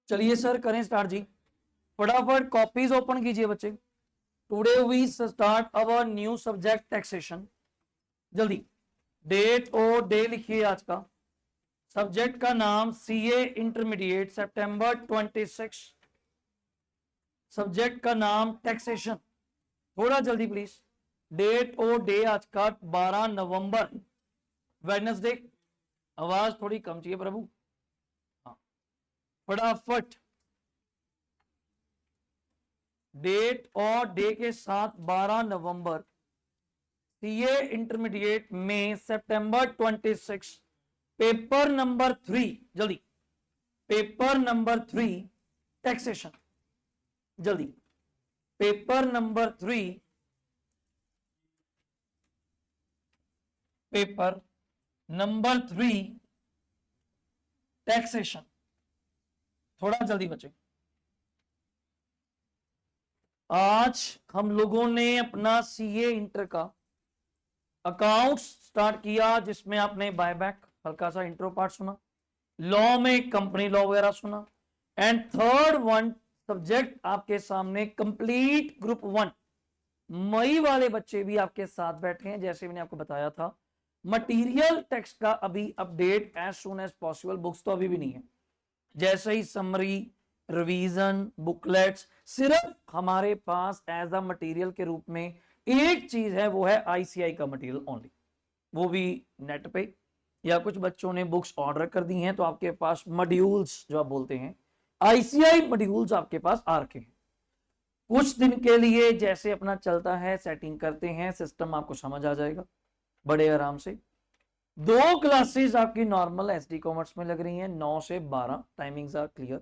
चलिए सर करें स्टार्ट जी, फटाफट कॉपीज ओपन कीजिए बच्चे। Today we start our new subject taxation. जल्दी डेट और डे लिखिए आज का। सब्जेक्ट का नाम सीए इंटरमीडिएट सितंबर 26। सब्जेक्ट का नाम टैक्सेशन, थोड़ा जल्दी प्लीज। डेट और डे आज का 12 नवंबर वेडनेसडे। आवाज थोड़ी कम चाहिए प्रभु, हाँ फटाफट। डेट और डे के साथ 12 नवंबर, सीए इंटरमीडिएट में सितंबर 26। पेपर नंबर 3, जल्दी पेपर नंबर 3 टैक्सेशन, जल्दी paper number 3 paper number 3 taxation, थोड़ा जल्दी बचे। आज हम लोगों ने अपना सीए इंटर का अकाउंट्स स्टार्ट किया, जिसमें आपने बायबैक हल्का सा इंट्रो पार्ट सुना, लॉ में कंपनी लॉ वगैरह सुना, एंड थर्ड वन सब्जेक्ट आपके सामने कंप्लीट ग्रुप 1 मई वाले बच्चे भी आपके साथ बैठे हैं। जैसे मैंने आपको बताया था, मटेरियल टेक्स्ट का अभी update as soon as possible, books तो अभी भी नहीं है। जैसे ही समरी, रिवीजन, बुकलेट्स, सिर्फ हमारे पास एज अ मटेरियल के रूप में एक चीज है, वो है आईसीआई का मटेरियल ओनली, वो भी नेट पे, या कुछ बच्चों ने बुक्स ऑर्डर कर दी हैं तो आपके पास मॉड्यूल्स जो आप बोलते हैं आईसीआई मॉड्यूल्स आपके पास आ रखे हैं। कुछ दिन के लिए जैसे अपना चलता है, सेटिंग करते हैं, सिस्टम आपको समझ आ जाएगा बड़े आराम से। 2 क्लासेस आपकी नॉर्मल एसडी कॉमर्स में लग रही हैं, 9 से 12, टाइमिंग्स आर क्लियर।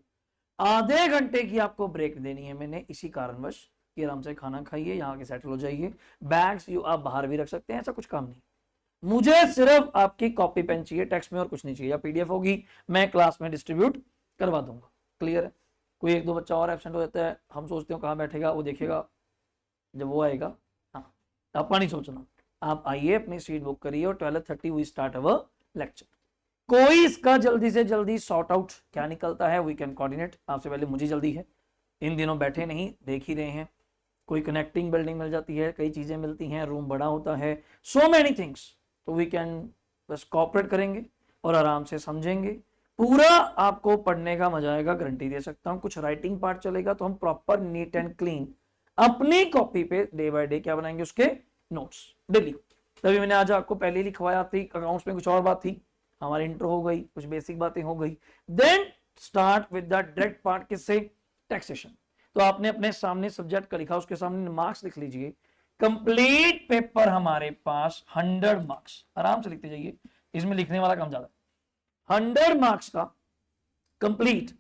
आधे घंटे की आपको ब्रेक देनी है मैंने, इसी कारणवश कि आराम से खाना खाइए, यहाँ के सेटल हो जाइए। बैग्स यू आप बाहर भी रख सकते हैं, ऐसा कुछ काम नहीं। मुझे सिर्फ आपकी कॉपी पेन चाहिए टेक्स्ट में, और कुछ नहीं चाहिए। या पीडीएफ होगी, मैं क्लास में डिस्ट्रीब्यूट करवा दूंगा। क्लियर है? कोई एक दो बच्चा और एब्सेंट हो जाता है, हम सोचते हो कहाँ बैठेगा, वो देखेगा जब वो आएगा। हाँ, आपका नहीं सोचना, आप आइए, अपनी सीट बुक करिए, और 12:30 वी स्टार्ट अवर लेक्चर। कोई इसका जल्दी से जल्दी सॉर्ट आउट क्या निकलता है, वी कैन कोऑर्डिनेट। आपसे पहले मुझे जल्दी है, इन दिनों बैठे नहीं, देख ही रहे हैं। कोई कनेक्टिंग बिल्डिंग मिल जाती है, कई चीजें मिलती हैं, रूम बड़ा होता है, सो मेनी थिंग्स, तो वी कैन बस कॉपरेट करेंगे और आराम से समझेंगे। पूरा आपको पढ़ने का मजा आएगा, गारंटी दे सकता हूं। कुछ राइटिंग पार्ट चलेगा तो हम प्रॉपर नीट एंड क्लीन अपनी कॉपी पे डे बाय डे क्या बनाएंगे, उसके नोट्स डेली। तभी मैंने आज आपको पहले ही लिखवाया थी, अकाउंट्स में कुछ और बात थी, हमारी इंट्रो हो गई, कुछ बेसिक बातें हो गई, then start with the direct part, किससे, टैक्सेशन। तो आपने अपने सामने सब्जेक्ट का लिखा, उसके सामने मार्क्स लिख लीजिए। कंप्लीट पेपर हमारे पास 100 मार्क्स, आराम से लिखते जाइए, इसमें लिखने वाला कम ज्यादा। 100 मार्क्स का कंप्लीट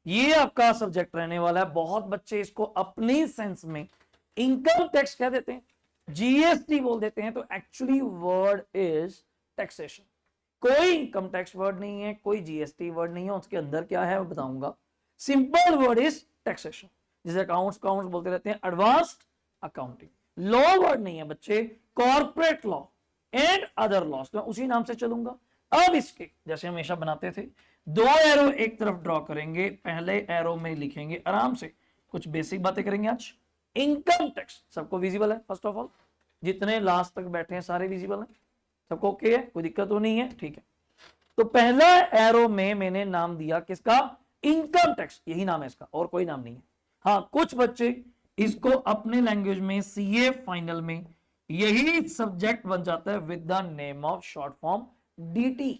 ये आपका सब्जेक्ट रहने वाला है। बहुत बच्चे इसको अपनी सेंस में इनकम टैक्स कह देते हैं, जीएसटी बोल देते हैं, तो एक्चुअली वर्ड इज टैक्सेशन। कोई इनकम टैक्स वर्ड नहीं है, कोई जीएसटी वर्ड नहीं है, उसके अंदर क्या है मैं बताऊंगा। सिंपल वर्ड इज टैक्सेशन, जिसे अकाउंट्स बोलते रहते हैं, एडवांस्ड अकाउंटिंग। लॉ वर्ड नहीं है बच्चे, corporate law and other laws, मैं उसी नाम से चलूंगा। अब इसके जैसे हमेशा बनाते थे, 2 एरो एक तरफ ड्रॉ करेंगे, पहले एरो में लिखेंगे आराम से, कुछ बेसिक बातें करेंगे आज। इनकम टैक्स सबको विजिबल है, फर्स्ट ऑफ ऑल, जितने लास्ट तक बैठे हैं सारे विजिबल हैं, सबको ओके है, कोई दिक्कत तो नहीं है, ठीक है। तो पहला एरो में मैंने नाम दिया किसका, इनकम टैक्स, यही नाम है इसका, और कोई नाम नहीं है। हाँ, कुछ बच्चे इसको अपने लैंग्वेज में सीए फाइनल में यही सब्जेक्ट बन जाता है with the name of short form DT.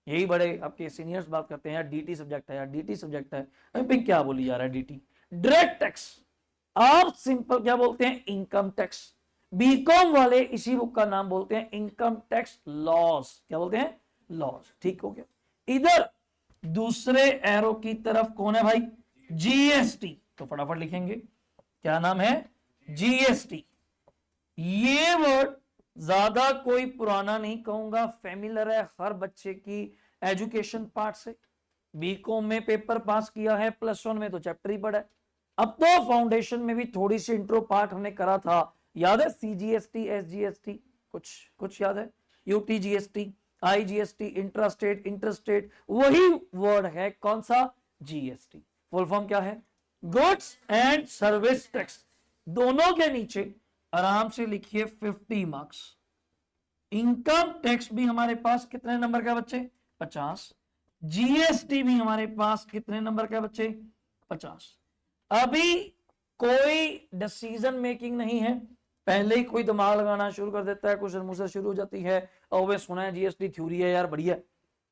यही बड़े आपके सीनियर्स बात करते हैं यार, डीटी सब्जेक्ट है यार, डीटी सब्जेक्ट है। अभी क्या बोली जा रहा है, डीटी डायरेक्ट टैक्स, आप सिंपल क्या बोलते हैं, इनकम टैक्स। बीकॉम वाले इसी बुक का नाम बोलते हैं इनकम टैक्स लॉस, क्या बोलते हैं, लॉस। ठीक हो गया। इधर दूसरे एरो की तरफ कौन है भाई, जीएसटी, तो फटाफट लिखेंगे क्या नाम है, जीएसटी। ये वर्ड ज्यादा कोई पुराना नहीं कहूंगा, फेमिलर है हर बच्चे की एजुकेशन पार्ट से। बीकॉम में पेपर पास किया है, +1 में तो चैप्टर ही पढ़ा है। अब तो फाउंडेशन में भी थोड़ी सी इंट्रो पार्ट हमने करा था, याद है, सीजीएसटी, एसजीएसटी, कुछ कुछ याद है, यूटीजीएसटी, आईजीएसटी, इंट्रास्टेट, इंटरस्टेट, वही वर्ड है कौन सा, जीएसटी। फुल फॉर्म क्या है? Goods and service tax. दोनों के नीचे आराम से लिखिए 50 मार्क्स। इनकम टैक्स भी हमारे पास कितने नंबर का बच्चे? 50। जीएसटी भी हमारे पास कितने नंबर का बच्चे? 50। अभी कोई डिसीजन मेकिंग नहीं है, पहले ही कोई दिमाग लगाना शुरू कर देता है, क्वेश्चन मुझसे शुरू हो जाती है, और वे सुना है जीएसटी थ्योरी है यार, बढ़िया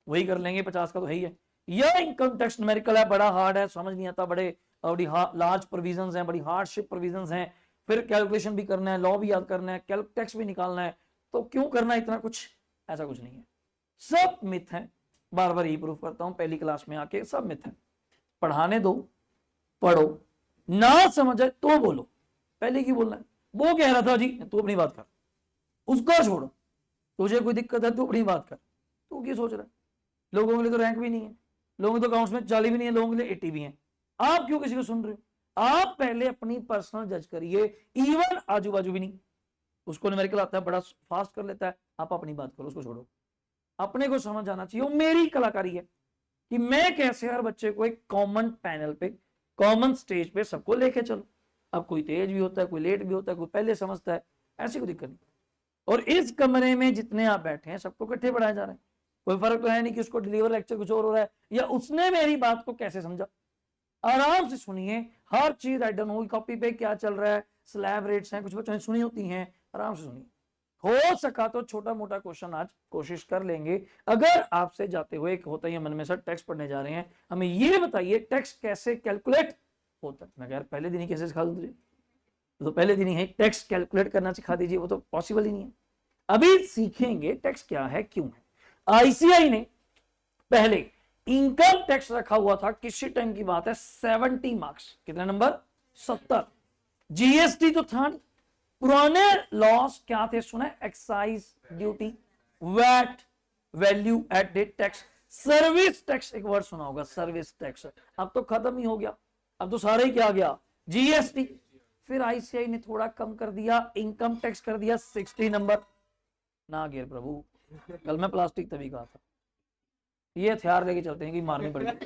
वही कर लेंगे, 50 का तो है ही है। यह इनकम टैक्स न्यूमेरिकल है, बड़ा हार्ड है, समझ नहीं आता, बड़ी लार्ज प्रोविजंस हैं, बड़ी हार्डशिप प्रोविजंस हैं, फिर कैलकुलेशन भी करना है, लॉ भी याद करना है, कैल्क टैक्स भी निकालना है, तो क्यों करना इतना कुछ? ऐसा कुछ नहीं है, सब मिथ है। बार बार यही प्रूफ करता हूं पहली क्लास में आके, सब मिथ है। पढ़ाने दो, पढ़ो, ना समझ आए तो बोलो, पहले की बोलना है। वो कह रहा था जी, तू अपनी बात कर, उसका छोड़, तुझे कोई दिक्कत है तू अपनी बात कर, तू क्या सोच रहा है? लोगों के लिए तो रैंक भी नहीं है, लोगों के तो अकाउंट्स में 40 भी नहीं है, लोगों के लिए 80 भी है, आप क्यों किसी को सुन रहे हो? आप पहले अपनी पर्सनल जज करिए, इवन आजू बाजू भी नहीं, उसको न्यूमेरिकल आता है, बड़ा फास्ट कर लेता है, आप अपनी बात करो, उसको छोड़ो। अपने को समझ आना चाहिए, वो मेरी कलाकारी है कि मैं कैसे हर बच्चे को एक कॉमन पैनल पे, कॉमन स्टेज पे सबको लेके चलो। अब कोई तेज भी होता है, कोई लेट भी होता है, कोई पहले समझता है, ऐसी कोई दिक्कत नहीं। और इस कमरे में जितने आप बैठे हैं सबको इकट्ठे पढ़ाया जा रहा है, कोई फर्क तो है नहीं कि उसको डिलीवर लेक्चर कुछ और हो रहा है या उसने मेरी बात को कैसे समझा। आराम से सुनिए, हर चीज आई डोंट नो कॉपी पे क्या चल रहा है, स्लैब रेट्स हैं, कुछ बच्चों ने सुनी होती हैं, आराम से सुनिए। हो सका तो छोटा मोटा क्वेश्चन आज कोशिश कर लेंगे। अगर आपसे जाते हुए एक होता है मन में, सर टैक्स पढ़ने जा रहे हैं, हमें ये बताइए टैक्स कैसे कैलकुलेट होता है। मैं कह रहा पहले दिन ही कैसे सिखा दूं तुझे, तो पहले दिन ही है टैक्स कैलकुलेट करना सिखा दीजिए, वो तो पॉसिबल ही नहीं है। अभी सीखेंगे टैक्स क्या है, क्यों है। आईसीआई ने पहले इनकम टैक्स रखा हुआ था, किसी टाइम की बात है, 70 मार्क्स, कितने नंबर? 70। जीएसटी तो था नहीं, पुराने लॉस क्या थे सुना? Excise duty, VAT, value added tax, service tax, एक वर्ड सुना होगा सर्विस टैक्स, अब तो खत्म ही हो गया, अब तो सारा ही क्या गया? जीएसटी। फिर आईसीआई ने थोड़ा कम कर दिया, इनकम टैक्स कर दिया 60 नंबर। ना गिर प्रभु, कल मैं प्लास्टिक तभी कहा था, ये हथियार लेके चलते हैं कि मारनी पड़ेगी,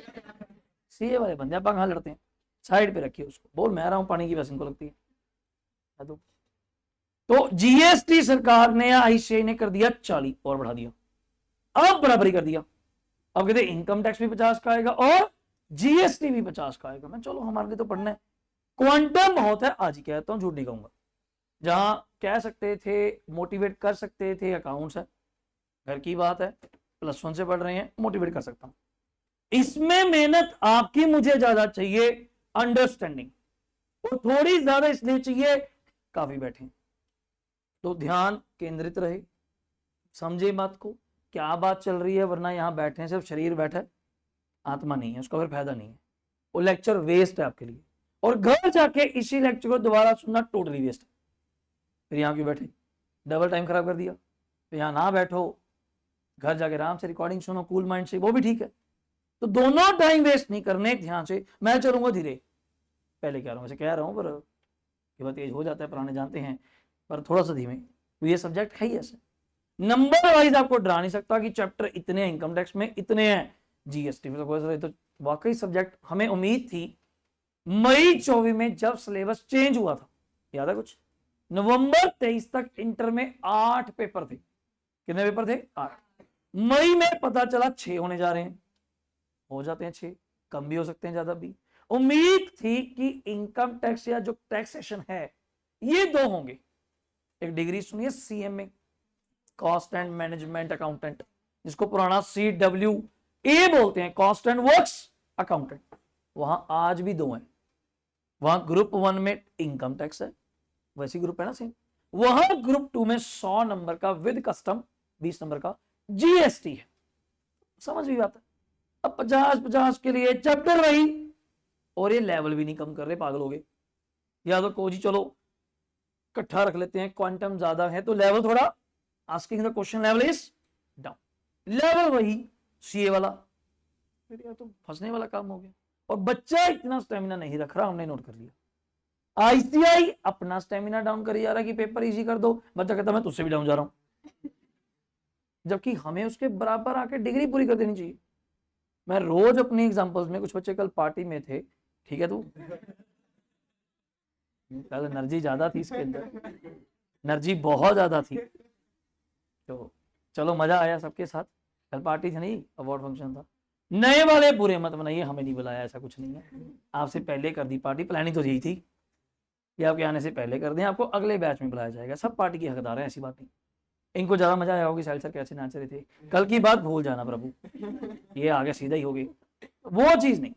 सीए वाले बंदे आप कहाँ लड़ते हैं, साइड पे रखिए उसको, बोल मैं रहा हूं पानी की वैसे इनको लगती है। तो जीएसटी सरकार ने या आईसीआई ने कर दिया 40 और बढ़ा दिया, अब बराबरी कर दिया। अब कहते इनकम टैक्स भी 50 का आएगा और जीएसटी भी 50 का आएगा। मैं चलो हमारे लिए तो पढ़ना है, क्वांटम बहुत है, आज ही कहता हूं, झूठ नहीं कहूंगा। जहां कह सकते थे, मोटिवेट कर सकते थे, अकाउंट्स है, घर की बात है, +1 से पढ़ रहे हैं, मोटिवेट कर सकता हूं। इसमें मेहनत आपकी मुझे ज्यादा चाहिए, अंडरस्टैंडिंग, और थोड़ी ज्यादा इसलिए चाहिए काफी बैठे, तो ध्यान केंद्रित रहे, समझे बात को, क्या बात चल रही है, वरना यहां बैठे सिर्फ शरीर बैठा है, आत्मा नहीं है, उसका फिर फायदा नहीं है, वो लेक्चर वेस्ट है आपके लिए, और घर जाके इसी लेक्चर को दोबारा सुनना टोटली वेस्ट है। फिर यहां क्यों बैठे, डबल टाइम खराब कर दिया। तो यहां ना बैठो, घर जाके आराम से रिकॉर्डिंग सुनो कूल माइंड से, वो भी ठीक है। तो दोनों टाइम वेस्ट नहीं करने, ध्यान से। मैं चलूंगा धीरे, पहले कह रहा हूं, वैसे कह रहा हूं, पर ये तेज हो जाता है, पुराने जानते हैं, पर थोड़ा सा धीमे, तो ये सब्जेक्ट है ही ऐसे, नंबर वाइज आपको डरा नहीं सकता कि चैप्टर इतने हैं इनकम टैक्स में, इतने हैं जीएसटी में, तो वाकई सब्जेक्ट हमें उम्मीद थी मई 24 में जब सिलेबस चेंज हुआ था, याद है कुछ, नवंबर 23 तक इंटर में 8 पेपर थे। कितने पेपर थे? 8। मई में पता चला 6 होने जा रहे हैं, हो जाते हैं 6, कम भी हो सकते हैं, ज्यादा भी। उम्मीद थी कि इनकम टैक्स या जो टैक्सेशन है ये 2 होंगे। एक डिग्री सुनिए CMA, cost and management accountant, जिसको पुराना CWA बोलते हैं, कॉस्ट एंड वर्क्स अकाउंटेंट, वहां आज भी 2 हैं। वहां ग्रुप 1 में इनकम टैक्स है, वैसी ग्रुप है ना सेम, वहां ग्रुप 2 में 100 नंबर का विद कस्टम 20 नंबर का जीएसटी है। समझ भी आता है। अब 50-50 के लिए चैप्टर वही, और ये लेवल भी नहीं कम कर रहे, पागल हो गए। या तो को जी चलो इकट्ठा रख लेते हैं, क्वांटम ज्यादा है तो लेवल थोड़ा, asking the question level is down, level वही सीए वाला, फिर यार तो फंसने वाला काम हो गया। और बच्चा इतना स्टेमिना नहीं रख रहा, हमने नोट कर लिया। आईसीआई अपना स्टेमिना डाउन करी जा रहा है कि पेपर इजी कर दो, बच्चा कहता मैं तुझसे भी डाउन जा रहा हूं, जबकि हमें उसके बराबर आके डिग्री पूरी कर देनी चाहिए। मैं रोज अपनी एग्जांपल्स में, कुछ बच्चे कल पार्टी में थे, ठीक है तू, कल एनर्जी ज्यादा थी इसके अंदर, एनर्जी बहुत ज्यादा थी। तो चलो मजा आया सबके साथ, कल पार्टी थी नहीं, अवार्ड फंक्शन था। नए वाले बुरे मत बनाइए, हमें नहीं बुलाया, ऐसा कुछ नहीं है, आपसे पहले कर दी पार्टी, प्लानिंग तो यही थी कि आपके आने से पहले कर दें, आपको अगले बैच में बुलाया जाएगा, सब पार्टी के हकदार हैं, ऐसी बात नहीं। इनको ज्यादा मजा आया होगी, साहिल सर कैसे नाच रहे थे, कल की बात भूल जाना प्रभु, ये आगे सीधा ही हो गई, वो चीज नहीं।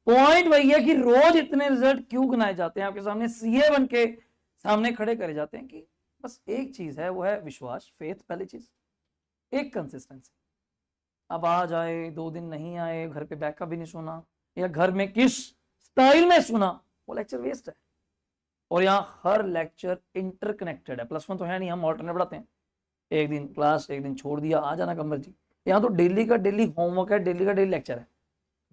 पॉइंट वही है कि रोज इतने रिजल्ट क्यों गिनाए जाते हैं आपके सामने, सीए बन के सामने खड़े करे जाते हैं, कि बस एक चीज है, वो है विश्वास, फेथ, पहली चीज, एक कंसिस्टेंसी। अब आ जाए 2 दिन नहीं आए, घर पे बैकअप भी नहीं सुना, या घर में किस स्टाइल में सुना, वो लेक्चर वेस्ट है। और यहाँ हर लेक्चर इंटरकनेक्टेड है, +1 तो है नहीं, हम ऑल्टरनेट पढ़ाते हैं, एक दिन क्लास, एक दिन छोड़ दिया, आ जाना कमर जी। यहाँ तो डेली का डेली होमवर्क है, डेली का डेली लेक्चर है।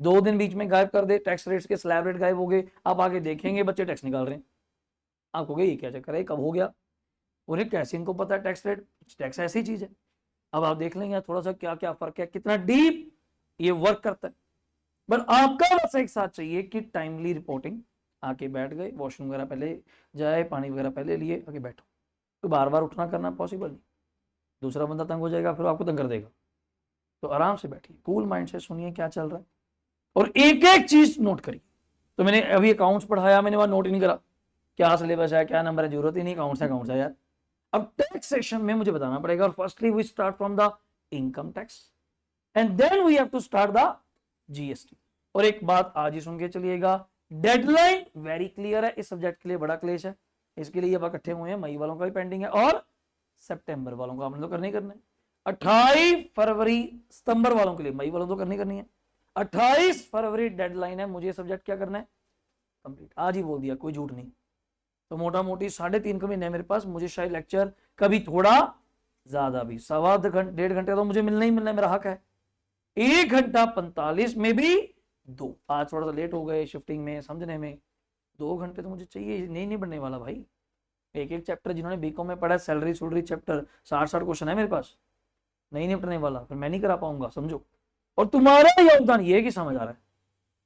2 दिन बीच में गायब कर दे, टैक्स रेट्स के स्लैब रेट गायब हो गए, आप आगे देखेंगे बच्चे टैक्स निकाल रहे हैं, आपको ये क्या चक्कर है, कब हो गया, उन्हें कैसे इनको पता है टैक्स रेट, टैक्स ऐसी चीज है। अब आप देख लेंगे थोड़ा सा क्या क्या फर्क है, कितना डीप ये वर्क करता है। बट आपका बस एक साथ चाहिए कि टाइमली रिपोर्टिंग, आके बैठ गए, वॉशरूम वगैरह पहले जाए, पानी वगैरह पहले लिए, आके बैठो, तो बार बार उठना करना पॉसिबल नहीं, दूसरा बंदा तंग हो जाएगा, फिर आपको तंग कर देगा। तो आराम से बैठिए, कूल माइंड से सुनिए क्या चल रहा है, और एक एक चीज नोट करिए। तो मैंने अभी अकाउंट्स पढ़ाया, मैंने वहां नोट ही नहीं करा क्या सिलेबस है, क्या नंबर है, जरूरत ही नहीं, अकाउंट्स है यार। अब टैक्सेशन में मुझे बताना पड़ेगा, और firstly we start from the income tax and then we have to start the GST. और एक बात आज ही सुन के चलिएगा, डेडलाइन वेरी क्लियर है, इस सब्जेक्ट के लिए बड़ा क्लेश है, इसके लिए अब इकट्ठे हुए हैं, मई वालों का भी पेंडिंग है, और सितंबर वालों को आपने तो करने ही करना है, 28 फरवरी सितंबर वालों के लिए, मई वालों तो करनी है, 28 फरवरी डेडलाइन है, मुझे सब्जेक्ट क्या करना है, कंप्लीट, आज ही बोल दिया, कोई झूठ नहीं। तो मोटा मोटी 3.5 महीने मेरे पास, मुझे शायद लेक्चर कभी थोड़ा ज्यादा भी, 1.25 घंटे तो मुझे मिलना ही मिलना है, मेरा हक है। 1 घंटा 45 में भी 2, आज थोड़ा सा लेट हो गए शिफ्टिंग में, समझने में, 2 घंटे तो मुझे चाहिए, नहीं बनने वाला भाई। एक एक चैप्टर जिन्होंने बीकॉम में पढ़ा, सैलरी सुलरी चैप्टर 60 क्वेश्चन है मेरे पास, नहीं निपटने वाला, फिर मैं नहीं करा पाऊंगा, समझो। और तुम्हारा योगदान ये है कि समझ आ रहा है,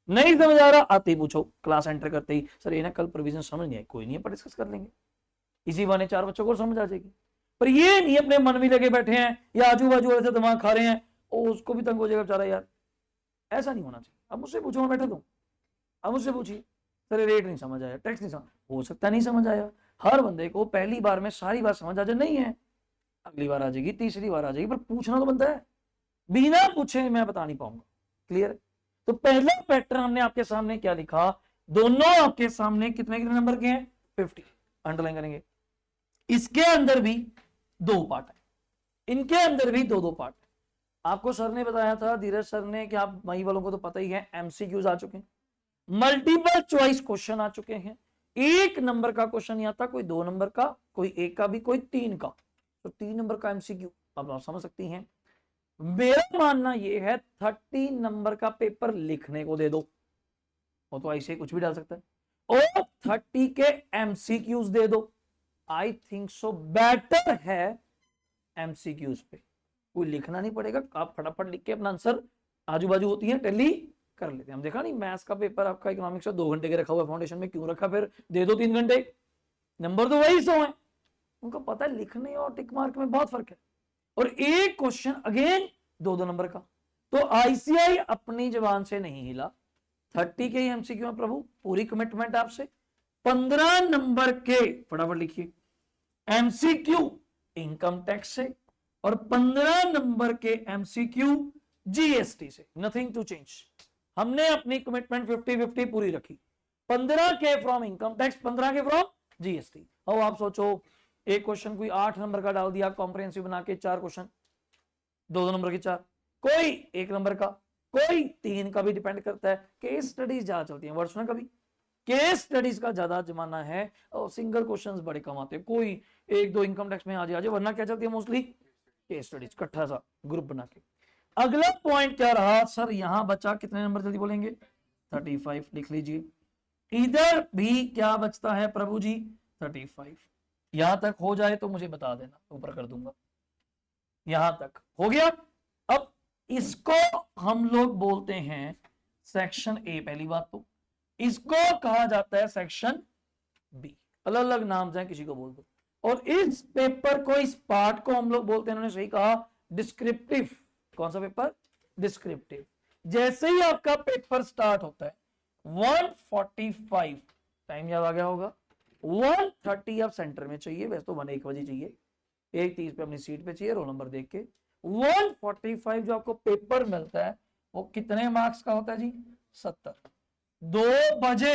नहीं समझ आ रहा आते ही पूछो, क्लास एंटर करते ही, सर ये ना कल प्रोविजन समझ नहीं आई, कोई नहीं है, पर डिस्कस कर लेंगे, इसी बहाने 4 बच्चों को समझ आ जाएगी। पर ये नहीं अपने मन में लगे बैठे हैं, या आजू बाजू वाले से दिमाग खा रहे हैं, और उसको भी तंग हो जाएगा बेचारा यार, ऐसा नहीं होना चाहिए। अब मुझसे पूछो, मैं बैठा दूं, अब मुझसे पूछिए, सर रेट नहीं समझ आया, टैक्स नहीं समझ, हो सकता नहीं समझ आया, हर बंदे को पहली बार में सारी बात समझ आ जाए नहीं है, अगली बार आ जाएगी, तीसरी बार आ जाएगी, पर पूछना तो बनता है, बिना पूछे मैं बता नहीं पाऊंगा। क्लियर? तो पहला पैटर्न हमने आपके सामने क्या लिखा, दोनों आपके सामने कितने कितने नंबर के हैं, 50, अंडरलाइन करेंगे। इसके अंदर भी 2 पार्ट है, इनके अंदर भी 2 पार्ट है। आपको सर ने बताया था, धीरज सर ने, कि आप मई वालों को तो पता ही है, एमसीक्यूज आ चुके हैं, मल्टीपल चॉइस क्वेश्चन आ चुके हैं, 1 नंबर का क्वेश्चन नहीं आता, कोई 2 नंबर का, कोई 1 का भी, कोई 3 का, तो 3 नंबर का एमसीक्यू, अब आप समझ सकती हैं। मेरा मानना यह है 30 नंबर का पेपर लिखने को दे दो, वो तो ऐसे कुछ भी डाल सकता है, और 30 के एमसीक्यूज दे दो, आई थिंक सो बेटर है एमसीक्यूज पे, कोई लिखना नहीं पड़ेगा, आप फटाफट लिख के अपना आंसर, आजू बाजू होती है टैली कर लेते हैं। हम देखा नहीं, मैथ्स का पेपर आपका इकोनॉमिक्स का 2 घंटे के रखा हुआ फाउंडेशन में, क्यों रखा, फिर दे दो 3 घंटे, नंबर तो वही 100 है, उनको पता है लिखने और टिक मार्क में बहुत फर्क है। और एक क्वेश्चन अगेन 2 नंबर का, तो आईसीआई अपनी जबान से नहीं हिला, 30 के एमसीक्यू में प्रभु, पूरी कमिटमेंट आपसे। 15 नंबर के फटाफट लिखिए एमसीक्यू इनकम टैक्स से, और 15 नंबर के एमसीक्यू जीएसटी से, नथिंग टू चेंज। हमने अपनी कमिटमेंट 50-50 पूरी रखी, 15 के फ्रॉम इनकम टैक्स, 15 के फ्रॉम जीएसटी। अब आप सोचो, एक क्वेश्चन कोई 8 नंबर का डाल दिया कॉम्प्रिहेंसिव बना के, 4 क्वेश्चन, 2 नंबर के 4, कोई 1 नंबर का, कोई 3 का, भी डिपेंड करता है, केस स्टडीज ज्यादा चलती है, वर्ष में कभी केस स्टडीज का ज्यादा जमाना है, और सिंगल क्वेश्चंस बड़े कम आते हैं, कोई 1-2 इनकम टैक्स में आ जाए, वरना क्या चलती है मोस्टली केस स्टडीज, इकट्ठा सा ग्रुप बना के। अगला पॉइंट क्या रहा सर, यहां बचा कितने नंबर, जल्दी बोलेंगे, 35 लिख लीजिए। इधर भी क्या बचता है प्रभु जी, 35। यहां तक हो जाए तो मुझे बता देना, ऊपर कर दूंगा, यहां तक हो गया। अब इसको हम लोग बोलते हैं सेक्शन ए, पहली बात तो। इसको कहा जाता है सेक्शन बी। अलग अलग नाम हैं, किसी को बोल दो। और इस पेपर को, इस पार्ट को हम लोग बोलते हैं, उन्होंने सही कहा, डिस्क्रिप्टिव। कौन सा पेपर? डिस्क्रिप्टिव। जैसे ही आपका पेपर स्टार्ट होता है 1:45, टाइम याद आ गया होगा, 1:30 आप सेंटर में चाहिए, वैसे तो 1 बजे चाहिए, 1:30 पे अपनी सीट पे चाहिए, रोल नंबर देख के। 1:45 जो आपको पेपर मिलता है वो कितने मार्क्स का होता है जी? 70। 2 बजे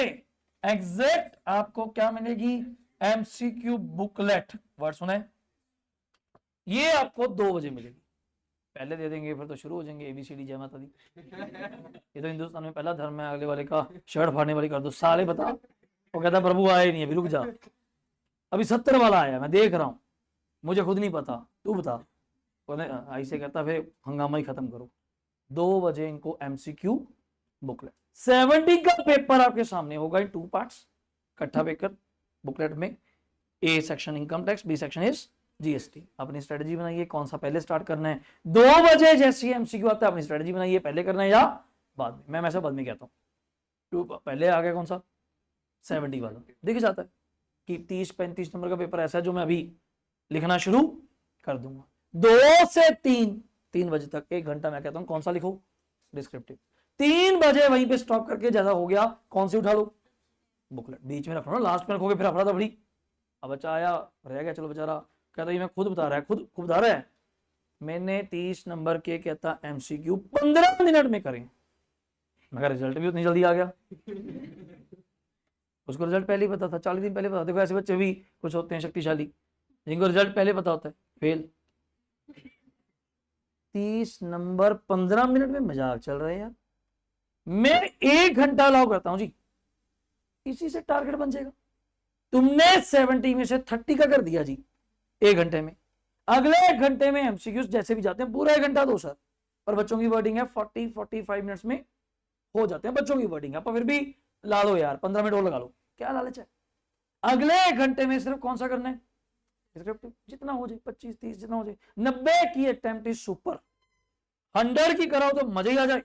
एग्जैक्ट आपको क्या मिलेगी? MCQ booklet. वर्ड सुने, ये आपको 2 बजे मिलेगी। पहले दे देंगे फिर तो शुरू हो जाएंगे ABCD जय माता दी। ये तो हिंदुस्तान में पहला धर्म है, अगले वाले का शर्ट फाड़ने वाली कर दो साले। बता, वो कहता प्रभु आए नहीं, अभी रुक जा, अभी 70 वाला आया, मैं देख रहा हूं, मुझे खुद नहीं पता, तू बता। ऐसे कहता फिर हंगामा ही खत्म करो। 2 बजे इनको MCQ बुकलेट। 70 का पेपर आपके सामने होगा इन 2 पार्ट्स, इकट्ठा पेपर बुकलेट में। A section income tax, B section is GST। अपनी स्ट्रेटजी बनाइए, कौन सा पहले स्टार्ट करना है। 2 बजे जैसे MCQ आता है, अपनी स्ट्रेटजी बनाइए, पहले करना है या बाद में। मैं वैसे बाद में कहता हूँ, पहले आ गया कौन सा? 70 वाला। दिख जाता है कि 30-35 नंबर का पेपर ऐसा है जो मैं अभी लिखना शुरू कर दूंगा। 2 से 3 बजे तक 1 घंटा मैं कहता हूं कौन सा लिखो? डिस्क्रिप्टिव। 3 बजे वहीं पे स्टॉप करके, ज्यादा हो गया कौन सी उठा लो? बुकलेट। बीच में रखो ना, लास्ट में रखोगे फिर अफरा तफरी। अब बच्चा आया रह गया, चलो बेचारा कहता है मैं खुद बता रहा है, खुद बता रहा है। मैंने 30 नंबर के कहता MCQ 15 मिनट में करें, मगर रिजल्ट भी उतनी जल्दी आ गया। उसको रिजल्ट पहले ही पता था, 40 दिन पहले पता। देखो ऐसे बच्चे भी कुछ होते हैं शक्तिशाली, जिनको रिजल्ट पहले पता होता है, फेल। 30 नंबर 15 मिनट में, मजाक चल रहा है यार। मैं 1 घंटा अलाउ करता हूं जी, इसी से टारगेट बन जाएगा। तुमने 70 में से 30 का कर दिया जी 1 घंटे में। अगले 1 घंटे में MCQs जैसे भी जाते हैं पूरा 1 घंटा दो सर। और बच्चों की वर्डिंग है 40-45 मिनट्स में हो जाते हैं बच्चों की वर्डिंग है, पर फिर भी ला लो यार, 15 मिनट और लगा लो, क्या लालच है। अगले 1 घंटे में सिर्फ कौन सा करना है? डिस्क्रिप्टिव। जितना हो जाए, 25-30 जितना हो जाए। 90 की अटेम्प्ट इज सुपर। 100 की कराओ तो मजा ही आ जाए।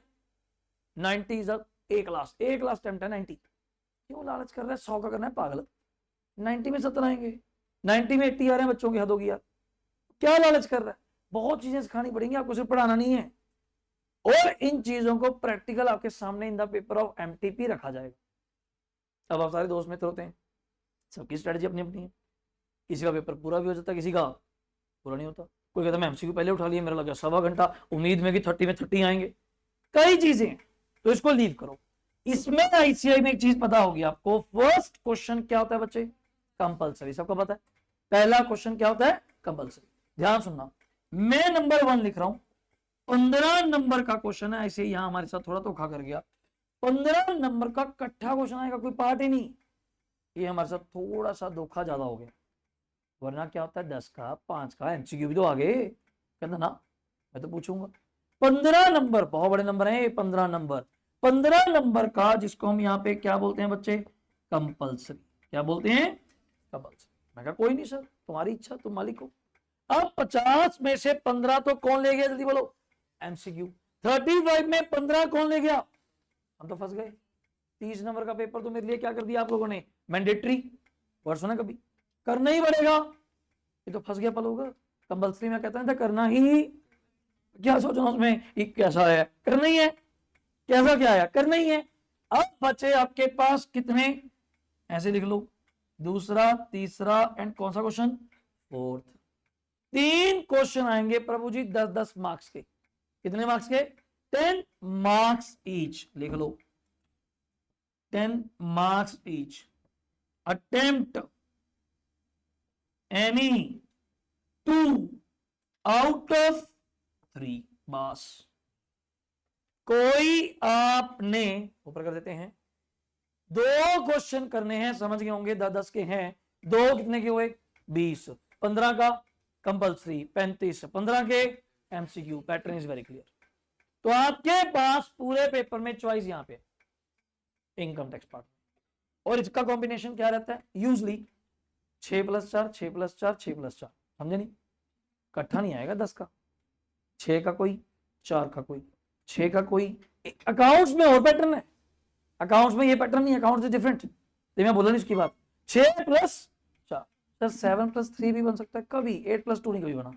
90 इज एक लास्ट अटेम्प्ट है 90। क्यों लालच कर रहा है? 100 का करना है पागल। 90 में 70 आएंगे, 90 में 80 आ रहे हैं, बच्चों की हद होगी यार। क्या लालच कर रहा है? बहुत चीजें सिखानी पड़ेंगी आपको, सिर्फ पढ़ाना नहीं है। और इन चीजों को प्रैक्टिकल आपके सामने in the paper of MTP रखा जाएगा। अब आप सारे दोस्त मित्र होते हैं, सबकी स्ट्रेटजी अपनी अपनी है। किसी का पेपर पूरा भी हो जाता है, किसी का पूरा नहीं होता। कोई कहता मैं MCQ पहले उठा लिया, मेरा लगा 1.25 घंटा, उम्मीद में कि 30 में 30 आएंगे। कई चीजें, तो इसको लीव करो। इसमें ICI में एक चीज पता होगी आपको, फर्स्ट क्वेश्चन क्या होता है बच्चे? कंपलसरी। सबको पता है पहला क्वेश्चन क्या होता है? कंपलसरी। ध्यान सुनना, मैं नंबर 1 लिख रहा हूं, 15 नंबर का क्वेश्चन है। ऐसे यहां हमारे साथ थोड़ा धोखा कर गया, 15 नंबर का इकट्ठा क्वेश्चन आएगा, कोई पार्ट ही नहीं। ये हमारे साथ थोड़ा सा धोखा ज्यादा हो गया, वरना क्या होता है 10 का 5 का MCQ भी तो आगे कहता ना, मैं तो पूछूंगा। 15 नंबर बहुत बड़े नंबर है, 15 नंबर। 15 नंबर का जिसको हम यहाँ पे क्या बोलते हैं बच्चे? कंपलसरी। क्या बोलते हैं? कंपलसरी। मैं कहा कोई नहीं सर, तुम्हारी इच्छा, तुम मालिक हो। अब 50 में से 15 तो कौन ले गया? जल्दी बोलो। MCQ। 35 में 15 कौन ले गया? हम तो फंस गए। 30 नंबर का पेपर तो मेरे लिए क्या कर दिया आप लोगों ने? मैंडेटरी। वर्ड सुना कभी? करना ही पड़ेगा। ये तो फंस गया पल होगा। कंपल्सरी में कहता है करना ही, क्या सोचना उसमें ये कैसा है? करना ही है। कैसा क्या है? करना ही है। अब बचे आपके पास कितने? ऐसे लिख लो, दूसरा, तीसरा एंड कौन सा क्वेश्चन? फोर्थ। 3 क्वेश्चन आएंगे प्रभु जी 10-10 मार्क्स के। कितने मार्क्स के? 10 मार्क्स ईच। लिख लो, 10 marks each. Attempt any 2 out of 3। बस। कोई आपने ऊपर कर देते हैं, 2 क्वेश्चन करने हैं, समझ गए होंगे 10-10 के हैं। 2 कितने के हुए? 20। 15 का कंपल्सरी, 35। 15 के MCQ। Pattern is very clear. तो आपके पास पूरे पेपर में चॉइस यहां पे इनकम टैक्स पार्ट, और इसका कॉम्बिनेशन क्या रहता है? यूजली 6+4, 6+4, 6+4। समझे नहीं? इकट्ठा नहीं आएगा 10 का, 6 का कोई, 4 का कोई, 6 का कोई। अकाउंट्स में और पैटर्न है, अकाउंट्स में ये पैटर्न नहीं, अकाउंट्स इज डिफरेंट, तो मैं बोला नहीं उसकी बात। 6 प्लस 4 सर 7 प्लस 3 भी बन सकता है कभी, 8 प्लस 2 नहीं कभी बना,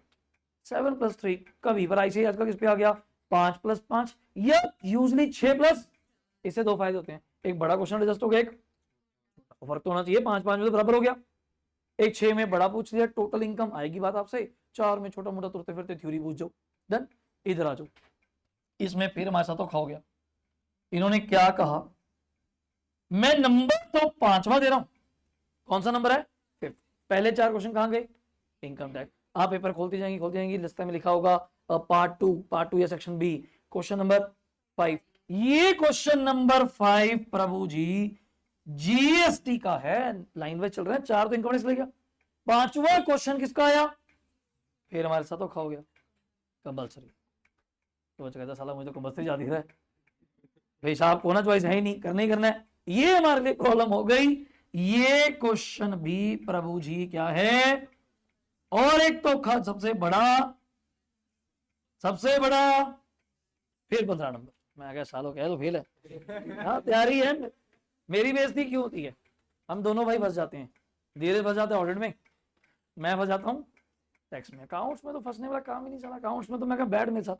7 प्लस 3 कभी, पर ऐसे ही आजकल किस पे आ गया 5 प्लस 5 या यूजली 6 प्लस। इससे दो फायदे होते हैं, एक बड़ा क्वेश्चन एडजस्ट हो गया, एक फर्क तो होना चाहिए, 5 5 में तो बराबर हो गया, एक 6 में बड़ा पूछ लिया टोटल इनकम आएगी बात आपसे, 4 में छोटा मोटा तुरते फिरते थ्योरी पूछ जाओ, डन। इधर आ जाओ, इसमें फिर हमारे साथ तो खाओ गया, इन्होंने क्या कहा, मैं नंबर तो 5वां दे रहा हूं, कौन सा नंबर है 5th, पहले 4 क्वेश्चन कहां गए इनकम टैक्स, आप पेपर खोलती जाएंगी लिस्ट में लिखा होगा पार्ट टू या सेक्शन बी, क्वेश्चन नंबर 5, ये क्वेश्चन नंबर 5 प्रभु जी जीएसटी का है, लाइन वाइज चल रहे हैं, 4 तो इनकम टैक्स ले गया, 5वां क्वेश्चन किसका आया, फिर हमारे साथ तो खाओ गया कंपल्सरी, तो बच्चा कहता साला मुझे तो कंपल्सरी याद दिख रहा है, भाई साहब को ना चॉइस है ही नहीं, करना ही करना है, ये हमारे लिए प्रॉब्लम हो गई, ये क्वेश्चन भी प्रभु जी क्या है, और एक तो सबसे बड़ा फिर 15 नंबर, मैं क्या सालों कह तो फेल है, हाँ तैयारी है, मेरी बेइज्जती क्यों होती है, हम दोनों भाई फंस जाते हैं, धीरे फंस जाते हैं ऑडिट में, मैं फंस जाता हूँ टैक्स में, अकाउंट्स में तो फंसने वाला काम ही नहीं चला, अकाउंट्स में तो मैं बैड मेरे साथ,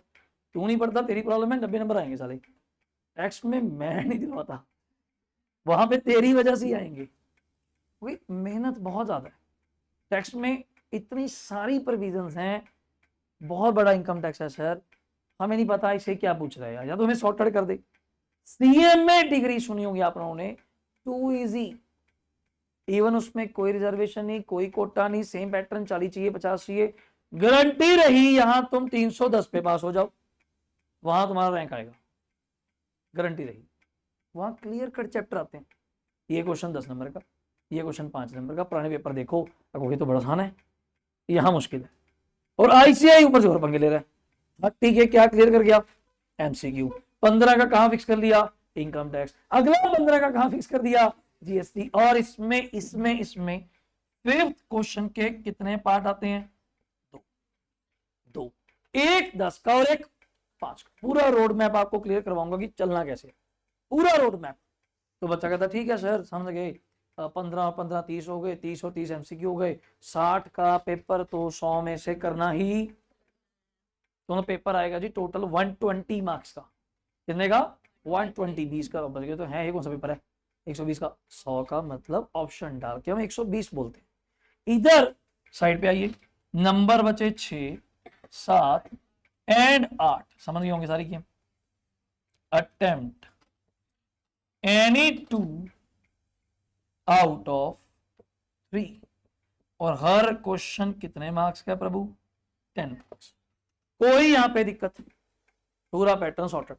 तू नहीं पढ़ता तेरी प्रॉब्लम है, 90 नंबर आएंगे साले, टैक्स में मैं नहीं दिलवाता, वहां पे तेरी वजह से ही आएंगे, वही मेहनत बहुत ज्यादा है, टैक्स में इतनी सारी प्रोविजंस हैं, बहुत बड़ा इनकम टैक्स है सर, हमें नहीं पता इसे क्या पूछ रहे हैं, या तो हमें शॉर्टकट कर दे, सीएमए डिग्री सुनी होगी आप लोगों ने, टू इजी, इवन उसमें कोई रिजर्वेशन नहीं, कोई कोटा नहीं, सेम पैटर्न 40 चाहिए 50 चाहिए, गारंटी रही यहां तुम 310 पे पास हो जाओ, वहां तुम्हारा रैंक आएगा, गारंटी रही, वहां क्लियर कट चैप्टर आते हैं, ये क्वेश्चन 10 नंबर का, ये क्वेश्चन 5 नंबर का, पुराने पेपर देखो अगर तो बड़ा आसान है, यहां मुश्किल है, और आईसीआई ऊपर से और पंगे ले रहा है, ठीक है क्या क्लियर कर गया एमसीक्यू, 15 का कहां फिक्स कर दिया इनकम टैक्स, अगला 15 का कहां फिक्स कर दिया जीएसटी, और इसमें 5th क्वेश्चन के कितने पार्ट आते हैं, दो, एक 10 का और एक 5 का, पूरा रोड मैप आपको क्लियर करवाऊंगा कि चलना कैसे, पूरा रोड मैप, तो बच्चा कहता ठीक है सर समझ गए, 15 15 30 हो गए, 30 और 30 एमसीक्यू हो गए, 60 का पेपर तो 100 में से करना ही, दोनों पेपर आएगा जी टोटल 120 मार्क्स का, कितने का 120, 20 का बच गया तो है, ये कौन सा पेपर है 120 का, 100 का मतलब ऑप्शन डाल के हम 120 बोलते हैं, इधर साइड पे आइए, नंबर बचे 6 7 एंड 8, समझ गए होंगे सारी की, अटेम्प्ट एनी 2 आउट ऑफ 3, और हर क्वेश्चन कितने मार्क्स का प्रभु 10 मार्क्स, कोई यहां पे दिक्कत, पूरा पैटर्न सॉर्टेड,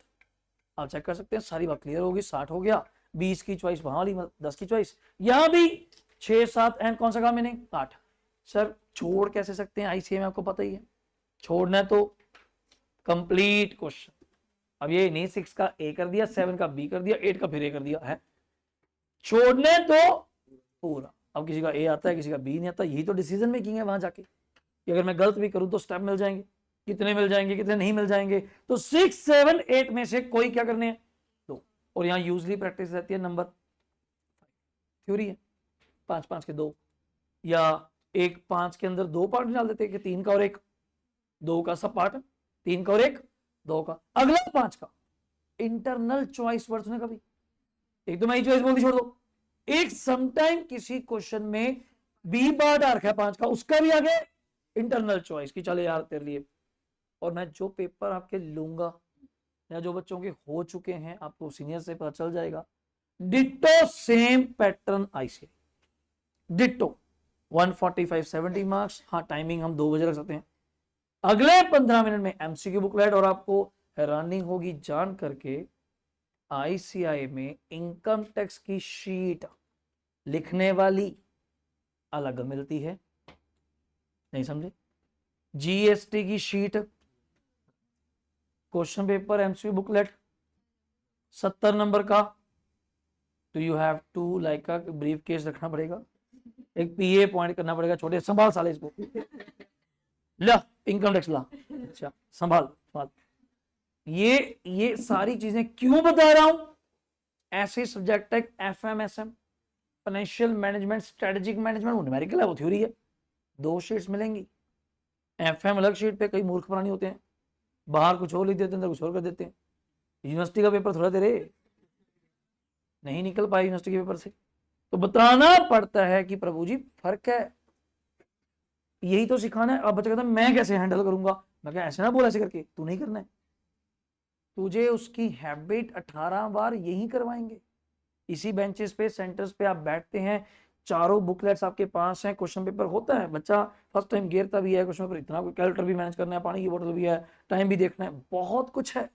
आप चेक कर सकते हैं, सारी बात क्लियर होगी, 60 हो गया, 20 की चॉइस वहां वाली, 10 की चॉइस यहां भी, 6 7 एंड कौन सा काम मैंने 8, सर छोड़ कैसे सकते हैं आईसीए में, आपको पता ही है, छोड़ना है तो कंप्लीट क्वेश्चन, अब ये नहीं 6 का ए कर दिया, 7 का बी कर दिया, 8 का फिर ए कर दिया है, छोड़ने तो पूरा, अब किसी का ए आता है किसी का बी नहीं आता, यही तो डिसीजन मेकिंग है वहां जाके, कि अगर मैं गलत भी करूं तो स्टेप मिल जाएंगे, कितने मिल जाएंगे कितने नहीं मिल जाएंगे, तो 6 7 8 में से कोई क्या करने हैं 2, और यहाँ यूजली प्रैक्टिस रहती है नंबर, थ्योरी है 5 5 के 2, या एक 5 के अंदर 2 पार्ट डाल देते हैं कि 3 का और एक, 2 का सब पार्ट, 3 का और एक 2 का, अगला 5 का इंटरनल चॉइस वर्ड्स ने कभी, एक तो मैं चॉइस बोल दी छोड़ दो, एक समटाइम किसी क्वेश्चन में बी पार्ट आ रखा है 5 का, उसका भी आगे इंटरनल चॉइस की, चले यार तेरे लिए, और मैं जो पेपर आपके लूंगा या जो बच्चों के हो चुके हैं आपको सीनियर से पता चल जाएगा, ditto same pattern ICI, ditto 145 70 marks, हाँ टाइमिंग हम 2 बजे रख सकते हैं, अगले 15 मिनट में एमसीक्यू बुकलेट, और आपको हैरानी होगी जान करके आईसीआई में इनकम टैक्स की शीट लिखने वाली अलग मिलती है, नहीं समझे, जीएसटी की sheet, question paper MCQ booklet 70 number का, तो यू हैव टू लाइक का ब्रीफ केस रखना पड़ेगा, एक पीए पॉइंट करना पड़ेगा, छोटे संभाल साले इसको, ला इनकम टैक्स ला, अच्छा संभाल, ये सारी चीजें क्यों बता रहा हूं, ऐसे सब्जेक्ट है FMSM, financial management, strategic management, numerical है, वो थ्योरी है। 2 शीट्स मिलेंगी। FM अलग शीट पे, कई मूर्ख प्राणी होते हैं, बाहर कुछ और लिख देते हैं, अंदर कुछ और कर देते हैं। यूनिवर्सिटी का पेपर थोड़ा दे रहे, नहीं निकल पाए यूनिवर्सिटी के पेपर से, तो बताना पड़ता है कि प्रभु जी फर्क है, यही तो सिखाना है। अब बच्चा कहता है मैं कैसे हैंडल करूंगा, मैं क्या ऐसे ना बोला ऐसे करके, तू नहीं करना है, तुझे उसकी हैबिट 18 बार यही करवाएंगे। इसी बेंचेस पे, सेंटर्स पे आप बैठते हैं, चारों बुकलेट्स आपके पास हैं, क्वेश्चन पेपर होता है, बच्चा फर्स्ट टाइम गिरता भी है क्वेश्चन पेपर, इतना कोई कैलकुलेटर भी मैनेज करना है, पानी की बोतल भी है, टाइम भी देखना है, बहुत कुछ है।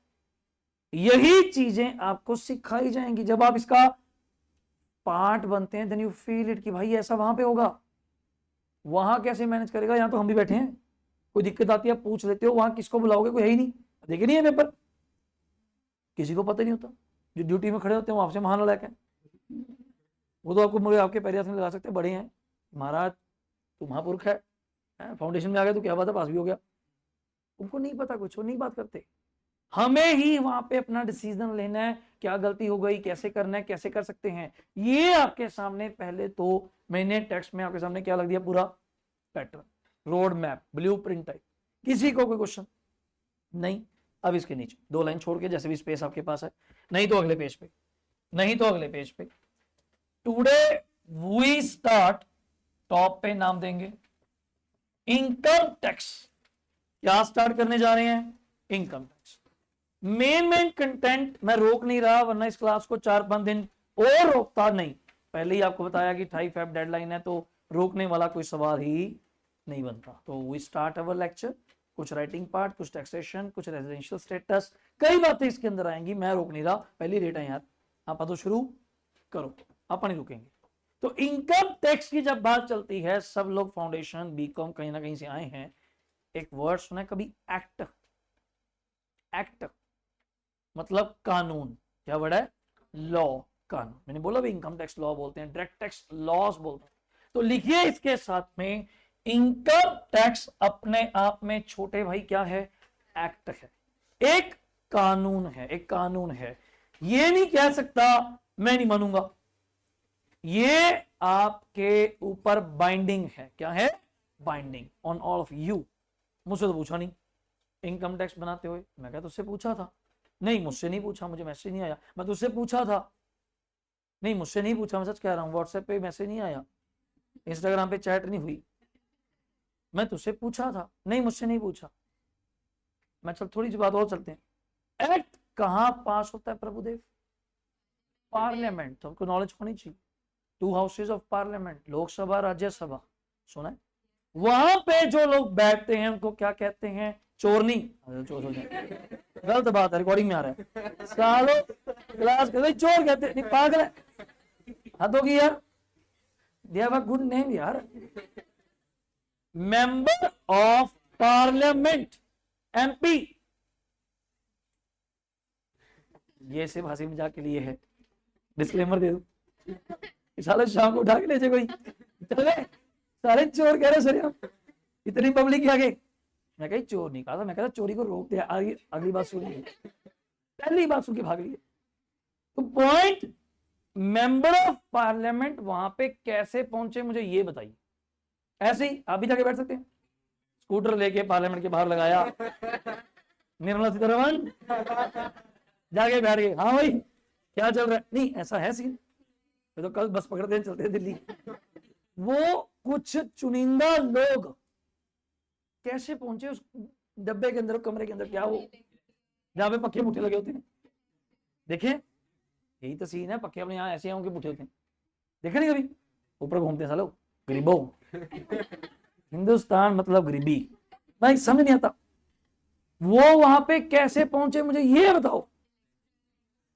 यही चीजें आपको सिखाई जाएंगी। जब आप इसका पार्ट बनते हैं, देन यू फील इट कि भाई ऐसा वहां पे होगा, वहां कैसे मैनेज करेगा, यहां तो हम भी बैठे हैं, कोई दिक्कत आती है पूछ लेते हो, वहां किसको बुलाओगे, कोई है ही नहीं, देखे नहीं है पेपर, किसी को पता नहीं होता। जो ड्यूटी में खड़े होते हैं वो आपसे महान लड़ाक है, वो तो आपको मुझे आपके पैर में लगा सकते हैं, बड़े हैं महाराज, तू महापुरुष है, फाउंडेशन में आ गया तो क्या बात है, पास भी हो गया। उनको नहीं पता कुछ, वो नहीं बात करते। हमें ही वहां पे अपना डिसीजन लेना है, क्या गलती हो गई, कैसे करना है, कैसे कर सकते हैं। ये आपके सामने पहले तो मैंने टेक्स्ट में आपके सामने क्या लग दिया, पूरा pattern, road map, blue print type. किसी को कोई क्वेश्चन नहीं। अब इसके नीचे 2 लाइन छोड़ के, जैसे भी स्पेस आपके पास है, नहीं तो अगले पेज पे, नहीं तो अगले पेज पे। टुडे वी स्टार्ट, टॉप पे नाम देंगे इनकम टैक्स। क्या स्टार्ट करने जा रहे हैं, इनकम टैक्स। मेन कंटेंट मैं रोक नहीं रहा, वरना इस क्लास को 4-5 दिन और रोकता नहीं। पहले ही आपको बताया कि 28 फेब डेडलाइन है, तो रोकने वाला कोई सवाल ही नहीं बनता। तो वी स्टार्ट अवर लेक्चर, कुछ राइटिंग पार्ट, कुछ टैक्सेशन, कुछ रेजिडेंशियल स्टेटस, कई बातें इसके अंदर आएंगी, मैं रोक नहीं रहा, पहली रेट है यार, आप तो शुरू करो, आप नहीं रुकेंगे। तो इनकम टैक्स की जब बात चलती है, सब लोग फाउंडेशन बीकॉम कहीं ना कहीं से आए हैं, एक वर्ड सुना कभी, एक्ट। एक्ट मतलब कानून, क्या वर्ड है, लॉ, कानून। मैंने बोला भी इनकम टैक्स लॉ बोलते हैं, डायरेक्ट टैक्स लॉज बोलते हैं। तो लिखिए इसके साथ में, इनकम टैक्स अपने आप में छोटे भाई क्या है, एक्ट है, एक कानून है, एक कानून है। ये नहीं कह सकता मैं नहीं मानूंगा, ये आपके ऊपर बाइंडिंग है। क्या है, binding on all of you. मुझसे तो पूछा नहीं इनकम टैक्स बनाते हुए, मैं क्या तुझसे पूछा था, नहीं मुझसे नहीं पूछा, मुझे मैसेज नहीं आया, मैं तुझसे पूछा था, नहीं मुझसे नहीं पूछा, मैं सच कह रहा हूं, व्हाट्सएप पे मैसेज नहीं आया, इंस्टाग्राम पे चैट नहीं हुई, मैं तुझसे पूछा था, नहीं मुझसे नहीं पूछा। मैं चल थोड़ी सी बात और चलते हैं। एक्ट कहां पास होता है प्रभुदेव, पार्लियामेंट, तो आपको नॉलेज होनी चाहिए। 2 houses of parliament, Lok Sabha Rajya Sabha, सुना है। वहां पे जो लोग बैठते हैं उनको क्या कहते हैं, चोरनी। चोर गलत बात है, रिकॉर्डिंग में आ रहा है, सालो क्लास कर चोर कहते नहीं, पागल है, हद होगी यार, they have a good name यार। Member of parliament, MP। ये सिर्फ हंसी मजाक के लिए है, डिस्क्लेमर दे दूं, साले शाम को उठा के ले जाए कोई, चले सारे चोर कह रहे सर हम, इतनी पब्लिक आगे। मैं कही चोर नहीं कहा था, मैं कहता चोरी को रोक दिया, अगली बात सुनिए, पहली बात सुन के भाग लिए। तो पॉइंट, मेंबर ऑफ पार्लियामेंट वहां पे कैसे पहुंचे मुझे ये बताइए। ऐसे ही आप भी जाके बैठ सकते हैं, स्कूटर लेके पार्लियामेंट के बाहर लगाया, निर्मला सीतारमण जाके बैठ गए, हाँ भाई क्या चल रहा है, नहीं ऐसा है सीन, तो कल बस पकड़ते हैं चलते हैं दिल्ली। वो कुछ चुनिंदा लोग कैसे पहुंचे उस डब्बे के अंदर, कमरे के अंदर, क्या वो जहां पे पक्के मुट्ठे लगे होते हैं, देखे यही तो सीन है, पक्के अपने यहाँ ऐसे हैं, उनके मुट्ठे होते हैं, देखे नहीं कभी, ऊपर घूमते हैं सालो, गरीबों। हिंदुस्तान मतलब गरीबी, भाई समझ नहीं आता। वो वहां पे कैसे पहुंचे मुझे ये बताओ।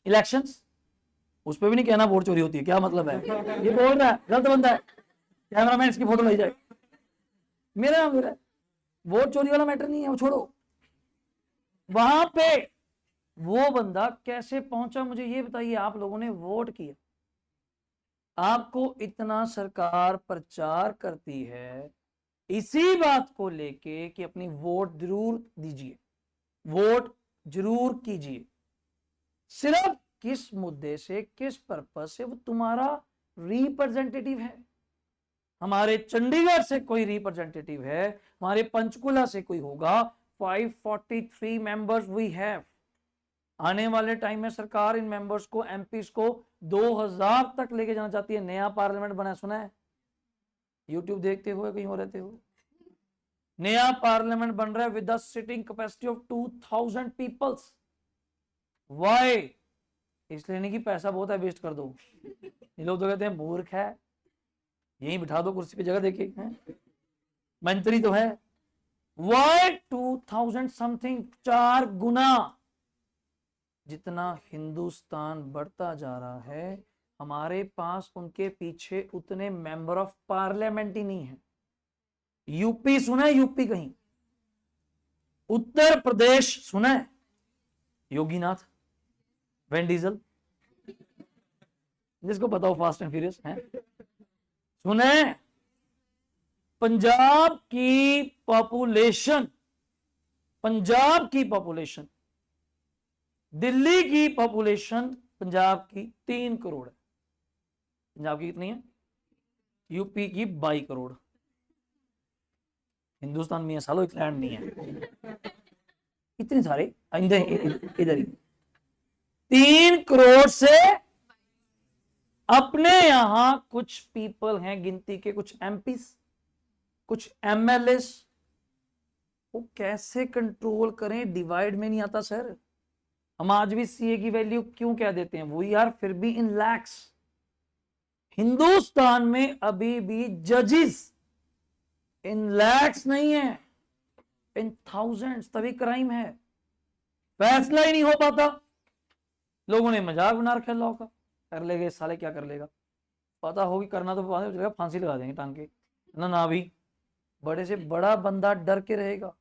इलेक्शंस, उस पर भी नहीं कहना वोट चोरी होती है, क्या मतलब है, ये बोल रहा है गलत बंदा है, कैमरामैन इसकी फोटो ले जाए, मेरा नाम है, वोट चोरी वाला मैटर नहीं है, वो छोड़ो। वहां पे वो बंदा कैसे पहुंचा मुझे ये बताइए। आप लोगों ने वोट किया, आपको इतना सरकार प्रचार करती है इसी बात को लेके कि अपनी वोट जरूर दीजिए, वोट जरूर कीजिए, सिर्फ किस मुद्दे से, किस पर्पस से, वो तुम्हारा रिप्रेजेंटेटिव है। हमारे चंडीगढ़ से कोई रिप्रेजेंटेटिव है, हमारे पंचकुला से कोई होगा। 543 मेंबर्स वी हैव। आने वाले टाइम में सरकार इन मेंबर्स को, एमपीस को 2000 तक लेके जाना चाहती है। नया पार्लियामेंट बना, सुना है? यूट्यूब देखते हुए कहीं हो रहते हो? नया पार्लियामेंट बन रहा है with the sitting capacity of 2000 peoples. Why? इसलिए नहीं कि पैसा बहुत है वेस्ट कर दो। ये लोग तो कहते हैं मूर्ख है, यहीं बिठा दो कुर्सी पे, जगह देखिए मंत्री तो है। वाई 2000 समथिंग, 4 गुना। जितना हिंदुस्तान बढ़ता जा रहा है, हमारे पास उनके पीछे उतने मेंबर ऑफ पार्लियामेंट ही नहीं है। यूपी सुना है? यूपी कहीं? उत्तर प्रदेश सुना है? योगीनाथ, वेन डीजल, जिसको पता हो फास्ट एंड फ्यूरियस है, सुने? पंजाब की पॉपुलेशन, पंजाब की पॉपुलेशन, दिल्ली की पॉपुलेशन पंजाब की 3 करोड़ है। पंजाब की कितनी है? यूपी की 22 करोड़। हिंदुस्तान में सालों एक लैंड नहीं है, इतने सारे इधर ही 3 करोड़ से अपने यहां कुछ पीपल हैं गिनती के, कुछ एमपीस, कुछ एमएलए। वो कैसे कंट्रोल करें? डिवाइड में नहीं आता सर। हम आज भी सीए की वैल्यू क्यों कह देते हैं? वो यार फिर भी इन लैक्स। हिंदुस्तान में अभी भी जजेस इन लैक्स नहीं है, इन थाउजेंड्स। तभी क्राइम है, फैसला ही नहीं हो पाता। लोगों ने मजाक बना रखा लॉ का, कर लेगा साले, क्या कर लेगा? पता होगी करना तो फांसी लगा देंगे टांग के ना भी। बड़े से बड़ा बंदा डर के रहेगा।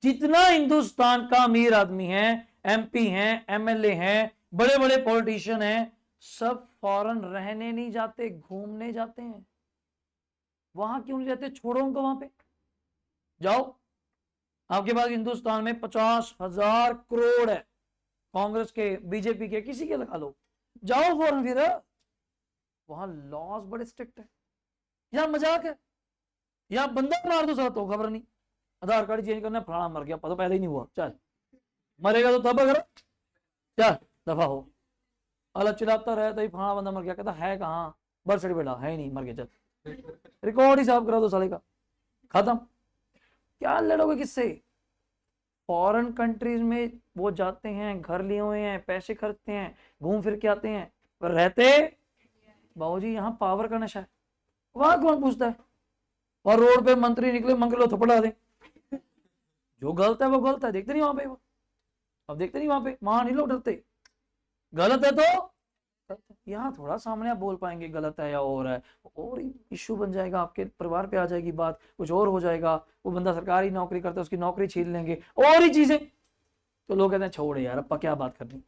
जितना हिंदुस्तान का अमीर आदमी है, एमपी हैं, एमएलए हैं, बड़े बड़े पॉलिटिशियन हैं, सब फॉरेन रहने नहीं जाते, घूमने जाते हैं। वहां क्यों नहीं जाते? छोड़ो उनको, वहां पे जाओ। आपके पास हिंदुस्तान में 50,000 करोड़ है, कांग्रेस के, बीजेपी के, किसी के लगा लो, जाओ फॉरेन फिर। वहां लॉज बड़े स्ट्रिक्ट है। यहां मजाक है, यहां बंदा मार दो साथ तो खबर नहीं, आधार कार्ड चेंज करना, फलाना मर गया, पता पहले ही नहीं हुआ, चल मरेगा तो तब अगर, चल दफा हो। अलग चिल्लाता रहता ही, फलाना बंदा मर गया, कहता है कहाँ? बर्थ सर्टिफिकेट है ही नहीं, मर गया, चल रिकॉर्ड ही साफ करा दो साले का, खत्म। क्या लड़ोगे किससे? फॉरेन कंट्रीज में वो जाते हैं, घर लिए हुए हैं, पैसे खर्चते हैं, घूम फिर के आते हैं, पर रहते बाबूजी यहाँ पावर का नशा है। वहां कौन पूछता है? और रोड पे मंत्री निकले, मंगल लो थप्पड़ दे, जो गलत है वो गलत है, देखते नहीं वहां पे, वो अब देखते नहीं वहां पे, वहां नहीं लोग डरते। गलत है तो यहाँ थोड़ा सामने आप बोल पाएंगे गलत है या और है, और इश्यू बन जाएगा, आपके परिवार पे आ जाएगी बात, कुछ और हो जाएगा। वो बंदा सरकारी नौकरी करता है, उसकी नौकरी छीन लेंगे, और ही चीजें। तो लोग कहते हैं छोड़ यार, अब क्या बात करनी।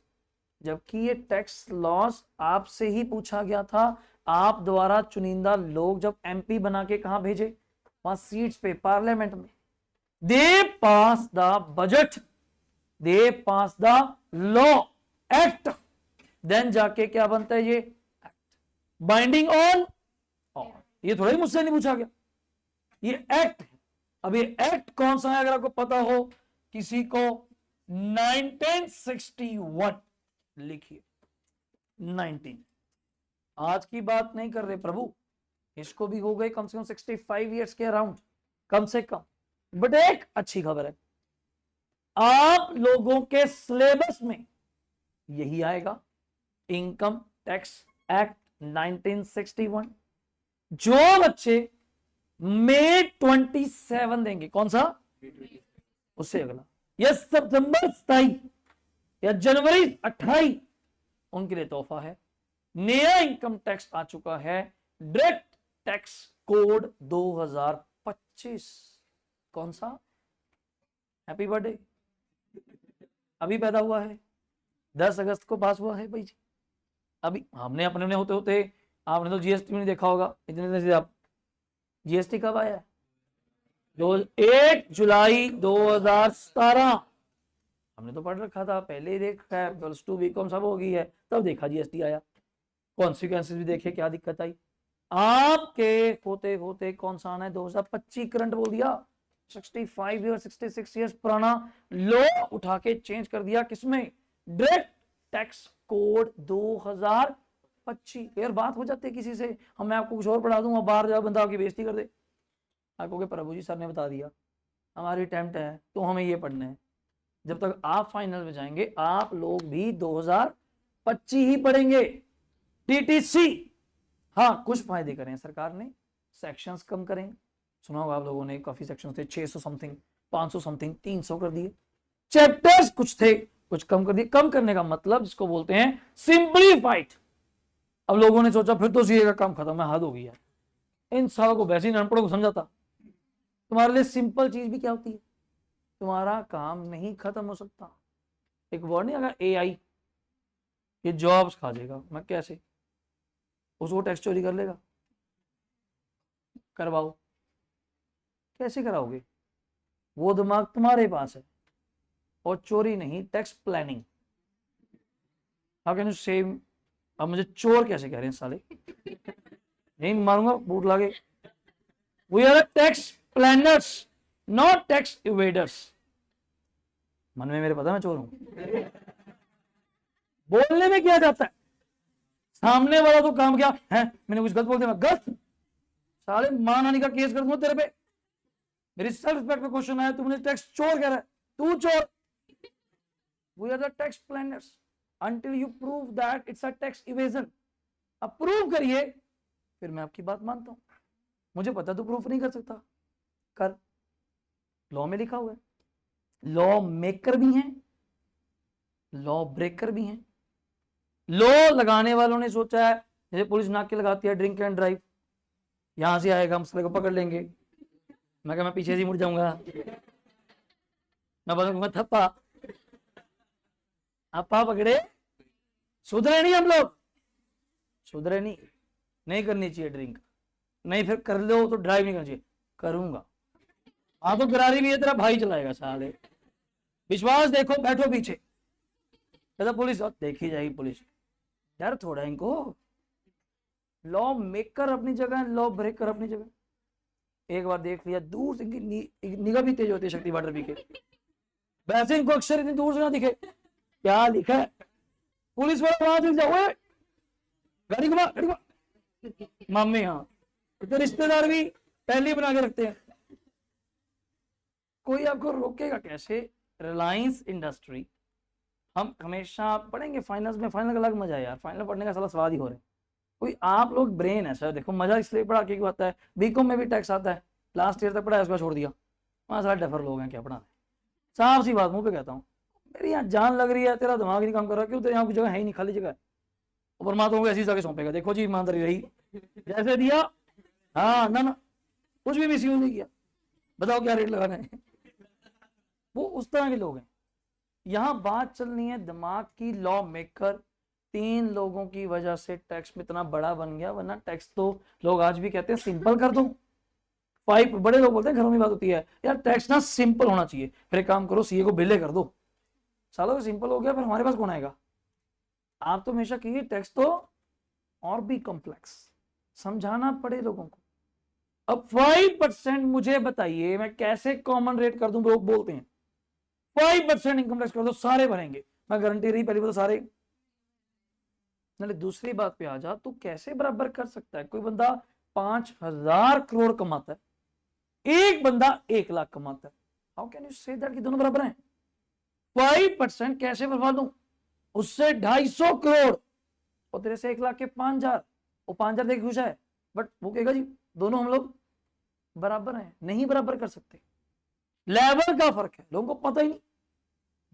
जबकि ये टैक्स लॉस आपसे ही पूछा गया था, आप द्वारा चुनिंदा लोग जब एमपी बना के कहां भेजे? वहां सीट्स पे, पार्लियामेंट में। They pass the budget, they pass the law, act, then जाके क्या बनता है? ये एक्ट बाइंडिंग ऑन। ये थोड़ा ही मुझसे नहीं पूछा गया, ये एक्ट है। अब ये एक्ट कौन सा है अगर आपको पता हो किसी को? 1961 लिखिए, 19। आज की बात नहीं कर रहे प्रभु, इसको भी हो गए कम से कम 65 ईयर्स के अराउंड, कम से कम। बट एक अच्छी खबर है, आप लोगों के सिलेबस में यही आएगा, इनकम टैक्स एक्ट 1961। जो बच्चे मई 27 देंगे, कौन सा? उससे अगला, या सितंबर 27 या जनवरी 28, उनके लिए तोहफा है। नया इनकम टैक्स आ चुका है, डायरेक्ट टैक्स कोड 2025। कौन सा? हैप्पी बर्थडे, अभी पैदा हुआ है, 10 अगस्त को पास हुआ है भाई जी। अभी हमने अपने होते होते, आपने तो जीएसटी में नहीं देखा होगा इतने दिन से। आप जीएसटी कब आया? 1 जुलाई 2017। हमने तो पढ़ रखा था, पहले ही देखा है, +2 बीकॉम सब हो गई है, तब देखा जीएसटी आया, कॉन्सिक्वेंसेस भी देखे, क्या दिक्कत आई। आपके होते होते कौन सा आना है, 2025 करंट बोल दिया, 65 ईयर 66 ईयर्स पुराना लॉ उठा के चेंज कर दिया, किसमें, डायरेक्ट टैक्स कोड 2025। यार बात हो जाती है किसी से, हम मैं आपको कुछ और पढ़ा दूंगा, बाहर जाओ बंदा आपकी बेइज्जती कर दे, आपको प्रभु जी सर ने बता दिया, हमारी अटेम्प्ट है तो हमें ये पढ़ना है। जब तक आप फाइनल में जाएंगे आप लोग भी 2025 ही पढ़ेंगे। टीटीसी, हाँ कुछ फायदे करें सरकार ने, सेक्शंस कम करें, सुना होगा आप लोगों ने, काफी सेक्शंस थे, 600 समथिंग, 500 समथिंग, 300 कर दिए। चैप्टर्स कुछ थे, कुछ कम कर दिए। कम करने का मतलब जिसको बोलते हैं सिंपलीफाइड। अब लोगों ने सोचा फिर तो सीए का काम खत्म है, हद हो गई है, इन सालों को वैसे ही अनपढ़ों को समझाता। तुम्हारे लिए सिंपल चीज भी क्या होती है, तुम्हारा काम नहीं खत्म हो सकता। एक वर्ड नहीं आगा एआई, ये जॉब्स खा जाएगा, मैं कैसे, उसको टैक्स चोरी कर लेगा, करवाओ, कैसे कराओगे, वो दिमाग तुम्हारे पास है, और चोरी नहीं, tax planning. How can you save, अब मुझे चोर कैसे कह रहे हैं साले, नहीं मारूंगा बूट लागे। We are tax planners not tax evaders. मन में मेरे पता मैं चोर हूं, बोलने में क्या जाता है, सामने वाला तो काम क्या है, मैंने कुछ गलत बोल दिया, गलत, साले मां नानी का केस कर दूंगा तेरे पे। मेरी सेल्फ रिस्पेक्ट पे क्वेश्चन आया, तू मुझे टैक्स चोर कह रहा है, तू चोर। We are the tax planners until you prove that it's a tax evasion। अब प्रूव करिए फिर मैं आपकी बात मानता हूं, मुझे पता तो प्रूफ नहीं कर सकता, कर, लॉ में लिखा हुआ है। लॉ मेकर भी हैं, लॉ ब्रेकर भी हैं। लॉ लगाने वालों ने सोचा है, जैसे पुलिस नाके लगाती है ड्रिंक एंड ड्राइव, यहां से आएगा हम साले को पकड़ लेंगे, मैं पीछे से मुड़ जाऊंगा, मैं बोलूंगा थप्पा, आपा पकड़े, सुधरे नहीं हम लोग, सुधरे नहीं, नहीं करनी चाहिए ड्रिंक, नहीं फिर कर लो तो ड्राइव नहीं करनी चाहिए, करूंगा, हाँ तो गरारी भी है तेरा भाई चलाएगा साले, विश्वास देखो, बैठो पीछे, कहता पुलिस, देखी जाएगी पुलिस, डर थोड़ा इनको। लॉ मेकर अपनी जगह है, लॉ ब्रेकर अपनी जगह। एक बार देख लिया दूर से, निगाह भी तेज होती है शक्ति वाटर पी के, वैसे इनको अक्षर इतनी दूर से ना दिखे क्या लिखा है, पुलिस वाला वहां चल जाओ, गाड़ी घुमा गाड़ी घुमा, मम्मी हाँ, तो रिश्तेदार भी पहले बना के रखते हैं, कोई आपको रोकेगा कैसे। रिलायंस इंडस्ट्री, हम हमेशा पढ़ेंगे फाइनल्स में, फाइनल का अलग मजा है यार, फाइनल पढ़ने का साला स्वाद ही हो रहा है। कोई आप लोग ब्रेन है सर, देखो मजा इसलिए पढ़ा के क्यों आता है, बीकॉम में भी टैक्स आता है, लास्ट ईयर तक पढ़ा है उसके बाद छोड़ दिया, वहां सारा डफर लोग हैं, क्या पढ़ा है, साफ सी बात मुंह पे कहता हूँ, मेरी यहाँ जान लग रही है, तेरा दिमाग नहीं काम कर रहा, क्यों, तेरे यहाँ कुछ जगह है ही नहीं, खाली जगह है, परमात्मा को ऐसी जगह सौंपेगा, देखो जी ईमानदारी रही, जैसे दिया, हाँ ना ना, कुछ भी मिसयूज नहीं किया, बताओ क्या रेट लगाना है, वो उस तरह के लोग हैं। यहां बात चलनी है दिमाग की, लॉ मेकर 3 लोगों की वजह से टैक्स में इतना बड़ा बन गया, वरना टैक्स तो लोग आज भी कहते हैं सिंपल कर दो, 5 बड़े लोग बोलते हैं, घरों में बात होती है यार टैक्स ना सिंपल होना चाहिए, फिर एक काम करो सीए को बिले कर दो, सालों सिंपल हो गया, फिर हमारे पास कौन आएगा। आप तो हमेशा कहिए टैक्स तो और भी कॉम्प्लेक्स, समझाना पड़े लोगों को। अब 5% मुझे बताइए मैं कैसे कॉमन रेट कर दूं, लोग बोलते हैं 5% इनकम टैक्स कर दो सारे भरेंगे, मैं गारंटी रही पहली बात तो सारे, दूसरी बात पे आ जा, तू कैसे बराबर कर सकता है, कोई बंदा 5,000 करोड़ कमाता है, एक बंदा 1 लाख कमाता है, how can you say that कि दोनों बराबर हैं। 5% कैसे भरवा दूं, उससे 250 करोड़ और तेरे से 1 लाख के 5,000, वो 5,000 देख खुश है, बट वो कहेगा जी दोनों हम लोग बराबर हैं, नहीं बराबर कर सकते, लेवल का फर्क है, लोगों को पता ही नहीं।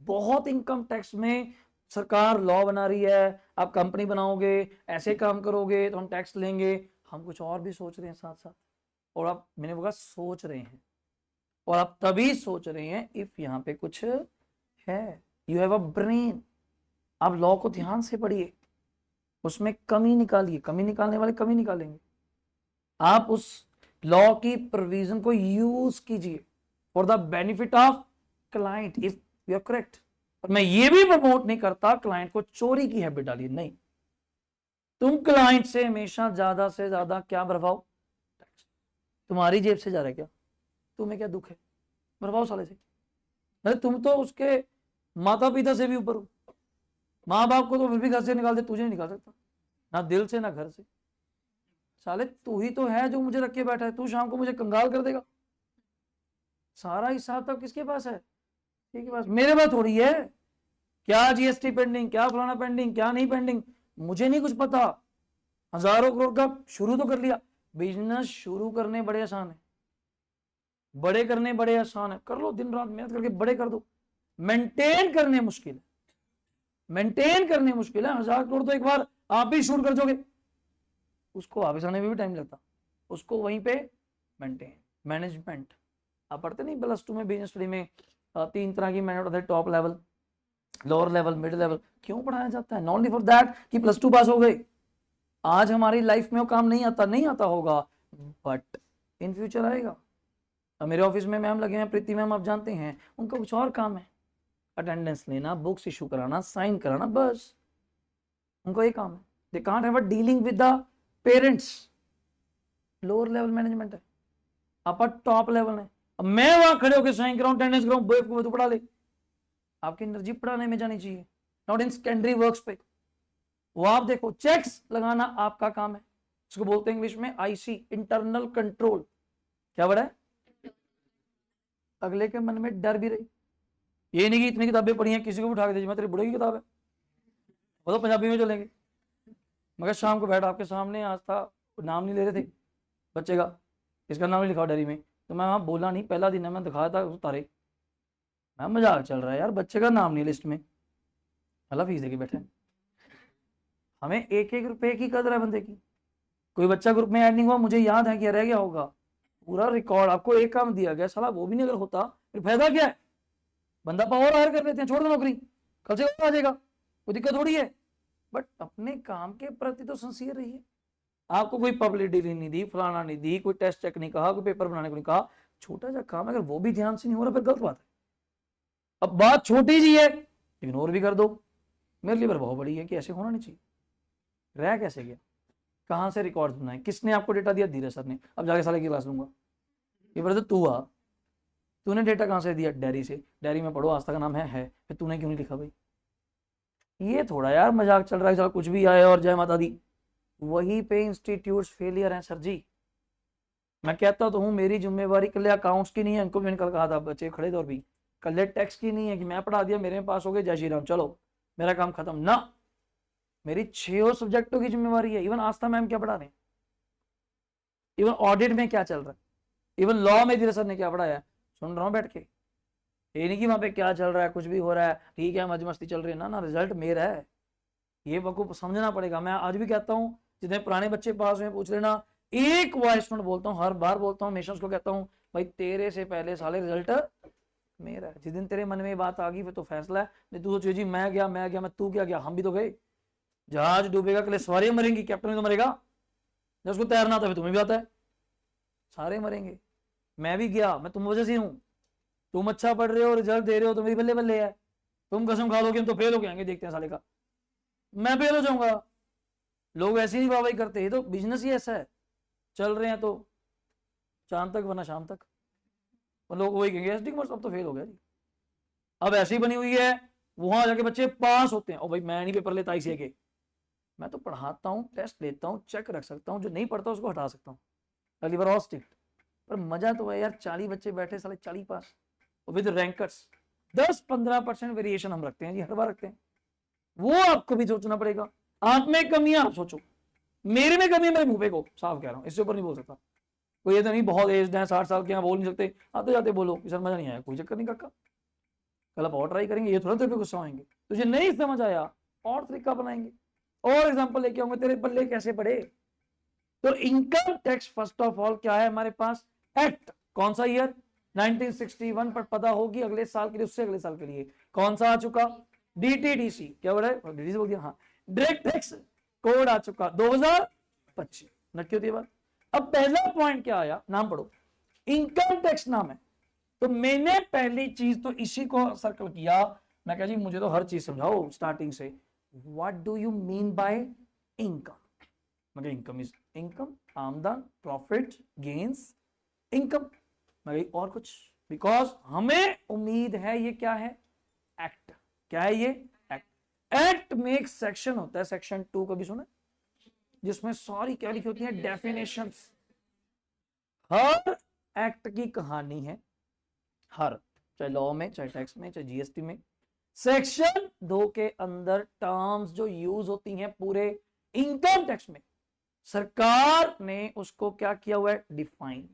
बहुत इनकम टैक्स में सरकार लॉ बना रही है, आप कंपनी बनाओगे, ऐसे काम करोगे तो हम टैक्स लेंगे, हम कुछ और भी सोच रहे हैं साथ साथ, और आप, मैंने बोला सोच रहे हैं, और आप तभी सोच रहे हैं इफ यहाँ पे कुछ है, यू हैव अ ब्रेन, आप लॉ को ध्यान से पढ़िए, उसमें कमी निकालिए, कमी निकालने वाले कमी निकालेंगे, आप उस लॉ की प्रोविजन को यूज कीजिए for the benefit of client, if you are correct. और मैं ये भी प्रमोट नहीं करता क्लाइंट को चोरी की हैबिट डालिए, नहीं। तुम क्लाइंट से हमेशा ज्यादा से ज्यादा क्या भरवाओ, तुम्हारी जेब से जा रहा है क्या, तुम्हें क्या दुख है, भरवाओ साले से। अरे तुम तो उसके माता पिता से भी ऊपर हो, माँ बाप को तो फिर भी घर से निकाल दे, तुझे नहीं निकाल सकता, ना दिल से ना घर से। साले तू ही तो है जो मुझे रख के बैठा है, तू शाम को मुझे कंगाल कर देगा। सारा हिसाब तब किसके पास है, किसके पास, मेरे पास थोड़ी है। क्या जीएसटी पेंडिंग, क्या फलाना पेंडिंग, क्या नहीं पेंडिंग, मुझे नहीं कुछ पता। हजारों करोड़ का शुरू तो कर लिया। बिजनेस शुरू करने बड़े आसान है, बड़े करने बड़े आसान है, कर लो दिन रात मेहनत करके बड़े कर दो। मेंटेन करने मुश्किल है, मेंटेन करने मुश्किल है। 1000 करोड़ तो एक बार आप भी शूट कर दोगे, उसको वापस आने में भी टाइम लगता, उसको वहीं पे मेंटेन मैनेजमेंट। आप पढ़ते नहीं +2 में बिजनेस स्टडी में 3 तरह की मैनेजमेंट होता है, top level, lower level, mid level. क्यों पढ़ाया जाता है? नॉट ओनली फॉर दैट कि +2 पास हो गए, आज हमारी लाइफ में वो काम नहीं आता, नहीं आता होगा, बट इन फ्यूचर आएगा। अब मेरे ऑफिस में मैम लगे हैं, प्रीति मैम, आप जानते हैं, उनका कुछ और काम है, अटेंडेंस लेना, बुक्स इशू कराना, साइन कराना, बस उनका ये काम है। They can't have a dealing with the parents. Lower level management है, आप टॉप लेवल है। अब मैं वहां खड़े होकर साइन कराऊं, अटेंडेंस कराऊं, बेवकूफ को तो पढ़ा ले। आपकी एनर्जी पढ़ाने में जानी चाहिए, नॉट इन सेकेंडरी वर्क्स पे। वो आप देखो, चेक्स लगाना आपका काम है, इसको बोलते हैं इंग्लिश में आईसी, इंटरनल कंट्रोल। क्या बड़ा है? अगले के मन में डर भी रही, ये नहीं कि इतनी किताबें पढ़ी हैं किसी को भी उठा के दीजिए, मैं तेरे बुढ़े की किताब है, वो तो पंजाबी में चलेंगे। मगर शाम को बैठ आपके सामने, आज था नाम नहीं ले रहे थे बच्चे का, इसका नाम नहीं लिखा डायरी में, तो मैं वहां बोला नहीं, पहला दिन है, मैं दिखाया था उस तारे, मैं मजाक चल रहा है यार, बच्चे का नाम नहीं लिस्ट में, अल्लाह फीस देके बैठे। हमें एक एक रुपए की कदर है बंदे की। कोई बच्चा ग्रुप में ऐड नहीं हुआ, मुझे याद है कि रह गया होगा पूरा रिकॉर्ड, आपको एक काम दिया गया, साला वो भी नहीं अगर होता फिर फायदा क्या है? बंदा पावर हायर कर लेते हैं, छोड़ दो नौकरी, कल से आ जाएगा, कोई दिक्कत थोड़ी है। बट अपने काम के प्रति तो सिंसियर रहिए। आपको कोई पब्लिसिटी नहीं दी, फलाना नहीं दी, कोई टेस्ट चेक नहीं कहा, कोई पेपर बनाने को नहीं कहा, छोटा सा काम अगर वो भी ध्यान से नहीं हो रहा फिर गलत बात है। अब बात छोटी जी है, इग्नोर भी कर दो, मेरे लिए बहुत बड़ी है कि ऐसे होना नहीं चाहिए। रह कैसे गया, कहां से रिकॉर्ड बनाए, किसने आपको डेटा दिया? धीरज सर ने। अब जाके साले की क्लास लूंगा, ये बता तू आ, तूने डेटा कहां से दिया? डायरी से, डायरी में पढ़ो, आस्था का नाम है, फिर तूने क्यों नहीं लिखा भाई? ये थोड़ा यार मजाक चल रहा है, चल कुछ भी आए और जय माता दी, वहीं पे इंस्टीट्यूट फेलियर हैं सर जी। मैं कहता तो हूँ मेरी जिम्मेवारी कल अकाउंट्स की नहीं है, इनको मैंने कल कहा था, बच्चे खड़े तो, और भी कल टैक्स की नहीं है कि मैं पढ़ा दिया, मेरे में पास हो गए, जय श्री राम, चलो मेरा काम खत्म ना। मेरी 6 सब्जेक्टों की जिम्मेवारी है। इवन आस्था मैम क्या पढ़ा रहे हैं, इवन ऑडिट में क्या चल रहा है, इवन लॉ में धीरज सर ने क्या पढ़ाया, सुन रहा हूँ बैठ के। ये नहीं कि वहां पे क्या चल रहा है, कुछ भी हो रहा है, ठीक है मौज मस्ती चल रही है ना, ना रिजल्ट मेरा है, ये वकूफ समझना पड़ेगा। मैं आज भी कहता हूँ, जितने पुराने बच्चे पास हुए पूछ लेना, एक वॉइस नोट बोलता हूँ, हर बार बोलता हूँ, हमेशा उसको कहता हूँ, भाई तेरे से पहले साले रिजल्ट मेरा है। जिस दिन तेरे मन में बात आ गई फिर तो फैसला है, नहीं तू सोचे जी मैं गया, मैं तू क्या गया, हम भी तो गए। जहाज डूबेगा कल सवारी मरेंगी, कैप्टन भी तो मरेगा, जब उसको तैरना आता है तुम्हें भी आता है, सारे मरेंगे। मैं भी गया, मैं तुम वजह से हूँ, तुम अच्छा पढ़ रहे हो, रिजल्ट दे रहे हो तो मेरी बल्ले बल्ले है, तुम कसम खा लोगे हम तो फेल हो गए, देखते हैं साले का, मैं फेल हो जाऊंगा। लोग ऐसे नहीं वाहवाही करते, ये तो बिजनेस ही ऐसा है, चल रहे हैं तो चांद तक वरना शाम तक, और लोग वही कहेंगे एसडी कॉमर्स अब तो फेल हो गया जी। अब ऐसी बनी हुई है, वहां जाके बच्चे पास होते हैं, और भाई मैं नहीं पेपर लेता ICA के, मैं तो पढ़ाता हूँ, टेस्ट लेता हूँ, चेक रख सकता हूँ, जो नहीं पढ़ता उसको हटा सकता हूँ, अगली बार और स्ट्रिक्ट। पर मजा तो है यार, 40 बच्चे बैठे साले 40 पास विद रैंकर्स, 10-15% वेरिएशन हम रखते हैं जी, हर बार रखते हैं। वो आपको भी सोचना पड़ेगा, आप में कमियां आप सोचो, मेरे में कमी है, मेरे मुंह पे को साफ कह रहा हूँ, इससे ऊपर नहीं बोल सकता। कोई ये तो नहीं बहुत एज है, 60 साल के यहाँ बोल नहीं सकते, आते जाते बोलो सर मजा नहीं आया, कोई चक्कर नहीं काका, कल आप और ट्राई करेंगे, ये थोड़ा तेरे पे गुस्सा आएंगे, तुझे नहीं समझ आया और तरीका बनाएंगे, और एग्जांपल लेके आऊंगे, तेरे पल्ले कैसे पड़े। तो income tax first of all क्या है हमारे पास, एक्ट कौन सा ईयर 1961 पर पता होगी, अगले साल के लिए, उससे अगले साल के लिए कौन सा आ चुका, DTDC, क्या बोला है डीडीसी बोल दिया, हाँ, डायरेक्ट टैक्स कोड आ चुका 2025, नटकी होती है बात। अब पहला पॉइंट क्या आया, नाम पढ़ो, इनकम टैक्स नाम है, तो मैंने पहली चीज तो इसी को सर्कल किया, मैं कहा जी मुझे तो हर चीज समझाओ स्टार्टिंग से। What do you mean by income? मैं इनकम इज इनकम, आमदन, प्रॉफिट, गेन्स, इनकम। मैं कही और कुछ? बिकॉज हमें उम्मीद है ये क्या है, एक्ट। क्या है ये? एक्ट। एक्ट में एक सेक्शन होता है, सेक्शन 2 कभी सुना, जिसमें सारी क्या लिखी होती है, डेफिनेशंस। हर एक्ट की कहानी है, हर, चाहे लॉ में, चाहे टैक्स में, चाहे जीएसटी में। सेक्शन 2 के अंदर टर्म्स जो यूज होती हैं पूरे इनकम टैक्स में, सरकार ने उसको क्या किया हुआ है, डिफाइन।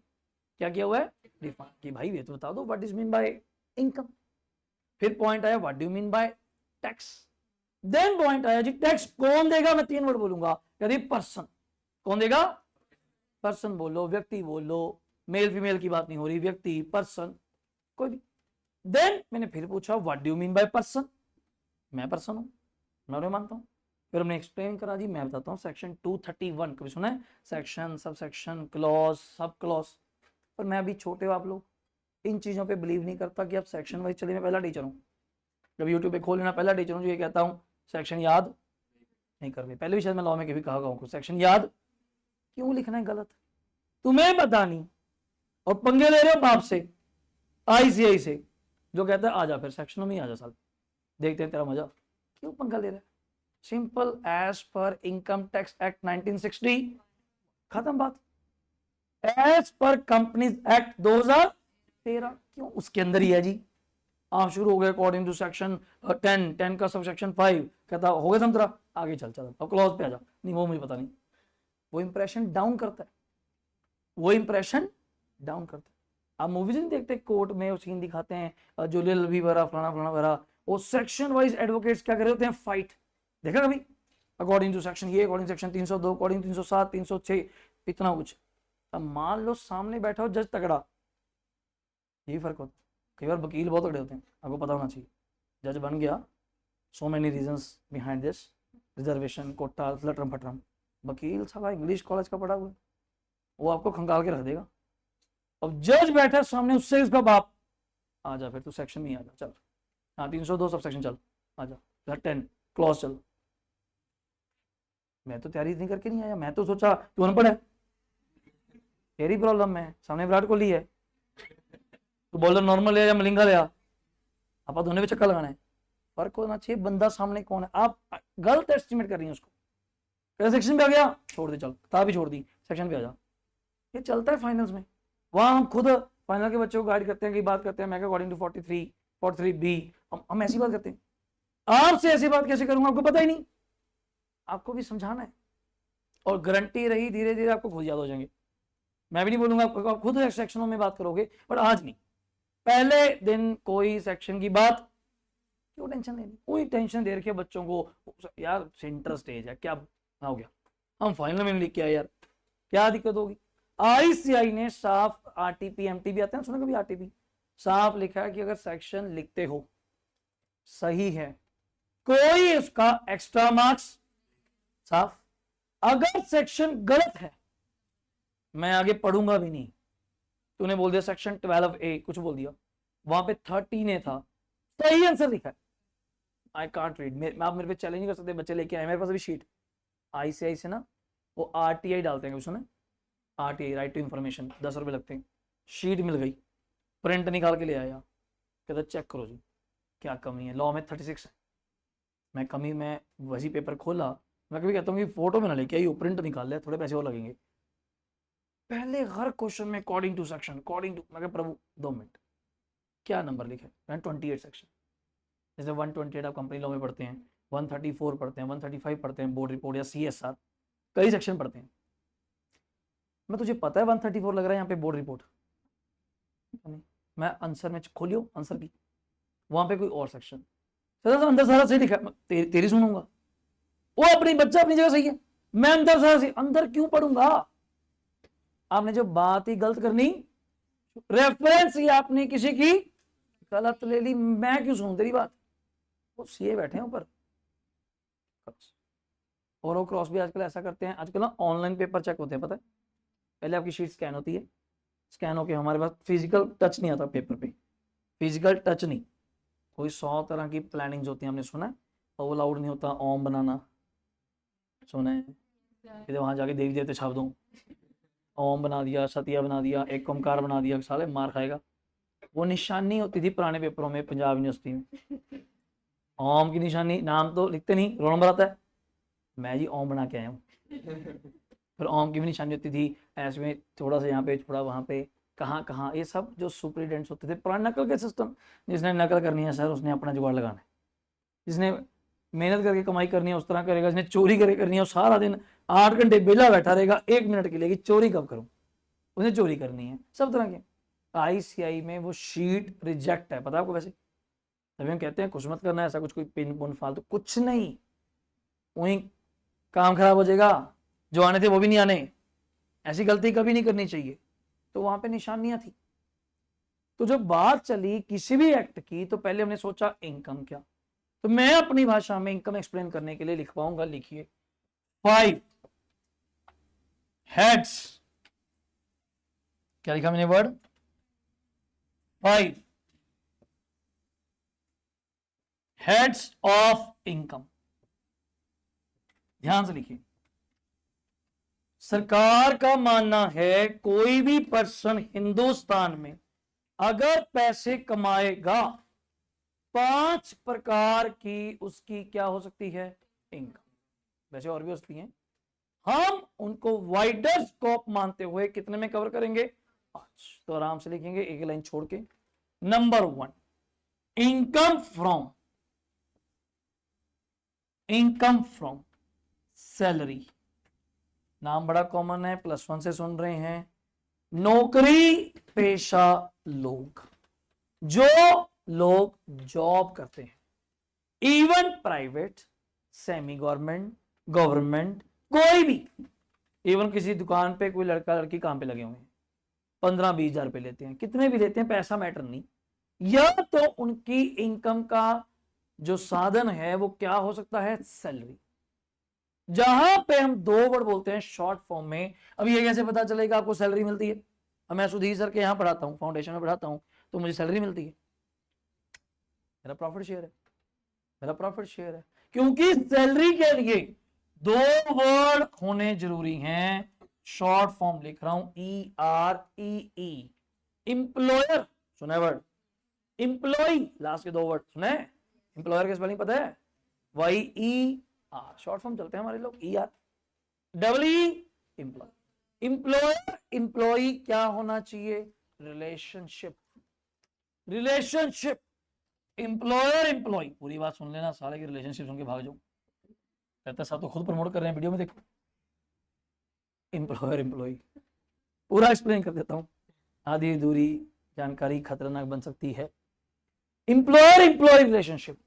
क्या किया हुआ है? डिफाइन। कि भाई ये तो बता दो what is mean by income. फिर पॉइंट आया what do mean by tax. Then point आया जी टैक्स कौन देगा, मैं 3 वर्ड बोलूंगा, यदि पर्सन। कौन देगा? पर्सन बोलो, व्यक्ति बोलो, मेल फीमेल की बात नहीं हो रही, व्यक्ति, पर्सन, कोई भी। देन मैंने फिर पूछा what do mean by person, मैं पर्सन हूं, मैं उन्हें मानता हूं। फिर हमने एक्सप्लेन करा जी, मैं बताता हूं सेक्शन 231 कभी सुना है, section, sub section, clause, sub clause. पर मैं अभी छोटे हो आप लोग, इन चीजों पे बिलीव नहीं करता कि आप सेक्शन वाइज चलिए। मैं पहला टीचर हूं, जब यूट्यूब पे खोल लेना, पहला टीचर हूं जो ये कहता हूं सेक्शन याद नहीं कर रहे। पहले भी शायद मैं लॉ में कभी कहा हूं सेक्शन याद क्यों लिखना है, गलत, तुम्हें पता नहीं, और पंगे ले रहे हो बाप से, आईसीआई से, जो कहता है आ जा फिर सेक्शनों में ही आ जा, साल देखते हैं तेरा मजा। क्यों पंगा ले रहा है? Simple, as per income tax act 1960, खत्म बात। एज पर कंपनीज एक्ट 2013, क्यों उसके अंदर ही है जी। आप शुरू हो गए अकॉर्डिंग टू सेक्शन 10 का सब सेक्शन 5, कहता हो गया संतरा, आगे चल चल अब क्लॉज पे आ जा। नहीं वो मुझे पता नहीं, वो इंप्रेशन डाउन करता है, वो इंप्रेशन डाउन करता है। आप मूवीज नहीं देखते, कोर्ट में वो सीन दिखाते हैं, जूलियल भी भरा, फलाना फलाना भरा, वो सेक्शन वाइज एडवोकेट्स क्या कर रहे होते हैं, फाइट। देखा कभी? अकॉर्डिंग टू सेक्शन ये, अकॉर्डिंग सेक्शन 302, अकॉर्डिंग 307, 306, इतना कुछ। अब मान लो सामने बैठा हो जज तगड़ा, यही फर्क होता है। कई बार वकील बहुत तगड़े होते हैं, आपको पता होना चाहिए। जज बन गया, so many reasons behind this, reservation, quota, लटरम फटरम। वकील साला इंग्लिश कॉलेज का पढ़ा हुआ, वो आपको खंगाल के रख देगा। अब जज बैठा सामने, उससे इसका बाप, आ जा फिर तू सेक्शन में आ जा, चल हाँ 302 सब सेक्शन चल, आ जा 10 क्लॉज चल। मैं तो तैयारी नहीं करके नहीं आया, मैं तो सोचा तू अनपढ़ है, तेरी प्रॉब्लम है, सामने विराट कोहली है, तू बॉलर नॉर्मल है या मलिंगा ले, आप दोनों पे चक्कर लगाना है। फर्क होना चाहिए बंदा सामने कौन है, आप गलत एस्टिमेट कर रही हैं उसको। सेक्शन पे आ गया, छोड़ दे, चल किताब ही छोड़ दी, सेक्शन पे आ जा। ये चलता है फाइनल्स में, वहां हम खुद फाइनल के बच्चों को गाइड करते हैं कि बात करते हैं, मैं अकॉर्डिंग टू 43 43 बी, हम ऐसी बात करते हैं। आपसे ऐसी बात कैसे करूंगा, आपको पता ही नहीं, आपको भी समझाना है। और गारंटी रही धीरे धीरे आपको खुद याद हो जाएंगे। मैं भी नहीं बोलूंगा आपको, आप खुद सेक्शनों में बात करोगे, पर आज नहीं, पहले दिन कोई सेक्शन की बात क्यों टेंशन लेनी, कोई टेंशन दे रखी है बच्चों को, यार सेंटर स्टेज है, क्या हो गया, हम फाइनल में लिख के आए यार, क्या दिक्कत होगी। आईसीआई ने साफ, आरटीपी एमटीपी आते हैं, सुना कभी आरटीपी, साफ लिखा है कि अगर सेक्शन लिखते हो सही है, कोई उसका एक्स्ट्रा मार्क्स, साफ। अगर सेक्शन गलत है, मैं आगे पढ़ूंगा भी नहीं। तूने बोल दिया सेक्शन 12A, कुछ बोल दिया, वहां पे 13A था, सही आंसर लिखा है, आई कांट रीड। आप मेरे पे चैलेंज कर सकते, बच्चे लेके आए मेरे पास अभी शीट, आईसीआई से ना, वो आरटीआई डालते हैं, सुना आरटीआई, राइट टू इन्फॉर्मेशन, 10 रुपए लगते हैं। शीट मिल गई, प्रिंट निकाल के ले आया, कहता चेक करो जी क्या कमी है, लॉ में 36 है। मैं कमी में वही पेपर खोला, मैं कभी कहता हूँ कि फोटो में ना लेके आइयो, प्रिंट निकाल ले, थोड़े पैसे और लगेंगे। पहले हर क्वेश्चन में according to section, according to, मैं प्रभु 2 मिनट, क्या नंबर लिखा है, 28 सेक्शन, जैसे 128 आप कंपनी लॉ में पढ़ते हैं, 134 पढ़ते हैं, 135 पढ़ते हैं बोर्ड रिपोर्ट या सीएसआर, कई सेक्शन पढ़ते हैं। मैं तुझे पता है 134 लग रहा है यहाँ पे बोर्ड रिपोर्ट, मैं आंसर में खोलियो आंसर की, वहां पे कोई और सेक्शन, अंदर सारा सही लिखा है, तेरी सुनूंगा, वो अपनी बच्चा अपनी जगह सही है, मैं अंदर सारा सही, अंदर क्यों पढ़ूंगा। आपने जो बात ही गलत करनी, रेफरेंस ही आपने किसी की गलत ले ली, मैं क्यों सुनूं तेरी बात, वो सीए बैठे हैं ऊपर। और वो क्रॉस भी आजकल ऐसा करते हैं, आजकल ना ऑनलाइन पेपर चेक होते हैं, पता है, पहले आपकी शीट स्कैन होती है, स्कैन होके हमारे पास फिजिकल टच नहीं आता पेपर पे, फिजिकल टच नहीं कोई 100 तरह की प्लानिंग्स होती हैं, हमने सुना है। तो अलाउड नहीं होता ओम बनाना, सुना है? फिर वहां जाके देवी देवते छाप दूं, ओम बना दिया, सतिया बना दिया, एक ओमकार बना दिया, साले मार खाएगा। वो निशानी होती थी पुराने पेपरों में पंजाब यूनिवर्सिटी में, ओम की निशानी, नाम तो लिखते नहीं, रोल नंबर आता है, मैं जी ओम बना के आया हूँ। फिर ओम की भी निशानी होती थी ऐसे में, थोड़ा सा यहाँ पे, थोड़ा वहाँ पे, कहाँ कहाँ, ये सब जो सुपरिटेंडेंट्स होते थे पुराने नकल के सिस्टम। जिसने नकल करनी है सर, उसने अपना जुगाड़ लगाना है। जिसने मेहनत करके कमाई करनी है उस तरह करेगा, जिसने चोरी करे करनी है वो सारा दिन 8 घंटे बेला बैठा रहेगा, 1 मिनट के लिए कि चोरी कब करूं, उसने चोरी करनी है। सब तरह के आईसीआई में वो शीट रिजेक्ट है, पता है आपको? वैसे तभी हम कहते हैं कुछ मत करना है ऐसा, कुछ कोई पिन पुन फालतू कुछ नहीं, वहीं काम खराब हो जाएगा, जो आने थे वो भी नहीं आने, ऐसी गलती कभी नहीं करनी चाहिए। तो वहां पे निशानियां थी। तो जब बात चली किसी भी एक्ट की, तो पहले हमने सोचा इनकम क्या। तो मैं अपनी भाषा में इनकम एक्सप्लेन करने के लिए लिख पाऊंगा, लिखिए 5 हेड्स, क्या लिखा मैंने वर्ड? 5 heads of income. ध्यान से लिखिए। सरकार का मानना है कोई भी पर्सन हिंदुस्तान में अगर पैसे कमाएगा, 5 प्रकार की उसकी क्या हो सकती है? इनकम। वैसे और भी हो सकती हैं, हम उनको वाइडर स्कोप मानते हुए कितने में कवर करेंगे? 5। तो आराम से लिखेंगे एक लाइन छोड़ के। Number 1, income from salary. नाम बड़ा कॉमन है, +1 से सुन रहे हैं। नौकरी पेशा लोग, जो लोग जॉब करते हैं, even private, semi government, government, कोई भी, इवन किसी दुकान पे कोई लड़का लड़की काम पे लगे हुए हैं, 15-20 हजार रुपए लेते हैं, कितने भी लेते हैं, पैसा मैटर नहीं। या तो उनकी इनकम का जो साधन है वो क्या हो सकता है? सैलरी। जहां पे हम 2 वर्ड बोलते हैं शॉर्ट फॉर्म में। अब ये कैसे पता चलेगा आपको सैलरी मिलती है? अब मैं सुधीर सर के यहाँ पढ़ाता हूँ, फाउंडेशन में पढ़ाता हूँ, तो मुझे सैलरी मिलती है, मेरा प्रॉफिट शेयर है, मेरा प्रॉफिट शेयर है। क्योंकि सैलरी के लिए 2 वर्ड होने जरूरी हैं। शॉर्ट फॉर्म लिख रहा हूं, EREE, इंप्लॉयर, सुना है वर्ड? इंप्लॉय, लास्ट के 2 वर्ड सुने? इंप्लॉयर की स्पेलिंग पता है? YER, शॉर्ट फॉर्म चलते हैं हमारे लोग, ER, EE, employee. Employer employee क्या होना चाहिए? Relationship, relationship, employer employee. पूरी बात सुन लेना, सारे के रिलेशनशिप सुन के भाग जाओ, कहता साहब तो खुद प्रमोट कर रहे हैं वीडियो में, देखो। इंप्लॉयर इंप्लॉय पूरा एक्सप्लेन कर देता हूं, आधी अधूरी जानकारी खतरनाक बन सकती है। इंप्लॉयर इंप्लॉय रिलेशनशिप,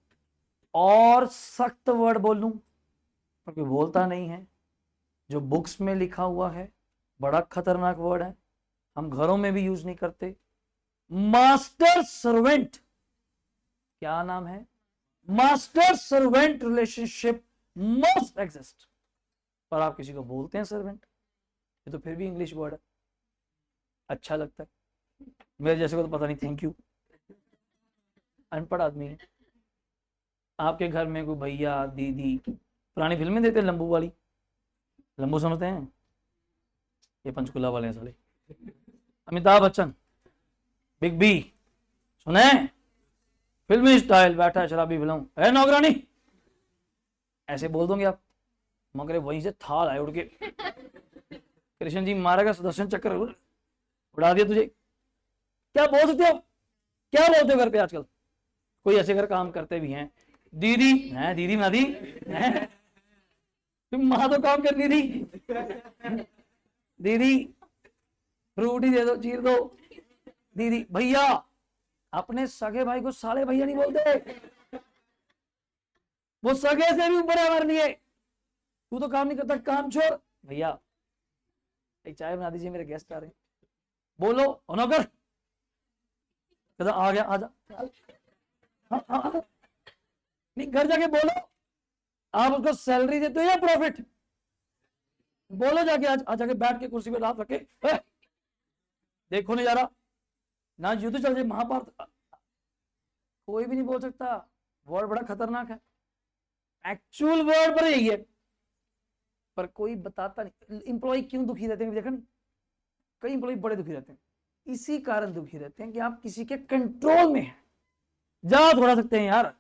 और सख्त वर्ड बोल लूं क्योंकि बोलता नहीं है, जो बुक्स में लिखा हुआ है, बड़ा खतरनाक वर्ड है, हम घरों में भी यूज नहीं करते। मास्टर सर्वेंट, क्या नाम है? Master servant relationship must exist. पर आप किसी को बोलते हैं सर्वेंट, ये तो फिर भी इंग्लिश वर्ड है, अच्छा लगता है, मेरे जैसे को तो पता नहीं, थैंक यू, अनपढ़ आदमी है। आपके घर में कोई भैया दीदी, पुरानी फिल्में देते हैं लंबू वाली, लंबू समझते हैं? ये पंचकुला वाले हैं साले। अमिताभ बच्चन, बिग बी, सुने? फिल्मी स्टाइल, बैठा है शराबी फिल्म है नौकरानी, ऐसे बोल दोगे आप, मगर वहीं से थाल आए उड़ के, कृष्ण जी मारेगा, सुदर्शन चक्कर उड़ा दिया तुझे। क्या बोल सकते हो? क्या बोलते हो घर पे आजकल? कोई ऐसे घर काम करते भी हैं, दीदी है, दीदी बना दी, तुम माँ तो काम करनी थी, दीदी फ्रूट ही दे दो, चीर दो, दीदी। भैया, अपने सगे भाई को साले भैया नहीं बोलते, वो सगे से भी ऊपर है हमारे लिए। तू तो काम नहीं करता, काम छोड़, भैया एक चाय बना दीजिए, मेरे गेस्ट आ रहे हैं, बोलो नौकर, आ गया, आजा। नहीं, घर जाके बोलो, आप उसको सैलरी देते हो या प्रॉफिट? बोलो जाके, आज जाके बैठ के कुर्सी पे रात रखे, देखो नहीं जा रहा ना, युद्ध चल जाए महाभारत, कोई भी नहीं बोल सकता, वर्ड बड़ा खतरनाक है, एक्चुअल वर्ड पर यही है, पर कोई बताता नहीं। एम्प्लॉय क्यों दुखी रहते हैं देखा नहीं, कई एम्प्लॉय बड़े दुखी रहते हैं, इसी कारण दुखी रहते हैं कि आप किसी के कंट्रोल में हैं। जा थोड़ा सकते हैं यार,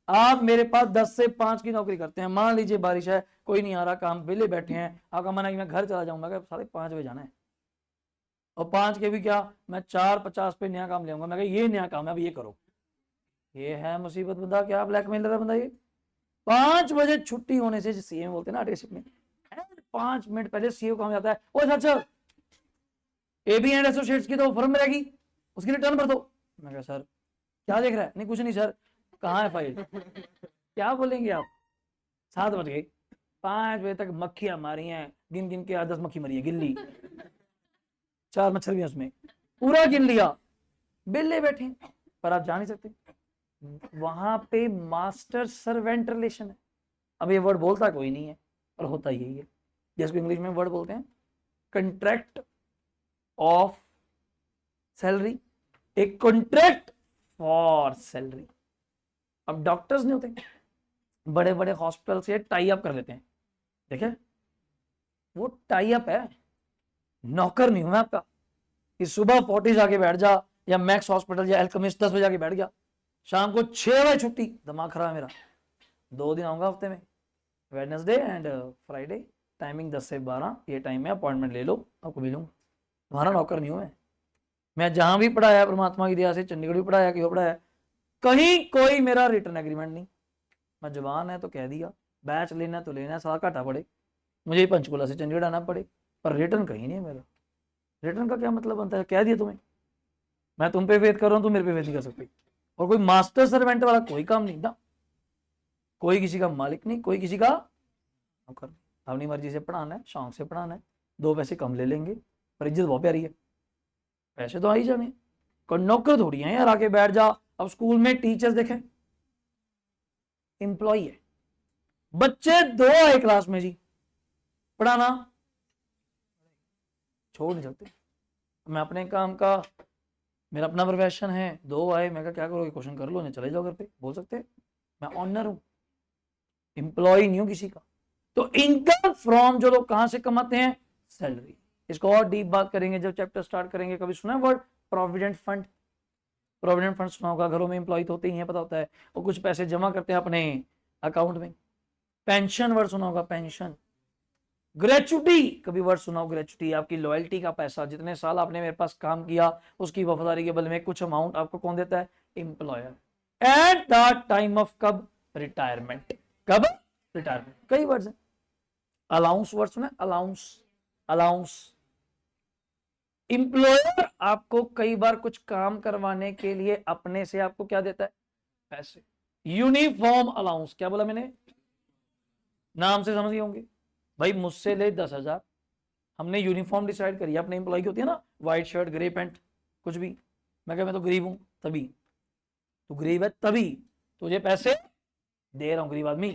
आप मेरे पास 10 से 5 की नौकरी करते हैं, मान लीजिए बारिश है, कोई नहीं आ रहा, काम वेले बैठे हैं, आपका मन है कि मैं घर चला जाऊंगा, 5:30 जाना है, और 5 के भी क्या, मैं 4:50 पे नया काम ले आऊंगा, मैं कहा ये नया काम है, अब ये करो। ये है मुसीबत बंदा, क्या ब्लैकमेलर है बंदा ये। 5 बजे छुट्टी होने से, सीएम बोलते हैं ना आरटीसी में, 5 मिनट पहले सीईओ काम जाता है, ओ सर एबी एंड एसोसिएट्स की तो फर्म में रहेगी, उसकी रिटर्न भर दो। मैं कहा सर क्या देख रहा है, नहीं कुछ नहीं सर, कहाँ है फाइल, क्या बोलेंगे आप। 7 बज गए, 5 बजे तक मक्खियां मारी हैं, गिन गिन के 10 मक्खी मरी है, गिल्ली 4 मच्छर भी उसमें, पूरा गिन लिया, बिल्ले बैठे, पर आप जा नहीं सकते, वहां पे मास्टर सर्वेंट रिलेशन है। अब ये वर्ड बोलता कोई नहीं है, पर होता यही है, जिसको इंग्लिश में वर्ड बोलते हैं कंट्रैक्ट ऑफ सैलरी, एक कॉन्ट्रैक्ट फॉर सैलरी। अब डॉक्टर्स नहीं होते, बड़े बड़े हॉस्पिटल से टाई अप कर लेते हैं, देखे वो टाई अप है, नौकर नहीं हूं मैं आपका कि सुबह फोर्टिस आके बैठ जा, या मैक्स हॉस्पिटल या एल्केमिस्ट 10 बजे आके बैठ गया, शाम को 6 बजे छुट्टी, दिमाग खराब है मेरा। 2 दिन आऊंगा हफ्ते में, वेडनेसडे एंड फ्राइडे, टाइमिंग 10 से 12, ये टाइम में अपॉइंटमेंट ले लो, आपको मिलूंगा। तुम्हारा नौकर नहीं हूं मैं जहां भी पढ़ाया परमात्मा की दया से, चंडीगढ़ भी पढ़ाया, क्यों पढ़ाया, कहीं कोई मेरा रिटर्न एग्रीमेंट नहीं। मैं जवान है तो कह दिया, बैच लेना तो लेना, सारा घाटा पड़े, मुझे पंचकुला से चंडीगढ़ आना पड़े, पर रिटर्न कहीं नहीं है मेरा। रिटर्न का क्या मतलब बनता है, कह दिया तुम्हें, मैं तुम पे फेथ कर रहा हूं, तुम मेरे पे फेथ नहीं कर सकते। और कोई मास्टर सर्वेंट वाला कोई काम नहीं ना, कोई किसी का मालिक नहीं, कोई किसी का नौकर, अपनी मर्जी से पढ़ाना है, शौक से पढ़ाना है, 2 पैसे कम ले लेंगे, पर इज्जत बहुत प्यारी है, पैसे तो आ ही जाने, कोई नौकर थोड़ी है यार आके बैठ जा। अब स्कूल में टीचर्स देखें, एम्प्लॉय है, बच्चे 2 आए क्लास में जी, पढ़ाना छोड़ नहीं सकते। मैं अपने काम का, मेरा अपना प्रोफेशन है, 2 आए, मैं क्या करोगे, क्वेश्चन कर लो, नहीं चले जाओ घर पे, बोल सकते हैं, मैं ऑनर हूं, एम्प्लॉय नहीं हूं किसी का। तो इनकम फ्रॉम जो लोग कहां से कमाते हैं, सैलरी। इसको और डीप बात करेंगे जब चैप्टर स्टार्ट करेंगे। कभी सुना है word provident fund, provident fund सुना होगा, घरों में एम्प्लॉय तो होते ही है, पता होता है, वो कुछ पैसे जमा करते हैं अपने अकाउंट में। पेंशन वर्ड सुना होगा, पेंशन। ग्रेचुटी कभी वर्ड सुना हो, ग्रेचुटी आपकी लॉयल्टी का पैसा, जितने साल आपने मेरे पास काम किया उसकी वफादारी के बदले में कुछ अमाउंट आपको कौन देता है, employer. At the time of कब, रिटायरमेंट, कब रिटायरमेंट। कई वर्ड्स हैं, अलाउंस वर्ड सुना, अलाउंस, अलाउंस। एम्प्लॉयर आपको कई बार कुछ काम करवाने के लिए अपने से आपको क्या देता है, पैसे। यूनिफॉर्म अलाउंस, क्या बोला मैंने, नाम से समझ गए होंगे भाई, मुझसे ले 10,000, हमने यूनिफॉर्म डिसाइड करी, अपने एम्प्लॉय की होती है ना, व्हाइट शर्ट ग्रे पैंट, कुछ भी, मैं कह मैं तो गरीब हूं, तभी तू गरीब है, तभी तुझे पैसे दे रहा हूं, गरीब आदमी,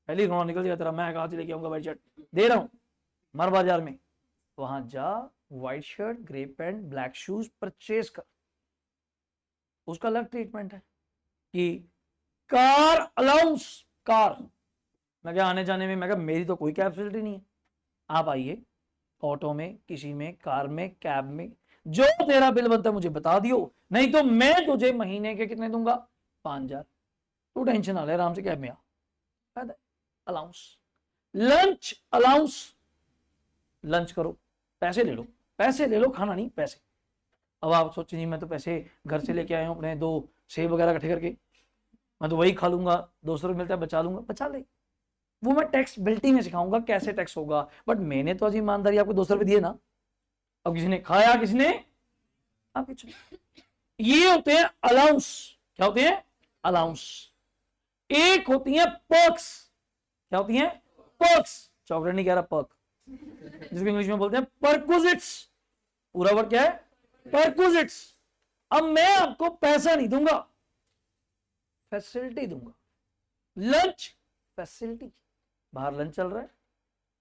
पहले रोना निकल जाएगा तेरा, मैं कहां से लेके आऊंगा व्हाइट शर्ट, दे रहा हूं, मर बाजार में, वहां जा, white shirt grey pant black shoes purchase कर। उसका अलग ट्रीटमेंट है कि कार अलाउंस, कार, मैं क्या आने जाने में, मैं क्या मेरी तो कोई कैब फैसिलिटी नहीं है, आप आइए ऑटो में, किसी में, कार में, कैब में, जो तेरा बिल बनता है मुझे बता दियो, नहीं तो मैं तुझे महीने के कितने दूंगा, 5,000, तू टेंशन ना ले, आराम से कैब में आ। अलाउंस। लंच अलाउंस, लंच करो, पैसे ले लो, पैसे ले लो, खाना नहीं, पैसे। अब आप सोचें जी मैं तो पैसे घर से लेके आया हूं अपने 2 सेब वगैरह इकट्ठे करके, मैं तो वही खा लूंगा, 200 रुपये मिलता है, बचा लूंगा, बचा ले, वो मैं टैक्स बिल्टी में सिखाऊंगा कैसे टैक्स होगा, बट मैंने तो आज ईमानदारी आपको 200 रुपये दिए ना, अब किसी ने खाया, किसी ने आप, ये होते हैं अलाउंस। क्या होते हैं, अलाउंस। एक होती है पर्क्स, क्या होती है, पर्क्स, चॉकलेट नहीं कह रहा, पर्क, जिसको इंग्लिश में बोलते हैं परक्विजिट्स, पूरा वर्ड क्या है, परक्विजिट्स। अब मैं आपको पैसा नहीं दूंगा, फैसिलिटी दूंगा। लंच फैसिलिटी, बाहर लंच चल रहा है,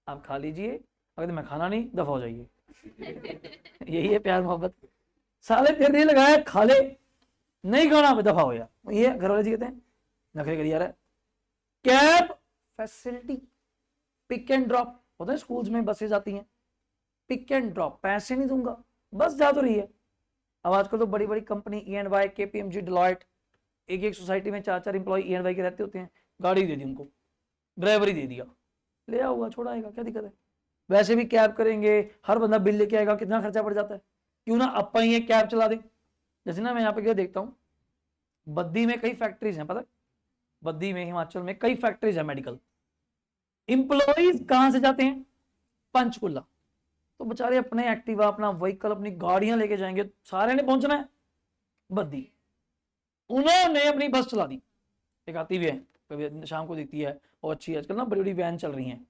आप खा लीजिए, अगर मैं खाना नहीं, दफा हो जाइए। यही है प्यार मोहब्बत, साले फिर नहीं लगाया, खा ले, नहीं खाना पे दफा हो यार, ये घर वाले जी कहते हैं नखरे करिए यार। Cab facility, pick and drop होता है, स्कूल्स में बसेज आती हैं, पिक एंड ड्रॉप, पैसे नहीं दूंगा, बस जा तो रही है। अब आजकल तो बड़ी बड़ी कंपनी E&Y, KPMG, डिलॉयट, एक एक सोसाइटी में 4-4 इंप्लॉय E&Y के रहते होते हैं, गाड़ी दे दी उनको, ड्राइवर ही दे दिया, ले आऊंगा छोड़ा आएगा, क्या दिक्कत है। वैसे भी कैब करेंगे, हर बंदा बिल लेके आएगा, कितना खर्चा पड़ जाता है, क्यों ना अपन ये कैब चला दें। जैसे ना मैं यहाँ पे क्या देखता हूँ, बद्दी में कई फैक्ट्रीज हैं, पता है, बद्दी में हिमाचल में कई फैक्ट्रीज है मेडिकल, इंप्लॉइज कहां से जाते हैं, पंचकुला, तो बेचारे अपने एक्टिवा, अपना व्हीकल, अपनी गाड़ियां लेके जाएंगे, सारे ने पहुंचना है बद्दी, उन्होंने अपनी बस चला दी, एक आती भी है कभी शाम को दिखती है, और अच्छी आजकल ना बड़ी बड़ी वैन चल रही हैं,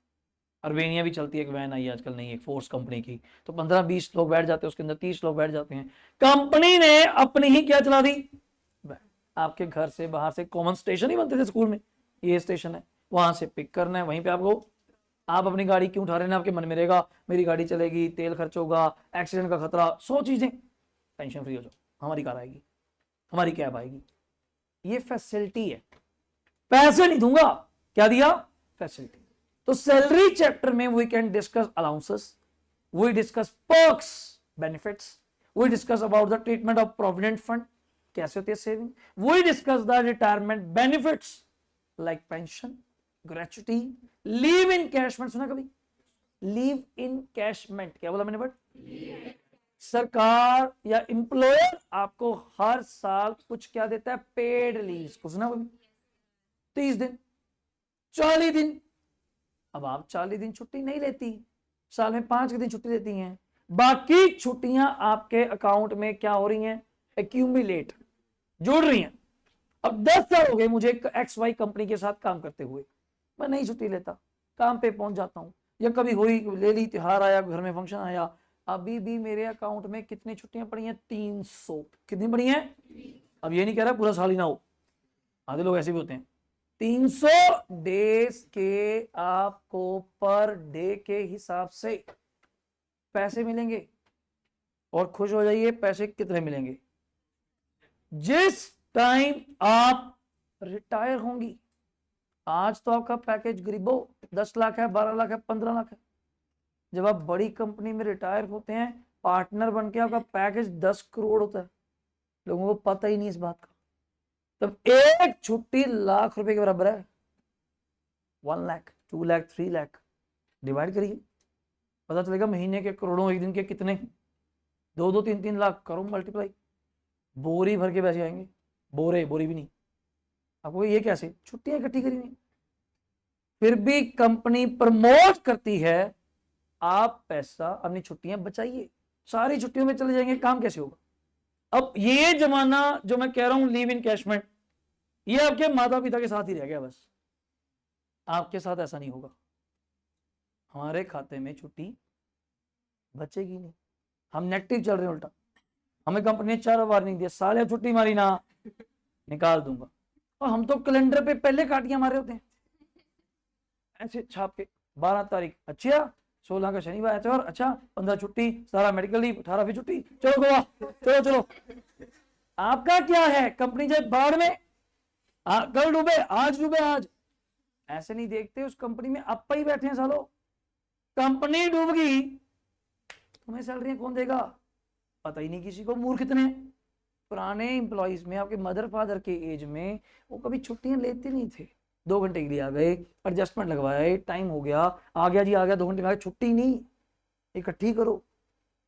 अर्बेनिया भी चलती है, एक वैन आई है आजकल नहीं, एक फोर्स कंपनी की, तो 15-20 लोग बैठ जाते हैं उसके अंदर, 30 लोग बैठ जाते हैं, कंपनी ने अपनी ही क्या चला दी, आपके घर से बाहर से कॉमन स्टेशन ही बनते थे स्कूल में, ये स्टेशन है, वहां से पिक करना है, वहीं पे आपको, आप अपनी गाड़ी क्यों उठा रहे हैं, आपके मन में रहेगा मेरी गाड़ी चलेगी, तेल खर्च होगा, एक्सीडेंट का खतरा, 100 चीजें, टेंशन फ्री हो जाओ, हमारी कार आएगी, हमारी कैब आएगी, ये फैसिलिटी है, पैसे नहीं दूंगा, क्या दिया, फैसिलिटी। तो सैलरी चैप्टर में we can discuss allowances, we discuss perks, benefits, we discuss about the treatment of provident fund, कैसे होती है saving, we discuss the retirement benefits like pension, gratuity, leave encashment, सुना कभी, leave इन कैशमेंट, क्या बोला मैंने, but सरकार या इंप्लॉयर आपको हर साल कुछ क्या देता है, पेड लीव, सुना कभी, 30 दिन, 40 दिन, अब आप 40 दिन छुट्टी नहीं लेती, साल में 5 दिन छुट्टी लेती हैं, बाकी छुट्टियां आपके अकाउंट में क्या हो रही हैं, एक्यूमुलेट, जुड़ रही हैं। अब 10 साल हो गए मुझे XY कंपनी के साथ काम करते हुए, मैं नहीं छुट्टी लेता, काम पे पहुंच जाता हूं, या कभी हुई ले ली, त्योहार आया, घर में फंक्शन आया, अभी भी मेरे अकाउंट में कितनी छुट्टियां पड़ी हैं, 300, कितनी पड़ी हैं, अब ये नहीं कह रहा पूरा साल ही ना हो, आधे लोग ऐसे भी होते हैं, 300 डेज के आपको पर डे के हिसाब से पैसे मिलेंगे, और खुश हो जाइए, पैसे कितने मिलेंगे, जिस टाइम आप रिटायर होंगी, आज तो आपका पैकेज गरीबो 10 लाख है, 12 लाख है, 15 लाख है, जब आप बड़ी कंपनी में रिटायर होते हैं, पार्टनर बन के आपका पैकेज 10 करोड़ होता है, लोगों को पता ही नहीं इस बात का, तब एक छुट्टी लाख रुपए के बराबर है, 1 लाख, 2 लाख, 3 लाख, डिवाइड करिए, पता चलेगा महीने के करोड़ों, एक दिन के कितने, 2-2, 3-3 लाख, करो मल्टीप्लाई, बोरी भर के पैसे आएंगे, बोरी भी नहीं, आपको ये कैसे, छुट्टियां इकट्ठी करी नहीं, फिर भी कंपनी प्रमोट करती है, आप पैसा अपनी छुट्टियां बचाइए, सारी छुट्टियों में चले जाएंगे, काम कैसे होगा। अब ये जमाना जो मैं कह रहा हूं लीव इन कैशमेंट, ये आपके माता पिता के साथ ही रह गया, बस आपके साथ ऐसा नहीं होगा, हमारे खाते में छुट्टी बचेगी नहीं, हम नेगेटिव चल रहे हैं उल्टा, हमें कंपनी ने 4 वार्निंग दिया, साले छुट्टी मारी ना निकाल दूंगा, और हम तो कैलेंडर पे पहले काटियां मारे होते हैं, ऐसे छाप के 12 तारीख, अच्छा 16 का शनिवार एतवार, अच्छा 15 छुट्टी, सारा मेडिकल लीव, 18 भी छुट्टी, चलो गोवा, चलो आपका क्या है, कंपनी जब बाढ़ में, कल डूबे आज डूबे आज, ऐसे नहीं देखते, उस कंपनी में आप ही बैठे हैं सालों, कंपनी डूब गई, तुम्हें सैलरी कौन देगा, पता ही नहीं किसी को, मूर्ख कितने। पुराने एम्प्लॉइज में, आपके मदर फादर के एज में, वो कभी छुट्टियां लेते नहीं थे, 2 घंटे के लिए आ गए, एडजस्टमेंट लगवाया, टाइम हो गया, आ गया जी आ गया, 2 घंटे में आ गया, छुट्टी नहीं, इकट्ठी करो,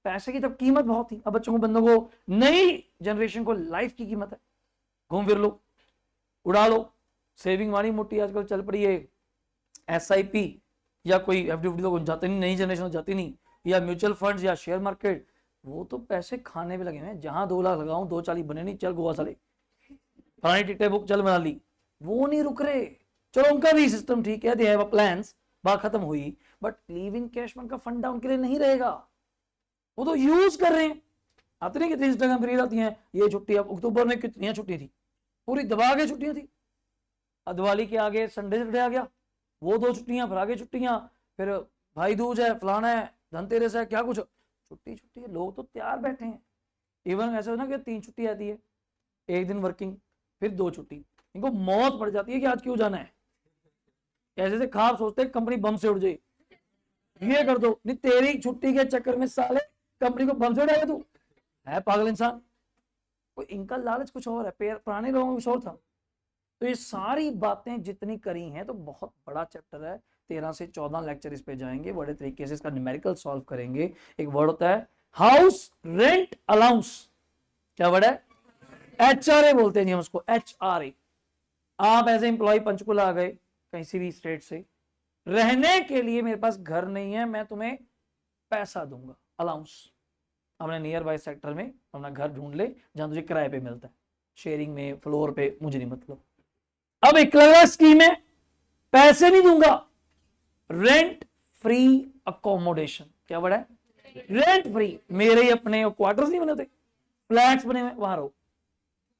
पैसे की तब कीमत बहुत थी, अब बच्चों को, बंदों को, नई जनरेशन को लाइफ की कीमत है, घूम फिर लो, उड़ा लो, सेविंग वाली मोटी आजकल चल पड़ी है, SIP या कोई FD लोग जाते नहीं, नई जनरेशन जाती नहीं, या म्यूचुअल फंड्स या शेयर मार्केट, वो तो पैसे खाने पे लगे हैं, जहां 2 लाख लगाऊं 240 बने नहीं, चल गोवा चले, फलानी टिकटे बुक चल बना ली, वो नहीं रुक रहे, चलो उनका भी सिस्टम ठीक है, दे हैव अ प्लान्स, बात खत्म हुई, बट लीव इन कैशमेंट का फंड डाउन के लिए नहीं रहेगा, वो तो यूज कर रहे हैं, आते नहीं कितनी इंस्टाग्राम पे रील आती हैं, ये छुट्टी, अब अक्टूबर में कितनी छुट्टी थी, पूरी दबा के छुट्टियां थी, दिवाली के आगे संडे आ गया, वो 2 छुट्टियां, फिर आगे छुट्टियां, फिर भाई दूज है, फलाना है, धनतेरस है, क्या कुछ छुट्टी है, लोग तो तैयार बैठे हैं, इवन ऐसा हो ना कि 3 छुट्टी आती है, एक दिन वर्किंग, फिर 2 छुट्टी। इनको मौत पड़ जाती है कि आज क्यों जाना है। ऐसे से खाब सोचते कंपनी बम से उड़ जाए, ये कर दो नहीं, तेरी छुट्टी के चक्कर में साले कंपनी को बम से उड़ाएगा तू, है पागल इंसान। तो इनका लालच कुछ और है, पुराने लोगों का कुछ और था। तो ये सारी बातें जितनी करी हैं, तो बहुत बड़ा चैप्टर है, 13 से 14 लेक्चर इस पे जाएंगे, बड़े तरीके से इसका न्यूमेरिकल सॉल्व करेंगे। एक वर्ड होता है हाउस रेंट अलाउंस, क्या वर्ड है, HRA बोलते हैं जी हम उसको, HRA। आप एज ए एम्प्लॉय पंचकुला आ गए कहीं भी स्टेट से, रहने के लिए मेरे पास घर नहीं है, मैं तुम्हें पैसा दूंगा, अलाउंस। अपने नियर बाय सेक्टर में अपना घर ढूंढ ले जहां तुझे किराए पे मिलता है, शेयरिंग में, फ्लोर पे, मुझे नहीं मतलब। अब एक स्कीम है, पैसे नहीं दूंगा, रेंट फ्री अकोमोडेशन, क्या बड़ा है, रेंट फ्री। मेरे ही अपने क्वार्टर्स नहीं बने थे, फ्लैट्स बने हुए, वहां रहो,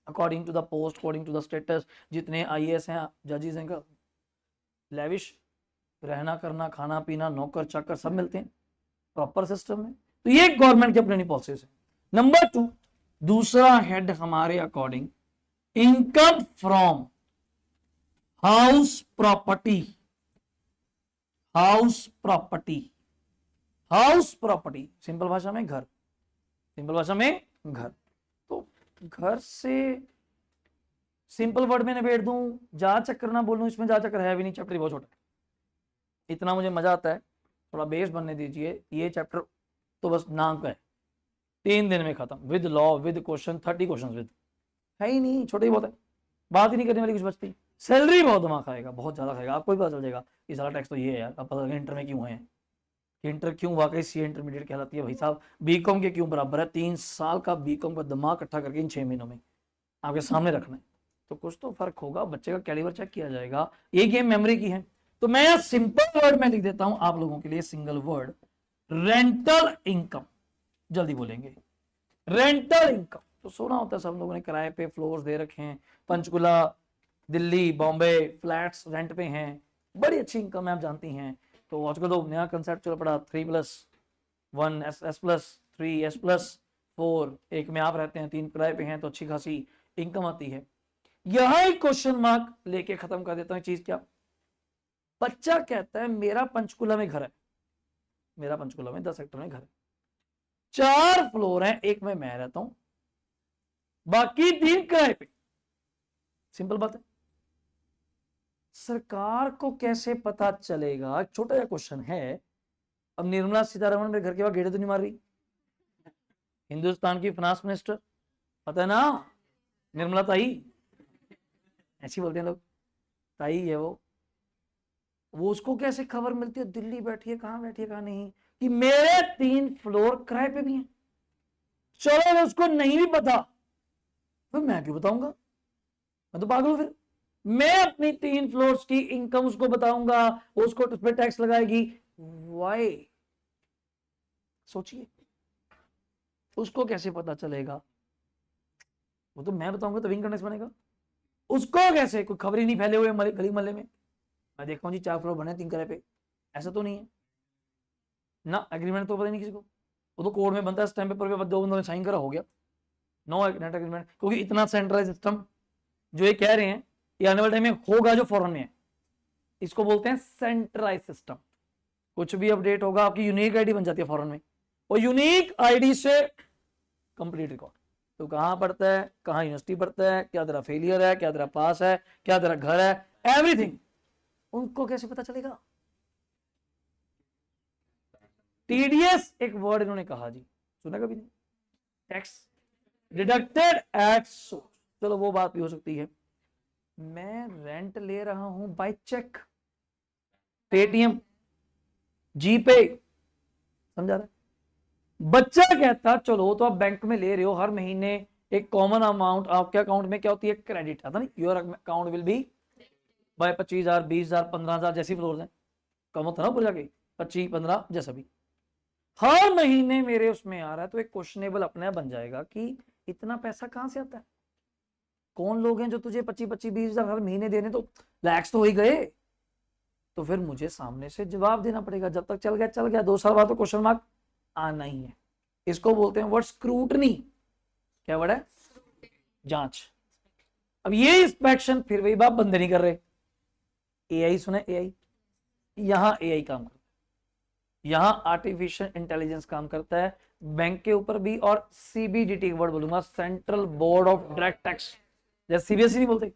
according to the post, according to the status. जितने IAS हैं, जजेस हैं, लेविश रहना करना, खाना पीना, नौकर चाकर सब मिलते हैं प्रॉपर सिस्टम में। तो ये गवर्नमेंट की अपनी पॉलिसीज है। नंबर 2, दूसरा हेड हमारे according, income from house property. House property, house property simple भाषा में घर, सिंपल भाषा में घर। तो घर से सिंपल वर्ड में निबेड़ दूं, जा चक्कर ना बोलूं, इसमें जा चक्कर है भी नहीं, चैप्टर बहुत छोटा है। इतना मुझे मजा आता है, थोड़ा बेस बनने दीजिए। ये चैप्टर तो बस नाम का है, 3 दिन में खत्म, with law, with question, 30 question with, है ही नहीं, छोटे ही बहुत है, बात ही नहीं करने वाली कुछ बचती। सैलरी बहुत दिमाग खाएगा, बहुत ज्यादा खाएगा, आपको भी पता चल जाएगा ये सारा टैक्स तो ये है यार। अब पता लगे इंटर में क्यों है, इंटर क्यों वाकई सी इंटरमीडिएट कहलाती है भाई साहब, बीकॉम के क्यों बराबर है। 3 साल का बीकॉम का दिमाग इकट्ठा करके इन 6 महीनों में आपके सामने रखना है, तो कुछ तो फर्क होगा, बच्चे का कैलिबर चेक किया जाएगा। ये गेम मेमोरी की है। तो मैं यहाँ सिंपल वर्ड में लिख देता हूं आप लोगों के लिए, सिंगल वर्ड, रेंटल इनकम। जल्दी बोलेंगे, रेंटल इनकम। तो सुना होता है सब लोगों ने, किराए पे फ्लोर्स दे रखे हैं, पंचकुला, दिल्ली, बॉम्बे, फ्लैट्स रेंट पे हैं, बड़ी अच्छी इनकम है, आप जानती हैं। तो आजकल तो नया कंसेप्ट चल पड़ा, 3+1 S+3 S+4, एक में आप रहते हैं, 3 किराए पे हैं, तो अच्छी खासी इनकम आती है। यहां एक क्वेश्चन मार्क लेके खत्म कर देता हूं। चीज क्या, बच्चा कहता है मेरा पंचकुला में घर है, मेरा पंचकुला में 10 सेक्टर में घर है, 4 फ्लोर हैं, एक में मैं रहता हूं, बाकी 3 किराए पे। सिंपल बात है, सरकार को कैसे पता चलेगा, छोटा सा क्वेश्चन है। अब निर्मला सीतारमण मेरे घर के बाद गेड़े तो नहीं मार रही, हिंदुस्तान की फाइनेंस मिनिस्टर, पता है ना, निर्मला ताई, ऐसी बोलते हैं लोग, ताई है वो उसको कैसे खबर मिलती है, दिल्ली बैठी है, कहां बैठी है, कहां नहीं, कि मेरे 3 फ्लोर किराए पे भी हैं। चलो उसको नहीं भी पता, फिर मैं क्यों बताऊंगा, मैं तो पागल हूं फिर। मैं अपनी 3 फ्लोर्स की इनकम उसको बताऊंगा, उसको उस पर टैक्स लगाएगी, वाई, सोचिए, उसको कैसे पता चलेगा, वो तो मैं बताऊंगा तभी इनकम टैक्स बनेगा, उसको कैसे, कोई खबर ही नहीं फैले हुए गली मोहल्ले में, मैं देखता हूँ जी 4 फ्लोर बने 3 किराए पे, ऐसा तो नहीं है ना, एग्रीमेंट तो पता नहीं किसी को, वो तो कोर्ट में बनता है, स्टैम्प पेपर पे 2 बंदों ने साइन करा, हो गया, नो नेट एग्रीमेंट। क्योंकि इतना सेंट्रलाइज सिस्टम जो ये कह रहे हैं, ये आने वाले टाइम में होगा जो फॉरेन में है, इसको बोलते हैं सेंट्रलाइज सिस्टम। कुछ भी अपडेट होगा, आपकी यूनिक आईडी बन जाती है फॉरेन में, और यूनिक आईडी से कंप्लीट रिकॉर्ड, तो कहां पढ़ता है, कहां यूनिवर्सिटी पढ़ता है, क्या तेरा फेलियर है, क्या तेरा पास है, क्या तेरा घर है, एवरीथिंग उनको कैसे पता चलेगा। टीडीएस एक वर्ड इन्होंने कहा जी, सुना कभी नहीं, टैक्स डिडक्टेड एट सोर्स, चलो वो बात भी हो सकती है। मैं रेंट ले रहा हूं बाय चेक, पेटीएम, जीपे, समझा रहा है। बच्चा कहता चलो तो आप बैंक में ले रहे हो, हर महीने एक कॉमन अमाउंट आपके अकाउंट में क्या होती है, क्रेडिट आता नहीं, your account will be by 25,000 20,000 15,000 जैसी फ्लोर है, कम होता है ना ऊपर जाके 25 15 जैसा भी, हर महीने मेरे उसमें आ रहा है, तो एक क्वेश्चनेबल अपने बन जाएगा कि इतना पैसा कहां से आता है, कौन लोग हैं जो तुझे 25-25 20,000 हर महीने देने, तो लैक्स तो हो ही गए। तो फिर मुझे सामने से जवाब देना पड़ेगा, जब तक चल गया चल गया, 2 साल बाद तो क्वेश्चन मार्क आना ही है। इसको बोलते हैं वर्ड स्क्रूटनी, क्या वर्ड है, जांच। अब ये इंस्पेक्शन फिर वही बात बंदे नहीं कर रहे। एआई सुने, एआई, यहां एआई काम करता है, यहां आर्टिफिशियल इंटेलिजेंस काम करता है बैंक के ऊपर भी। और सीबीडीटी वर्ड बोलूंगा, central board of direct tax, जैसे सीबीएसई नहीं बोलते,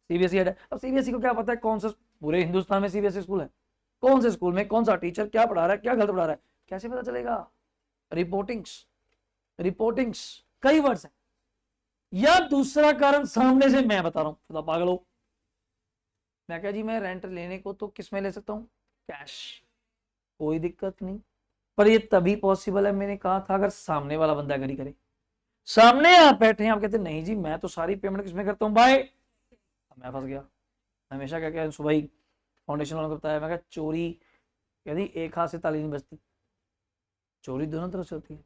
सीबीएसई है। अब सीबीएसई को क्या पता है कौन सा, पूरे हिंदुस्तान में सीबीएसई स्कूल है, कौन से स्कूल में कौन सा टीचर क्या पढ़ा रहा है, क्या गलत पढ़ा रहा है, कैसे पता चलेगा? रिपोर्टिंग्स, रिपोर्टिंग्स, कई वर्ड्स है। या दूसरा कारण सामने से मैं बता रहा हूं, खुदा पागल हो, मैं क्या जी, मैं रेंट लेने को तो किस में ले सकता हूं, कैश, कोई दिक्कत नहीं। पर ये तभी पॉसिबल है, मैंने कहा था, अगर सामने वाला बंदा अगर ही करे। सामने आप बैठे हैं, आप कहते नहीं जी मैं तो सारी पेमेंट किसमें करता हूँ भाई, मैं फंस गया। हमेशा क्या क्या सुबह ही फाउंडेशन वालों को बताया, मैं कहा चोरी यदि एक हाथ से ताली नहीं बजती, चोरी दोनों तरफ से होती है।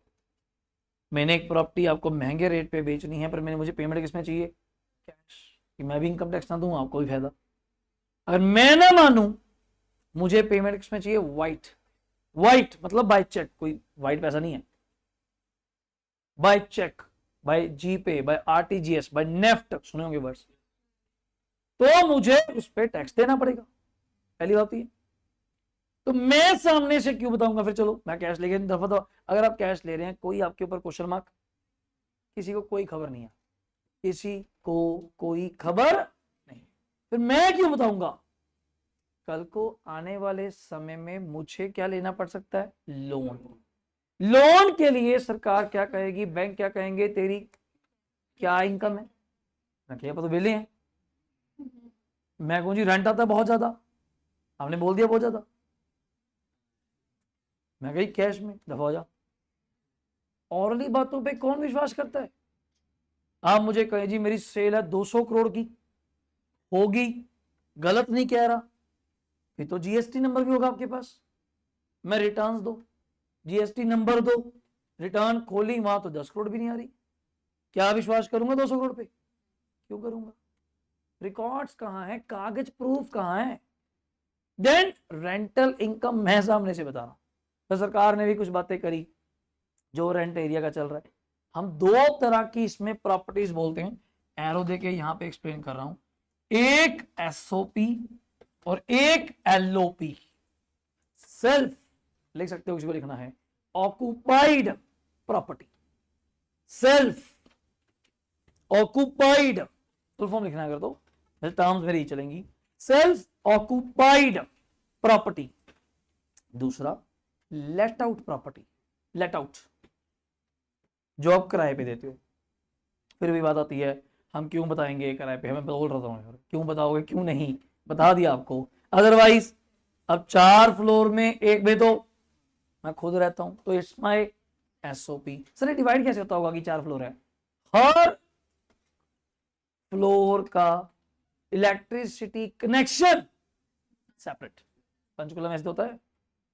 मैंने एक प्रॉपर्टी आपको महंगे रेट पे बेचनी है, पर मैंने मुझे पेमेंट किसमें चाहिए, कैश, कि मैं भी इनकम टैक्स ना दूं, आपको भी फायदा। अगर मैं ना मानूं, मुझे पेमेंट किसमें चाहिए, व्हाइट, व्हाइट मतलब बाय चेक, कोई व्हाइट पैसा नहीं है, बाय चेक, बाय जीपे, बाय आरटीजीएस, बाय नेफ्ट, सुने होंगे वर्ड्स, तो मुझे उस पर टैक्स देना पड़ेगा, पहली बात ये। तो मैं सामने से क्यों बताऊंगा, फिर चलो मैं कैश लेके दफा दो। अगर आप कैश ले रहे हैं, कोई आपके ऊपर क्वेश्चन मार्क, किसी को कोई खबर नहीं है, किसी को कोई खबर नहीं, फिर मैं क्यों बताऊंगा? कल को आने वाले समय में मुझे क्या लेना पड़ सकता है, लोन। लोन के लिए सरकार क्या कहेगी, बैंक क्या कहेंगे, तेरी क्या इनकम है, मैं क्या पता बिले हैं, मैं कहूँ जी रेंट आता है बहुत ज्यादा, आपने बोल दिया बहुत ज्यादा, मैं गई कैश में, दफा हो जा। औरली बातों पे कौन विश्वास करता है? आप मुझे कहें जी मेरी सेल है 200 करोड़ की, होगी, गलत नहीं कह रहा, फिर तो जीएसटी नंबर भी होगा आपके पास, मैं रिटर्न दो, जीएसटी नंबर दो, रिटर्न खोली वहां तो 10 करोड़ भी नहीं आ रही, क्या विश्वास करूंगा 200 करोड़ पे, क्यों करूंगा? रिकॉर्ड्स कहां है, कागज प्रूफ कहां है? देन रेंटल इनकम मैं सामने से बता रहा हूं। तो सरकार ने भी कुछ बातें करी जो रेंट एरिया का चल रहा है। हम दो तरह की इसमें प्रॉपर्टीज बोलते हैं, एरो देके यहां पे एक्सप्लेन कर रहा हूं, एक एसओपी और एक एलओपी। सेल्फ लिख सकते हो, किसी को लिखना है occupied property, self occupied, full form लिखना है अगर तो टर्म्स मेरी चलेंगी, सेल्फ ऑक्युपाइड प्रॉपर्टी। दूसरा let out property, let out जो आप किराए पे देते हो। फिर भी बात आती है, हम क्यों बताएंगे किराए पे, हमें बोल रहा हूँ क्यों बताओगे, क्यों नहीं, बता दिया आपको। अदरवाइज अब 4 फ्लोर में एक में तो मैं खुद रहता हूं, तो it's my SOP. Sir divide कैसे होता होगा कि 4 फ्लोर है, हर फ्लोर का इलेक्ट्रिसिटी कनेक्शन सेपरेट। पंचकुला में ऐसे होता है,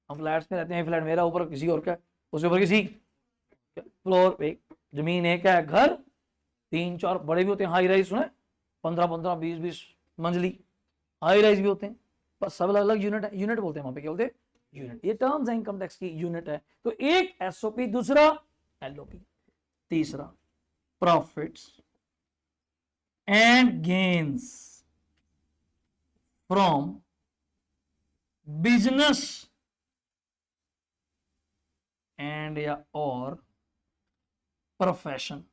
हम फ्लैट्स में रहते हैं, फ्लैट मेरा ऊपर किसी और का, उसके ऊपर किसी, फ्लोर एक जमीन एक है, घर 3-4 बड़े भी होते हैं, हाई राइज सुना, 15-15 20-20 मंजिली हाई राइज भी होते हैं, बस सब अलग अलग यूनिट है, यूनिट बोलते हैं वहां पे, क्या बोलते हैं, यूनिट। ये टर्म्स है इनकम टैक्स की, यूनिट है। तो एक एसओपी, दूसरा एलओपी, तीसरा profits and gains from business and या और प्रोफेशन,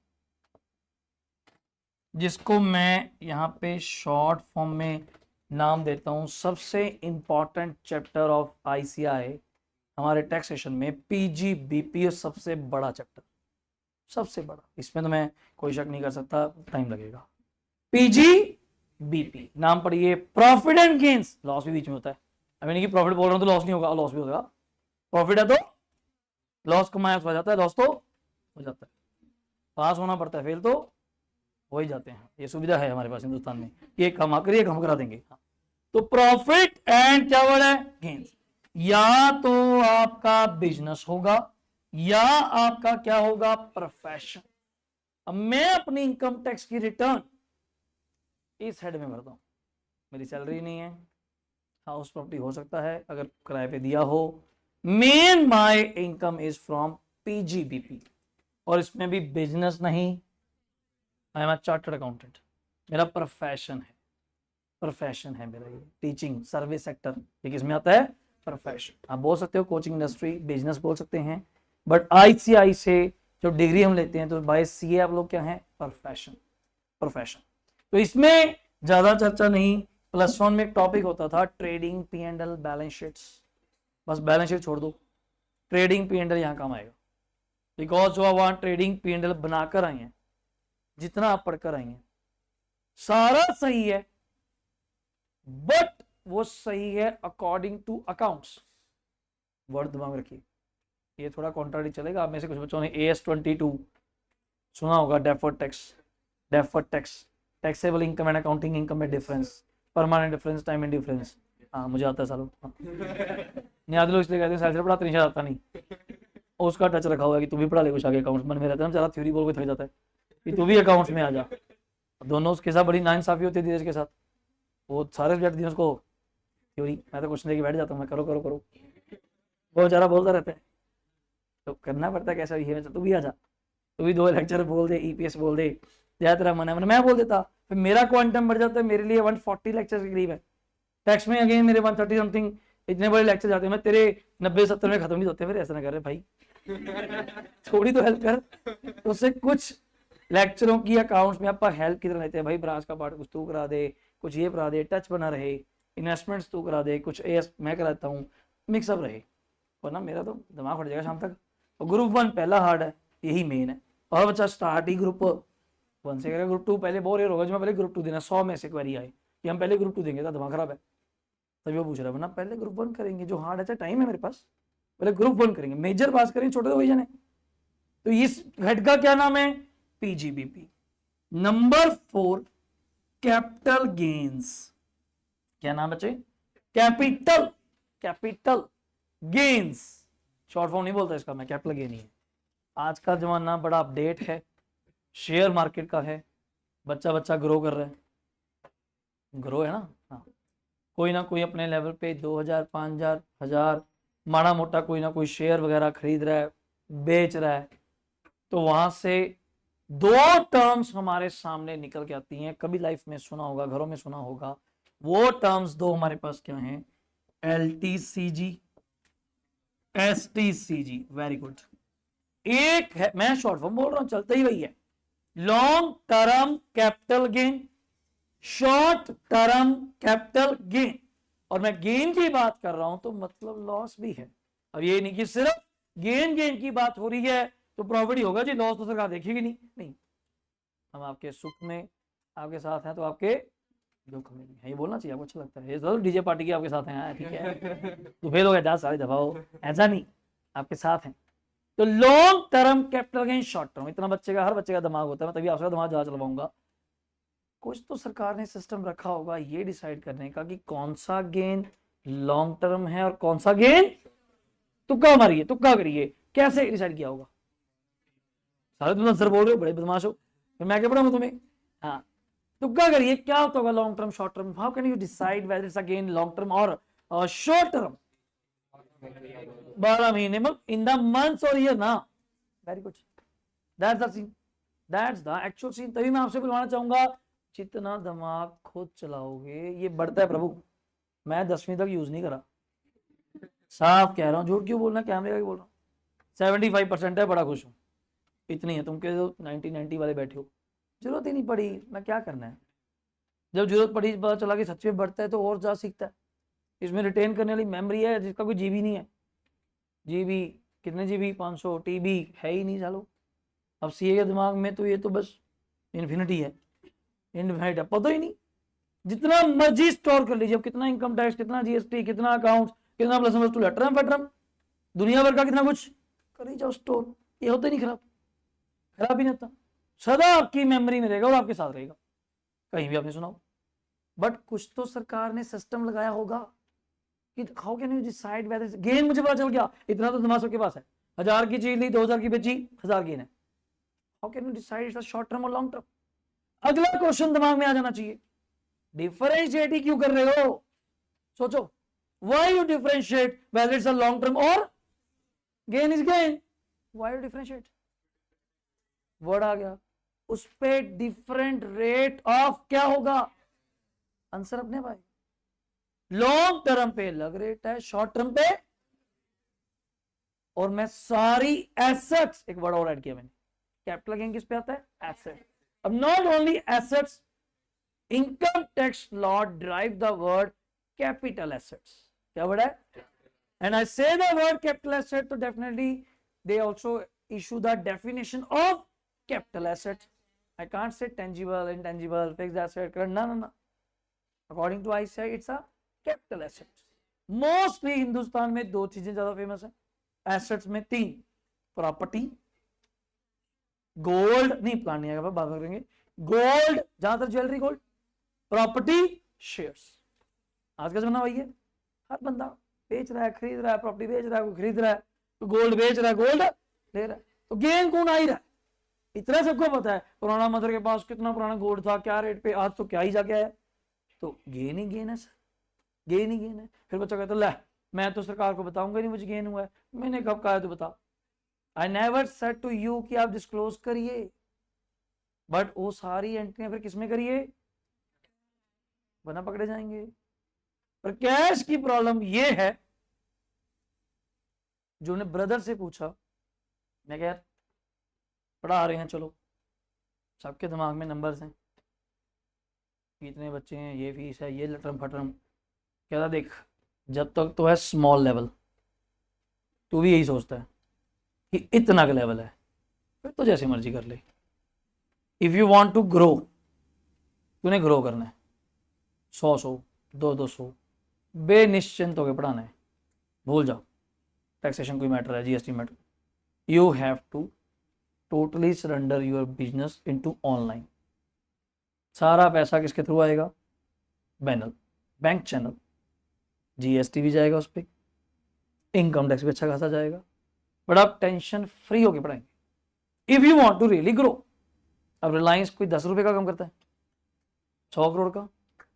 जिसको मैं यहां पे शॉर्ट फॉर्म में नाम देता हूं सबसे इंपॉर्टेंट चैप्टर ऑफ आईसीआई हमारे टैक्सेशन में, पीजीबीपी, सबसे बड़ा चैप्टर, सबसे बड़ा, इसमें तो मैं कोई शक नहीं कर सकता, टाइम लगेगा। पीजीबीपी नाम पढ़िए, प्रॉफिट एंड गेन्स, लॉस भी बीच में होता है, अभी नहीं कि प्रॉफिट बोल रहा हूं तो लॉस नहीं होगा, लॉस भी होगा, प्रॉफिट है तो लॉस कमाया हो जाता है, लॉस तो हो जाता है, पास होना पड़ता है, फेल तो हो ही जाते हैं, ये सुविधा है हमारे पास हिंदुस्तान में, ये कमा करिए कम करा देंगे। तो प्रॉफिट एंड क्या वर्ड है, गेन्स, या तो आपका बिजनेस होगा या आपका क्या होगा, प्रोफेशन। अब मैं अपनी इनकम टैक्स की रिटर्न इस हेड में भरता हूं, मेरी सैलरी नहीं है, हाउस प्रॉपर्टी हो सकता है अगर किराए पे दिया हो, main my income is from PGBP, और इसमें भी बिजनेस नहीं, I am a chartered accountant, मेरा प्रोफेशन है, प्रोफेशन है मेरा ये टीचिंग सर्विस सेक्टर, ये किसमें आता है? प्रोफेशन। आप बोल सकते हो कोचिंग इंडस्ट्री, बिजनेस बोल सकते हैं, बट आईसीआई से जो डिग्री हम लेते हैं तो बाय सीए आप लोग क्या हैं? Profession, profession. तो इसमें ज्यादा चर्चा नहीं। +1 में एक टॉपिक होता था ट्रेडिंग P&L बैलेंस शीट्स, बस बैलेंस शीट छोड़ दो, ट्रेडिंग P&L यहाँ काम आएगा, बिकॉज जो आप वहां ट्रेडिंग P&L बनाकर आए हैं, जितना आप पढ़कर आए हैं सारा सही है, बट वो सही है अकॉर्डिंग टू अकाउंट्स। वर्ड दिमाग में रखिए, ये थोड़ा कॉन्ट्राडी चलेगा। आप में से कुछ बच्चों ने AS22 सुना होगा, deferred tax, taxable income and accounting income में difference, permanent difference, time and difference. हाँ मुझे आता है सालों, नहीं आते लोग इसलिए कहते हैं साइड से पढ़ाते नहीं, शायद आता नहीं, और उसका टच रखा हुआ है कि तू भी पढ़ा ले कुछ आगे अकाउंट्स। मन में रहता है ना, ज़्यादा थ्योरी बोल के थक जाता है कि तू भी अकाउंट्स में आ जा। दोनों उसके साथ बड़ी नाइंसाफी होती है धीरज के साथ, वो सारे सब्जेक्ट दिए उसको थ्योरी, मैं तो क्वेश्चन लेके बैठ जाता हूँ, मैं करो करो करो, वो बेचारा बोलता रहता है, तो करना पड़ता है कैसा भी है। तू भी आ जा, तू भी 2 लेक्चर बोल दे, EPS बोल दे, या तेरा मन है, मैं बोल देता, फिर मेरा क्वांटम बढ़ जाता है, मेरे लिए 140 लेक्चर के करीब है। टैक्स में अगेन मेरे 130 समथिंग, इतने बड़े लेक्चर जाते हैं, मैं तेरे 90-70 में खत्म नहीं होते। फिर ऐसा ना कर रहे भाई, थोड़ी तो हेल्प कर। तो उससे कुछ लेक्चरों की अकाउंट्स में आप हेल्प की तरह लेते हैं, भाई ब्रांच का पार्ट कुछ तू करा दे, कुछ ये करा दे, टच बना रहे, इन्वेस्टमेंट्स तू करा दे, कुछ AS मैं कराता हूँ, मिक्सअप रहे, वरना मेरा तो दिमाग फट जाएगा शाम तक। और ग्रुप 1 पहला हार्ड है, यही मेन है, और बच्चा स्टार्ट ही ग्रुप 1 से करेगा। ग्रुप 2 पहले बोर होगा, जो मैं पहले ग्रुप 2 देना, 100 में से क्वेरी आए कि हम पहले ग्रुप 2 देंगे, तो दिमाग खराब है, तभी वो पूछ रहा है। वरना पहले ग्रुप 1 करेंगे, जो हार्ड है, टाइम है मेरे पास, पहले ग्रुप 1 करेंगे, मेजर पास करेंगे, छोटे तो वही जाने। तो इस हेड का क्या नाम है? PGBP। Number 4 capital gains. क्या नाम बच्चे? कैपिटल गेन्स, शॉर्ट फॉर्म नहीं बोलता इसका मैं, कैपिटल गेन ही है। आज का जमाना बड़ा अपडेट है, शेयर मार्केट का है, बच्चा बच्चा ग्रो कर रहा है, ग्रो है ना। हाँ, कोई ना कोई अपने लेवल पे 2000, 5000, 1000 माड़ा मोटा कोई ना कोई शेयर वगैरह खरीद रहा है, बेच रहा है। तो वहां से 2 टर्म्स हमारे सामने निकल के आती हैं, कभी लाइफ में सुना होगा, घरों में सुना होगा। वो टर्म्स 2 हमारे पास क्या हैं? LTCG, STCG। Very good. एक है, मैं शॉर्ट फॉर्म बोल रहा हूं, चलता ही वही है, long term capital gain, short term capital gain. और मैं गेन की बात कर रहा हूं तो मतलब लॉस भी है। अब ये नहीं कि सिर्फ गेन की बात हो रही है तो प्रॉफिट ही होगा जी, लॉस तो सरकार देखेगी नहीं। हम आपके सुख में आपके साथ हैं, तो आपके दुख में भी है, ये बोलना चाहिए आपको, अच्छा लगता है ये जरूर। डीजे पार्टी के आपके साथ हैं, ठीक है, तो फेल हो गया जा सारी दफा हो, ऐसा नहीं, आपके साथ हैं। तो long term capital gain, short term, इतना बच्चे का, हर बच्चे का दिमाग होता है, मैं तभी आपका दिमाग ज्यादा चलवाऊंगा। कुछ तो सरकार ने सिस्टम रखा होगा ये डिसाइड करने का कि कौन सा गेन लॉन्ग टर्म है और कौन सा गेन, तुक्का मारिए, तुक्का करिए, कैसे डिसाइड किया होगा? सारे तुम आंसर बोल रहे हो, बड़े बदमाश हो, फिर मैं क्या पढ़ाऊंगा तुम्हें? हाँ, तुक्का करिए, क्या होता होगा long term, short term? How can you decide whether it's a gain long term और शॉर्ट टर्म? 12 महीने में, इन द मंथ्स और ईयर ना। Very good, that's the scene, that's the actual scene. तभी मैं आपसे बुलवाना चाहूंगा, जितना दिमाग खुद चलाओगे ये बढ़ता है प्रभु। मैं 10वीं तक यूज नहीं करा, साफ कह रहा हूँ, झूठ क्यों बोलना, कैमरे का बोल रहा हूँ। 75% है, बड़ा खुश हूँ, इतनी है। तुम के 90 वाले बैठे हो, जरूरत ही नहीं पड़ी, मैं क्या करना है। जब जरूरत पड़ी, पता चला कि सच में बढ़ता है, तो और ज्यादा सीखता है। इसमें रिटेन करने वाली मेमोरी है जिसका कोई जीबी नहीं है। जीबी कितने जीबी? 500 TB है ही नहीं चालो। अब सीए के दिमाग में तो ये तो बस इन्फिनिटी है, इनफाइनाइट है, पता ही नहीं। जितना मर्जी स्टोर कर लीजिए, कितना इनकम टैक्स, कितना GST, कितना अकाउंट, कितना प्लस लेटरम फेटरम, दुनिया भर का कितना कुछ कर ही जाओ स्टोर, ये होता ही नहीं खराब, खराब ही नहीं होता, सदा आपकी मेमोरी में रहेगा और आपके साथ रहेगा, कहीं भी आपने सुनाओ। बट कुछ तो सरकार ने सिस्टम लगाया होगा कि how can you decide weather gain. मुझे पता चल गया, इतना तो दिमाग सबके पास है, 1000 की चीज ली, 2000 की बेची, 1000 गेन है। How can you decide it's short term और लॉन्ग टर्म? अगला क्वेश्चन दिमाग में आ जाना चाहिए, डिफरेंशिएट ही क्यों कर रहे हो? सोचो, why you differentiate whether it's a long term और gain is gain? Why you differentiate? Word आ गया, उस पे डिफरेंट रेट ऑफ क्या होगा, आंसर अपने भाई। लॉन्ग टर्म पे अलग रेट है, शॉर्ट टर्म पे, और मैं सारी एसेट्स, एक वर्ड और ऐड किया मैंने, कैपिटल गेन किस पे आता है, एसेट। अब not only assets, income tax law drive the word capital assets. क्या वर्ड है, and I say the word capital asset, so definitely they also issue the definition of capital asset. I can't say tangible, intangible, fixed asset, current, no. According to ICI, it's a capital asset. Mostly Hindustan में दो चीजें ज्यादा famous है, assets में तीन, property, gold नहीं, plan नहीं आएगा, बात करेंगे, गोल्ड, ज्यादातर ज्वेलरी गोल्ड, प्रॉपर्टी, शेयर्स। आज का जमाना वही है, हर बंदा बेच रहा है, खरीद रहा है, प्रॉपर्टी बेच रहा है, कोई खरीद रहा है, तो गोल्ड बेच रहा है, गोल्ड ले रहा है, तो गेन कौन आ ही रहा है, इतना सबको पता है। पुराना मदर के पास कितना पुराना गोल्ड था, क्या रेट पे, आज तो क्या ही जाके आया, तो गेन ही गेन है सर, गेन ही गेन है। फिर बच्चा कहता लै मैं तो सरकार को बताऊंगा नहीं मुझे गेन हुआ है, मैंने कब कहा तो बता, I never said to you कि आप डिस्क्लोज करिए, बट वो सारी एंट्रियां फिर किसमें करिए, बना पकड़े जाएंगे। पर कैश की प्रॉब्लम ये है, जो ने ब्रदर से पूछा, मैं कह यार पढ़ा रहे हैं, चलो सबके दिमाग में नंबर्स हैं, कितने बच्चे हैं, ये फीस है, ये लटरम फटरम, कहता देख जब तक तो है स्मॉल लेवल, तू भी यही सोचता है कि इतना का लेवल है, फिर तो जैसे मर्जी कर ले। If you want to grow, तूने ग्रो करना है, 100 200 बेनिश्चिंत होकर पढ़ाना है, भूल जाओ टैक्सेशन कोई मैटर है, GST matter, you have to totally surrender your business into online. सारा पैसा किसके थ्रू आएगा, बैंक चैनल, जीएसटी भी जाएगा उस पर, इनकम टैक्स भी अच्छा खासा जाएगा, बट आप टेंशन फ्री होके पढ़ाएंगे if you want to really grow. अब रिलायंस कोई 10 रुपए का कम करता है, 100 करोड़ का,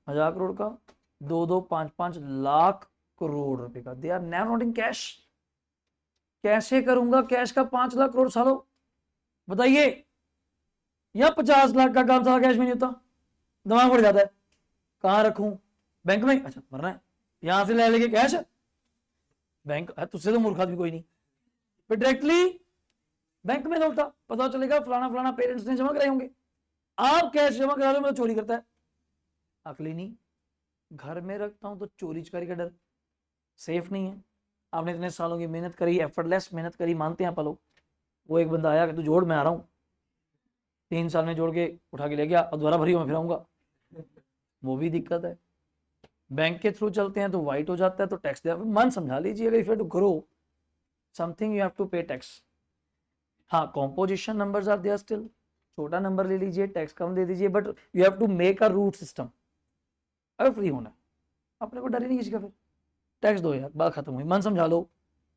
1000 करोड़ का, 2 5 लाख करोड़ रुपए का, they are never not in cash. कैसे करूंगा कैश का 5 लाख करोड़ सालों, बताइए, या 50 लाख का काम सारा कैश में नहीं होता, दिमाग बढ़ जाता है, कहां रखूं, बैंक में, अच्छा मरना है, यहां से ले लेके कैश, बैंक है तुझसे तो मूर्ख आदमी कोई नहीं, फिर डायरेक्टली बैंक में दौड़ता, पता चलेगा फलाना फलाना पेरेंट्स ने जमा कराए होंगे, आप कैश जमा करा दो, मैं तो चोरी करता है, अकली नहीं, घर में रखता हूं तो चोरी चकारी का डर, सेफ नहीं है। आपने इतने सालों की मेहनत करी, एफर्टलेस मेहनत करी, मानते हैं आप लोग, वो एक बंदा आया कि तू जोड़, मैं आ रहा हूँ, 3 साल में जोड़ के उठा के ले गया, और दोबारा भरी मैं फिर आऊंगा, वो भी दिक्कत है। बैंक के थ्रू चलते हैं तो वाइट हो जाता है, तो टैक्स दे, मन समझा लीजिए, अगर if you to grow something you have to pay tax. हाँ, composition numbers are there still, छोटा नंबर ले लीजिए, टैक्स कम दे दीजिए, but you have to make a root system. अगर फ्री होना है, अपने को डर ही नहीं किसी का, फिर टैक्स दो यार, बात खत्म हुई, मन समझा लो,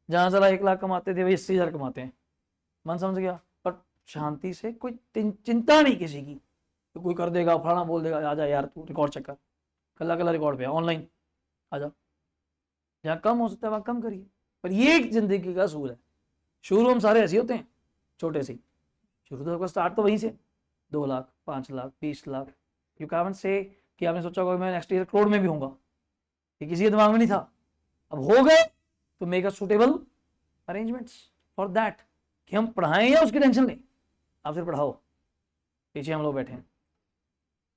जहां जरा 1 लाख कमाते थे वही 80,000 कमाते हैं, मन समझ गया, पर शांति से, कोई चिंता नहीं किसी की, तो कोई कर देगा, फलाना बोल देगा, आ जा यार तू रिकॉर्ड चेक कर, कल्ला कल्ला रिकॉर्ड पे ऑनलाइन आ जा, जहाँ कम हो सकता है वहाँ कम करिए। पर ये एक जिंदगी का असूल है, शुरू हम सारे ऐसे होते हैं, छोटे से, शुरू तो स्टार्ट तो वहीं से, 2 lakh 5 lakh 20 lakh, you can say कि आपने सोचा होगा मैं नेक्स्ट ईयर करोड़ में भी होऊंगा, ये किसी के दिमाग में नहीं था, अब हो गए, तो make a suitable arrangements for that, कि हम पढ़ाएं या उसकी टेंशन लें, आप सिर्फ पढ़ाओ, पीछे हम लोग बैठे हैं,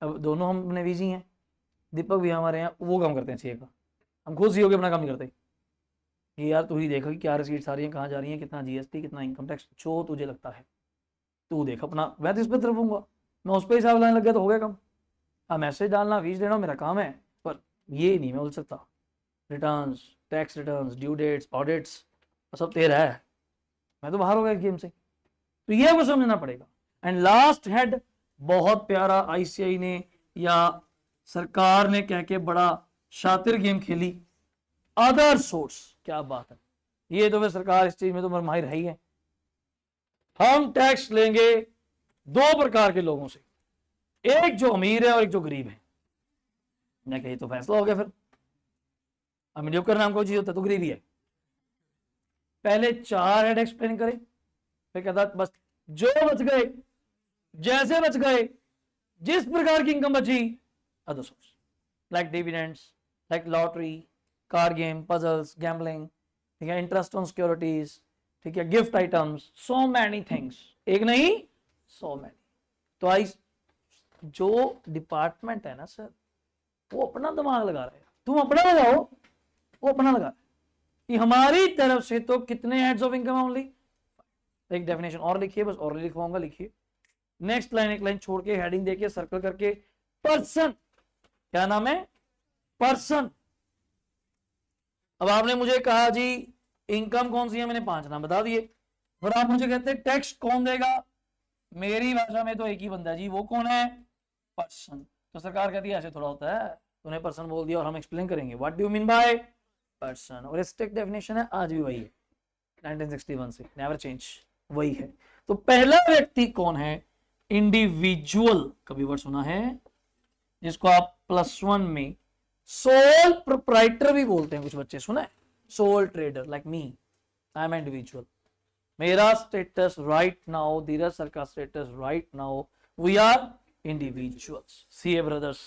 अब दोनों हम अपने बिजी हैं, दीपक भी हमारे यहाँ वो काम करते हैं सीए का, हम खुद सीओ के अपना काम नहीं करते, कि यार तू ही देखा कि क्या रिसीट्स आ रही हैं, कहाँ जा रही हैं, कितना जीएसटी, कितना इनकम टैक्स, जो तुझे लगता है तू देख अपना, मैं तो इस पर तरफ हूँगा, मैं उस पर हिसाब लाने लग गया तो हो गया कम। हाँ, मैसेज डालना, फीस देना मेरा काम है, पर ये नहीं मैं उलझ सकता, returns, tax returns, due dates, audits, सब तेरा है, मैं तो बाहर हो गया गेम से, तो ये आपको समझना पड़ेगा। एंड लास्ट हेड बहुत प्यारा आईसीआई ने या सरकार ने कह के बड़ा शातिर गेम खेली, अदर सोर्स, क्या बात है, ये तो फिर सरकार इस चीज में तो माहिर है ही है। हम टैक्स लेंगे 2 प्रकार के लोगों से, एक जो अमीर है और एक जो गरीब है। मैं कही तो फैसला हो गया, फिर मीडियोकर नाम का चीज होता है तो गरीबी है। पहले 4 हेड एक्सप्लेन करे, फिर कहता बस जो बच गए जैसे बच गए, जिस प्रकार की इनकम बची, other source like dividends, like lottery, card game, puzzles, gambling, ठीक है, इंटरेस्ट ऑन सिक्योरिटीज, ठीक है, gift items, so many things, एक नहीं सो मैनी। तो आई, जो डिपार्टमेंट है ना सर, वो अपना दिमाग लगा रहे हैं, तुम अपना लगाओ, वो अपना लगा रहे हैं कि हमारी तरफ से तो कितने हेड्स ऑफ इनकम ओनली। एक डेफिनेशन और लिखिए, बस और लिखवाऊंगा, लिखिए नेक्स्ट लाइन, एक लाइन छोड़ के हेडिंग देखिए सर्कल करके, पर्सन, क्या नाम है, पर्सन। अब आपने मुझे कहा जी इनकम कौन सी है, मैंने 5 नाम बता दिए, और आप मुझे कहते हैं टैक्स कौन देगा, मेरी भाषा में तो एक ही बंदा है जी, वो कौन है, पर्सन। तो सरकार कहती है ऐसे थोड़ा होता है, तूने पर्सन बोल दिया और हम एक्सप्लेन करेंगे what do you mean by person, और स्ट्रिक्ट डेफिनेशन है आज भी वही है 1961 से, नेवर चेंज, वही है। तो पहला व्यक्ति कौन है, इंडिविजुअल, कभी वर्ड सुना है, जिसको आप +1 में सोल प्रोप्राइटर भी बोलते हैं कुछ बच्चे, सुना है, sole trader like me, I am individual. मेरा status right now, Dheeraj sir का status right now, we are individuals. CA brothers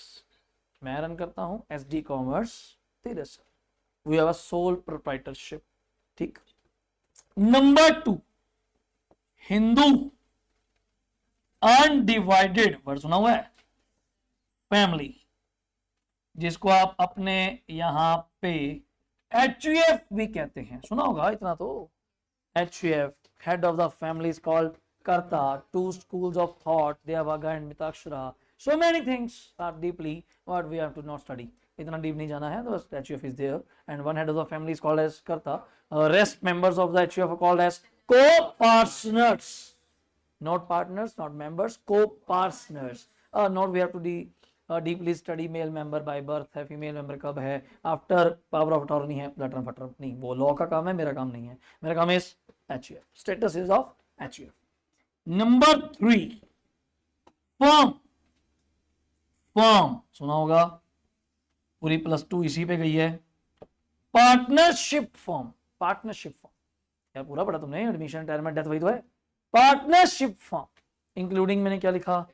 मैं रन करता हूं, SD commerce Dheeraj sir, we have a sole proprietorship, ठीक। नंबर 2, हिंदू, अनडिवाइडेड, वर्ड सुना हुआ है, family, जिसको आप अपने यहां पे HUF भी कहते हैं, सुना होगा इतना तो, HUF, head of the family is called Karta, 2 schools of thought, Devagga and Mitakshara, so many things are deeply what we have to not study, इतना deep नहीं जाना है, तो बस HUF is there and one head of the family is called as Karta, rest members of the HUF are called as co-partners, not partners, not members, co-partners, not we have to deeply study male member by birth है, female member कब है, after power of attorney है, लटरम फटरम नहीं, वो law का काम है, मेरा काम नहीं है, मेरा काम is HUF, status is of HUF. Number 3, firm, firm सुना होगा, पूरी +2 इसी पे गई है, पार्टनरशिप फर्म, पार्टनरशिप फर्म, यार पूरा पढ़ा तुमने, एडमिशन, रिटायरमेंट, डेथ, वही तो है, पार्टनरशिप फर्म, इंक्लूडिंग मैंने क्या लिखा,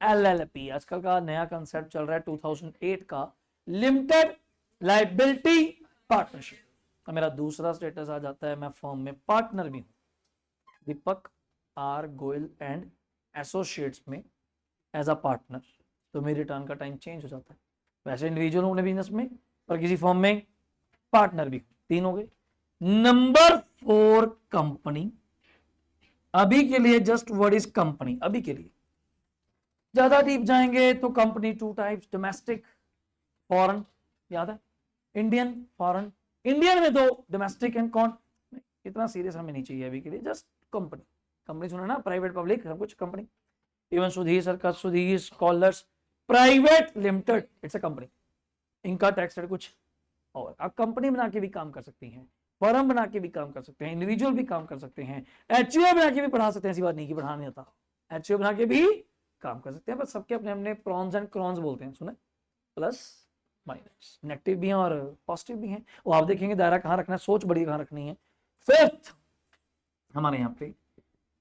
LLP, आजकल का नया कंसेप्ट चल रहा है 2008 का, लिमिटेड लाइबिलिटी पार्टनरशिप। तो मेरा दूसरा स्टेटस आ जाता है, मैं फर्म में पार्टनर भी हूं, दीपक आर गोयल एंड एसोसिएट्स में एज अ पार्टनर, तो मेरी रिटर्न का टाइम चेंज हो जाता है, वैसे इंडिविजुअल हूं अपने बिजनेस में, पर किसी फर्म में पार्टनर भी, 3 हो गए। नंबर 4, कंपनी, अभी के लिए जस्ट वर्ड इज कंपनी, अभी के लिए, ज्यादा डीप जाएंगे तो कंपनी 2 टाइप्स, डोमेस्टिक, फॉरेन, याद है, इंडियन, फॉरेन, इंडियन में तो डोमेस्टिक एंड कौन, इतना सीरियस हमें नहीं चाहिए अभी के लिए, जस्ट कंपनी, कंपनी सुना ना, प्राइवेट पब्लिक सब कुछ कंपनी, इवन सुधीर सर का Sudhir scholars private limited, it's a company, इनका टैक्स रेट कुछ और, आप कंपनी बना के भी काम कर सकती हैं, फर्म बना के भी काम कर सकते हैं, इंडिविजुअल भी काम कर सकते हैं, HUF बना के भी पढ़ा सकते हैं, ऐसी बात नहीं कि पढ़ा नहीं आता, HUF बना के भी काम कर सकते हैं, बस सबके अपने अपने प्रॉन्स एंड क्रॉन्स बोलते हैं, सुने, प्लस माइनस, नेगेटिव भी हैं और पॉजिटिव भी हैं, वो आप देखेंगे दायरा कहाँ रखना है, सोच बड़ी कहाँ रखनी है। 5th हमारे यहाँ पे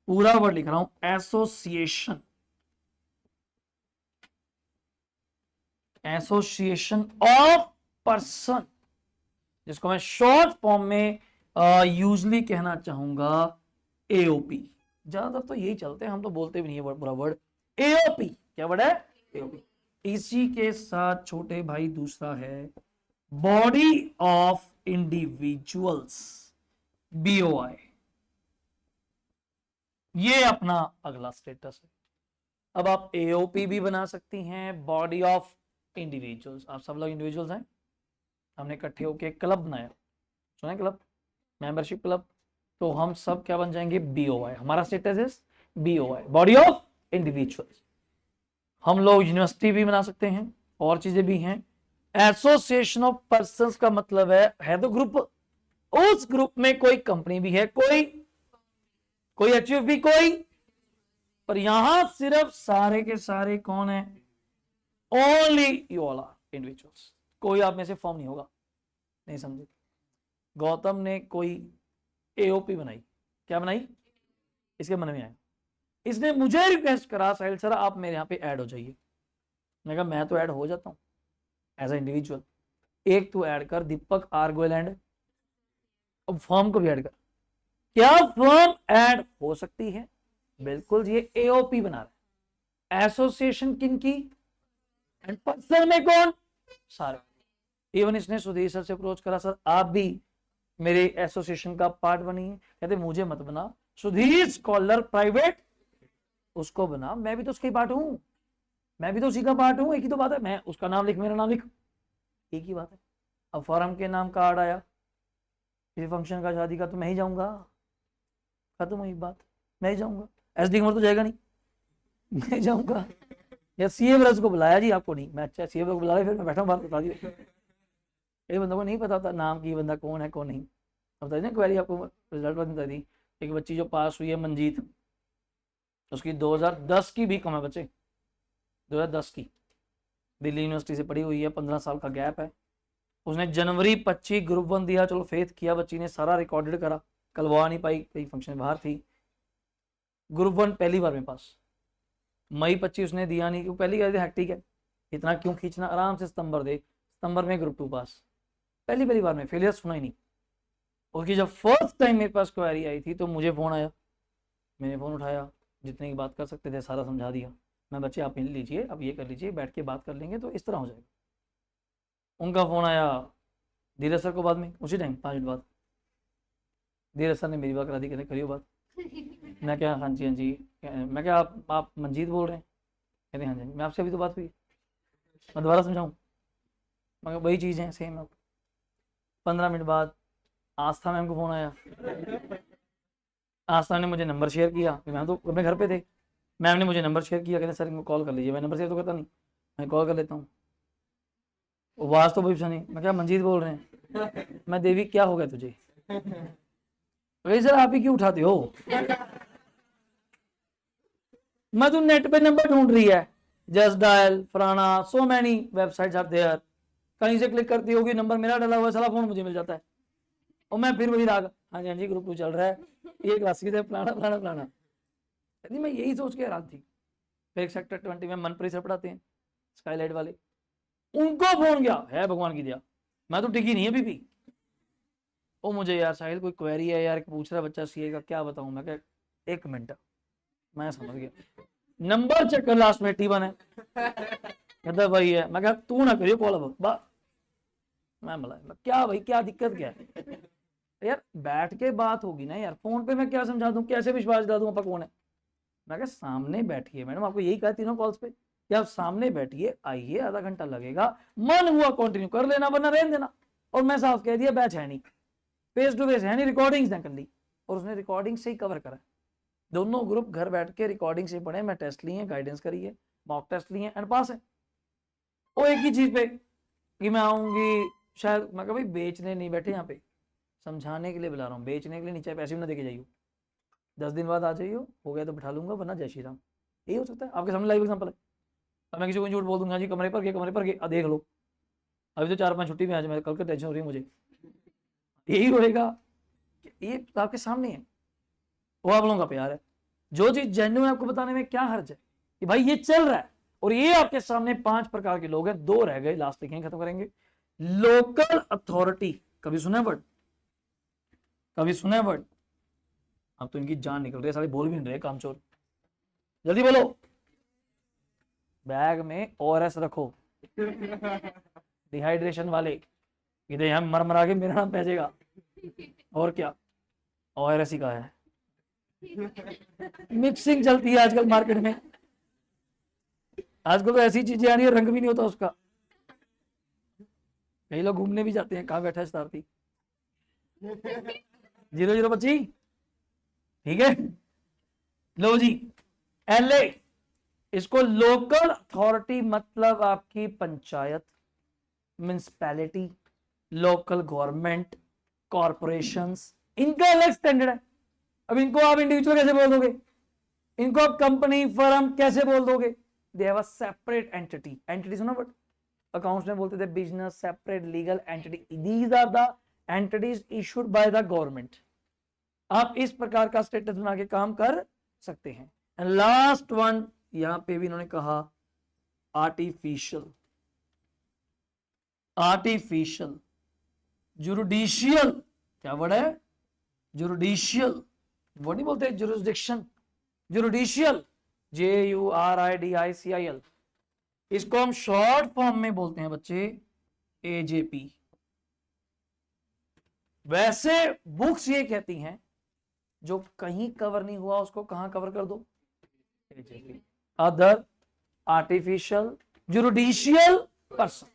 पूरा वर्ड लिख रहा हूं, एसोसिएशन, एसोसिएशन ऑफ पर्सन, जिसको मैं शॉर्ट फॉर्म में यूजली कहना चाहूंगा AOP, ज्यादातर तो यही चलते हैं, हम तो बोलते भी नहीं है पूरा वर्ड, AOP, क्या वर्ड है, AOP। इसी के साथ छोटे भाई दूसरा है बॉडी ऑफ इंडिविजुअल्स, BOI, ये अपना अगला स्टेटस है। अब आप AOP भी बना सकती हैं, बॉडी ऑफ इंडिविजुअल्स, आप सब लोग इंडिविजुअल्स हैं, हमने इकट्ठे होकर क्लब बनाया, सुना क्लब, मेंबरशिप क्लब, तो हम सब क्या बन जाएंगे, BOI, हमारा status is BOI, body of individuals. हम लोग यूनिवर्सिटी भी बना सकते हैं, और चीजें भी हैं। एसोसिएशन ऑफ पर्संस का मतलब है तो ग्रुप, उस ग्रुप में कोई कंपनी भी है, कोई HUF भी, कोई, पर यहां सिर्फ सारे के सारे कौन है, only you all are individuals, कोई आप में से फॉर्म नहीं होगा, नहीं समझे। गौतम ने कोई AOP बनाई, क्या बनाई, इसके मन में आया, इसने मुझे रिक्वेस्ट करा साहिल सर आप मेरे यहाँ पे ऐड हो जाइए। मैं कहा मैं तो ऐड हो जाता हूँ एज ए इंडिविजुअल, एक तो ऐड कर दीपक आर गोयल एंड, अब फर्म को भी ऐड कर। क्या फर्म ऐड हो सकती है? बिल्कुल, ये एओपी बना रहा है, एसोसिएशन किन की, एंड पर्सन में कौन, सारे। इवन इसने सुधीर सर से अप्रोच करा, सर आप भी मेरे एसोसिएशन का पार्ट बनिए। कहते मुझे मत बना, सुधीर स्कॉलर प्राइवेट उसको बना, मैं भी तो उसकी पार्ट हूं, मैं भी तो उसी का पार्ट हूं, एक ही तो बात है, मैं उसका नाम लिख मेरा नाम लिख, एक ही बात है। अब फॉरम के नाम कार्ड आया किसी फंक्शन का, शादी का, तो मैं ही जाऊंगा, खत्म हुई बात, मैं ही जाऊंगा, एसडी कुमार तो जाएगा नहीं, मैं जाऊंगा। या सीए ब्रज को बुलाया जी, आपको नहीं, मैं अच्छा सीए को बुलाया, फिर मैं बैठा हूँ बाहर, बता दिया। कई बंदों को नहीं पता था नाम की, बंदा कौन है कौन नहीं। अब बताइए ना क्वेरी आपको रिजल्ट बता दी, एक बच्ची जो पास हुई है मंजीत, उसकी 2010 की भी कम है बच्चे, 2010 की, दिल्ली यूनिवर्सिटी से पढ़ी हुई है, 15 साल का गैप है। उसने जनवरी 25 ग्रुप 1 दिया, चलो फेथ किया बच्ची ने, सारा रिकॉर्डेड करा, कल वो आ नहीं पाई, कई फंक्शन बाहर थी। ग्रुप 1 पहली बार में पास, मई 25 उसने दिया नहीं, क्यों पहली बार हैक्टिक है, इतना क्यों खींचना, आराम से सितंबर दे, सितंबर में ग्रुप 2 पास, पहली बार में फेलियर सुना ही नहीं। उसकी जब फर्स्ट टाइम मेरे पास क्वेरी आई थी तो मुझे फ़ोन आया, मैंने फ़ोन उठाया, जितने की बात कर सकते थे सारा समझा दिया, मैं बच्चे आप मिल लीजिए, अब ये कर लीजिए, बैठ के बात कर लेंगे तो इस तरह हो जाएगा। उनका फ़ोन आया धीरज सर को बाद में, उसी टाइम 5 मिनट बाद धीरज सर ने मेरी बात करा दी, कहते करियो बात। मैं क्या, हाँ जी हाँ जी, मैं क्या आप मंजीत बोल रहे हैं, कहते हाँ जी, मैं आपसे अभी तो बात हुई, मैं दोबारा समझाऊँ, मगर वही चीज़ है सेम। अब 15 मिनट बाद आस्था मैम को फ़ोन आया, आस्था ने मुझे नंबर शेयर किया, मैम तो अपने घर पे थे, मैम ने मुझे नंबर शेयर किया, कहते सर इनको कॉल कर लीजिए, मैं नंबर शेयर तो करता नहीं, मैं कॉल कर लेता हूँ। आवाज़ तो वही नहीं, मैं क्या मंजीत बोल रहे हैं, मैं देवी क्या हो गया तुझे, वही सर आप ही क्यों उठाते हो, मैं तो नेट पे नंबर ढूंढ रही है, जस्ट डायल फलाना, so many websites are there, कहीं से क्लिक करती होगी, नंबर मेरा डाला हुआ है, साला फोन मुझे मिल जाता है, और मैं फिर वही राग, हाँ जी हाँ जी ग्रुप 2 चल रहा है, ये क्लास की फलाना फलाना फलाना। नहीं मैं यही सोच के हैरान थी। फिर एक सेक्टर 20 में मनप्रीत सर पढ़ाते हैं, स्काईलाइट वाले, उनको फोन गया, है भगवान की दिया, मैं तो टिकी नहीं अभी भी। ओ मुझे यार साहिल कोई क्वेरी है यार, पूछ रहा बच्चा सीए का, क्या बताऊं, मैं क्या, एक मिनट, मैं समझ गया, नंबर चेक कर लास्ट में T1 है, कहता भाई है, मैं कहा तू ना करियो कॉल अब मैं मला क्या भाई क्या दिक्कत क्या है यार, बैठ के बात होगी ना यार, फोन पे मैं क्या समझा दूं, कैसे विश्वास दिला दूं आपका कौन है। मैं कहा सामने बैठिए मैडम, आपको यही कहा तीनों कॉल्स पे कि आप सामने बैठिए, आइए, आधा घंटा लगेगा, मन हुआ कंटिन्यू कर लेना वरना रहने देना। और मैं साफ कह दिया बैच है नहीं, फेस टू फेस है नहीं, रिकॉर्डिंग्स ना कर ली, और उसने रिकॉर्डिंग से ही कवर करा, दोनों ग्रुप घर बैठ के रिकॉर्डिंग से पढ़े, मैं टेस्ट लिए, गाइडेंस करी है, मॉक टेस्ट लिए एंड पास है। वो एक ही चीज पे कि मैं आऊंगी शायद, मैं कहा भाई बेचने नहीं बैठे यहाँ पे, समझाने के लिए बुला रहा हूँ, बेचने के लिए नहीं, चाहे पैसे भी ना देके जाइए, 10 दिन बाद आ जाइए, हो गया तो बैठा लूंगा, वरना जय श्री राम, यही हो सकता है। आपके सामने लाइव एग्जांपल है, अब मैं किसी को झूठ बोल दूंगा जी कमरे पर गए, कमरे पर गए, देख लो, अभी तो 4-5 छुट्टी में आज, मैं कल का टेंशन हो रही है मुझे, यही होएगा, ये तो आपके सामने है, वो आप लोगों का प्यार है, जो चीज जेन्युइन है आपको बताने में क्या हर्ज है, कि भाई ये चल रहा है। और ये आपके सामने 5 प्रकार के लोग हैं, 2 रह गए, लास्ट लिखेंगे खत्म करेंगे। लोकल अथॉरिटी, कभी सुना वर्ड, कभी सुना वर्ड, अब तो इनकी जान निकल रही है, सारे बोल भी नहीं रहे कामचोर, जल्दी बोलो, बैग में ओआरएस रखो, डिहाइड्रेशन वाले, इधर यहाँ मर मरा के मेरा नाम भेजेगा, और क्या, ओआरएस ही का है, मिक्सिंग चलती है आजकल मार्केट में, आजकल तो ऐसी चीजें आ रही है रंग भी नहीं होता उसका, कई लोग घूमने भी जाते हैं, कहाँ बैठा है शरारती, 0025, ठीक है, लो जी, एलए, इसको लोकल अथॉरिटी मतलब आपकी panchayat, municipality, local government, corporations, इनका अलग स्टैंडर्ड है। अब इनको आप इंडिविजुअल कैसे बोल दोगे, इनको आप कंपनी फर्म कैसे बोल दोगे, they have a separate entity, entity सुना बट अकाउंट्स में बोलते थे business separate legal entity, these are the entities issued by the government. आप इस प्रकार का स्टेटस बना के काम कर सकते हैं। एंड लास्ट वन यहां पे भी इन्होंने कहा आर्टिफिशियल, आर्टिफिशियल जुरिडिशियल, क्या वर्ड है, जुरिडिशियल, वो नहीं बोलते जुरिस्डिक्शन, जुरिडिशियल, JURIDICIL, इसको हम शॉर्ट फॉर्म में बोलते हैं बच्चे AJP। वैसे बुक्स ये कहती हैं जो कहीं कवर नहीं हुआ उसको कहां कवर कर दो, AJP। अदर आर्टिफिशियल जुरिडिशियल पर्सन,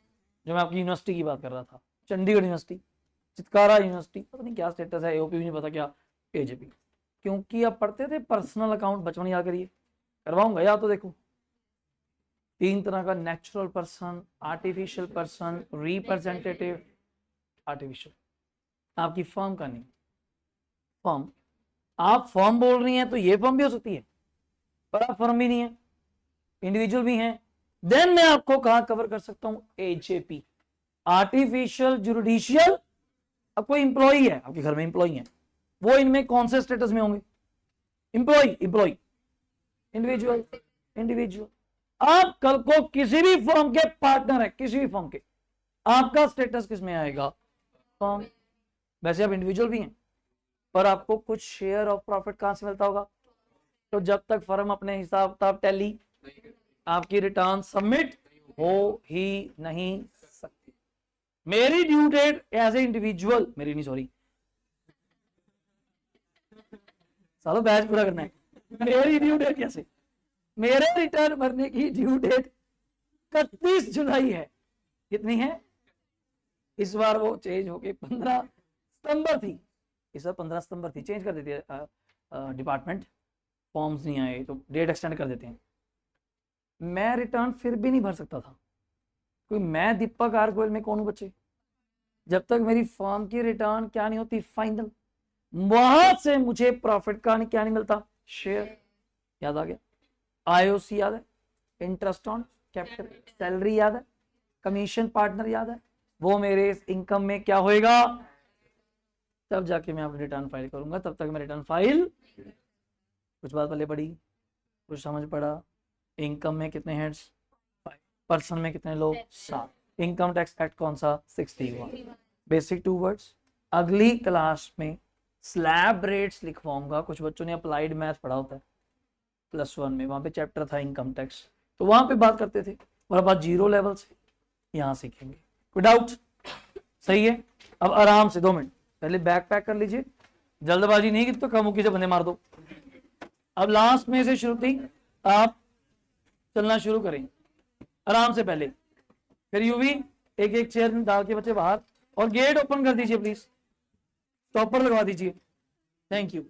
जो मैं आपकी यूनिवर्सिटी की बात कर रहा था, चंडीगढ़ यूनिवर्सिटी, चितकारा यूनिवर्सिटी, पता नहीं क्या स्टेटस है, AOP भी नहीं पता क्या, AJP। क्योंकि आप पढ़ते थे पर्सनल अकाउंट, बचपन याद करिए, करवाऊंगा या तो देखो, 3 तरह का, natural person, artificial person, representative, artificial. आपकी फर्म का नहीं, फर्म, आप फर्म बोल रही हैं तो ये फर्म भी हो सकती है, पर आप फर्म भी नहीं है, इंडिविजुअल भी हैं, देन मैं आपको कहां कवर कर सकता हूं, AJP, आर्टिफिशियल जुरिडिशियल। अब कोई इंप्लॉई है आपके घर में, इंप्लॉई है, वो इनमें कौन से स्टेटस में होंगे, इंप्लॉई, इंप्लॉई, इंडिविजुअल, इंडिविजुअल। आप कल को किसी भी फर्म के पार्टनर है, किसी भी फर्म के, आपका स्टेटस किस में आएगा, फर्म। वैसे आप इंडिविजुअल भी हैं, पर आपको कुछ शेयर ऑफ प्रॉफिट कहां से मिलता होगा, तो जब तक फर्म अपने हिसाब किताब टैली, आपकी रिटर्न सबमिट हो ही नहीं सकती। मेरी due date as a individual, मेरी नहीं सॉरी, सालों बैच पूरा करना है, मेरी ड्यू डेट कैसे, मेरे रिटर्न भरने की ड्यू डेट 31 जुलाई है। कितनी है, इस बार वो चेंज होके 15 सितंबर थी, इस बार 15 सितंबर थी, चेंज कर देती है डिपार्टमेंट, फॉर्म्स नहीं आए तो डेट एक्सटेंड कर देते हैं। मैं रिटर्न फिर भी नहीं भर सकता था, कोई मैं दीपक आर गोयल में कौन हूं बच्चे, जब तक मेरी फर्म की रिटर्न क्या नहीं होती, फाइनल, वहां से मुझे प्रॉफिट का क्या नहीं मिलता, शेयर। याद आ गया, IOC याद है, इंटरेस्ट ऑन कैपिटल, सैलरी याद है, कमीशन पार्टनर याद है, वो मेरे इनकम में क्या होएगा, तब जाके मैं अपनी रिटर्न फाइल करूंगा, तब तक मैं रिटर्न फाइल, कुछ बात पहले पड़ी, कुछ समझ पड़ा, इनकम में कितने हेड्स, पर्सन में कितने लोग, 7, इनकम टैक्स एक्ट कौन सा, 61, बेसिक 2 वर्ड्स। अगली क्लास में स्लैब रेट्स लिखवाऊंगा, कुछ बच्चों ने अप्लाइड मैथ पढ़ा होता है +1 में, वहां पे चैप्टर था इनकम टैक्स, तो वहां पे बात करते थे, और अब बात 0 लेवल से यहाँ सीखेंगे। कोई डाउट, सही है। अब आराम से 2 मिनट पहले बैग पैक कर लीजिए, जल्दबाजी नहीं की तो कमुकी से बंदे मार दो। अब लास्ट में से श्रुति आप चलना शुरू करें आराम से, पहले फिर यूवी एक एक चेयर डाल के बच्चे बाहर, और गेट ओपन कर दीजिए प्लीज, स्टॉपर लगवा दीजिए, थैंक यू।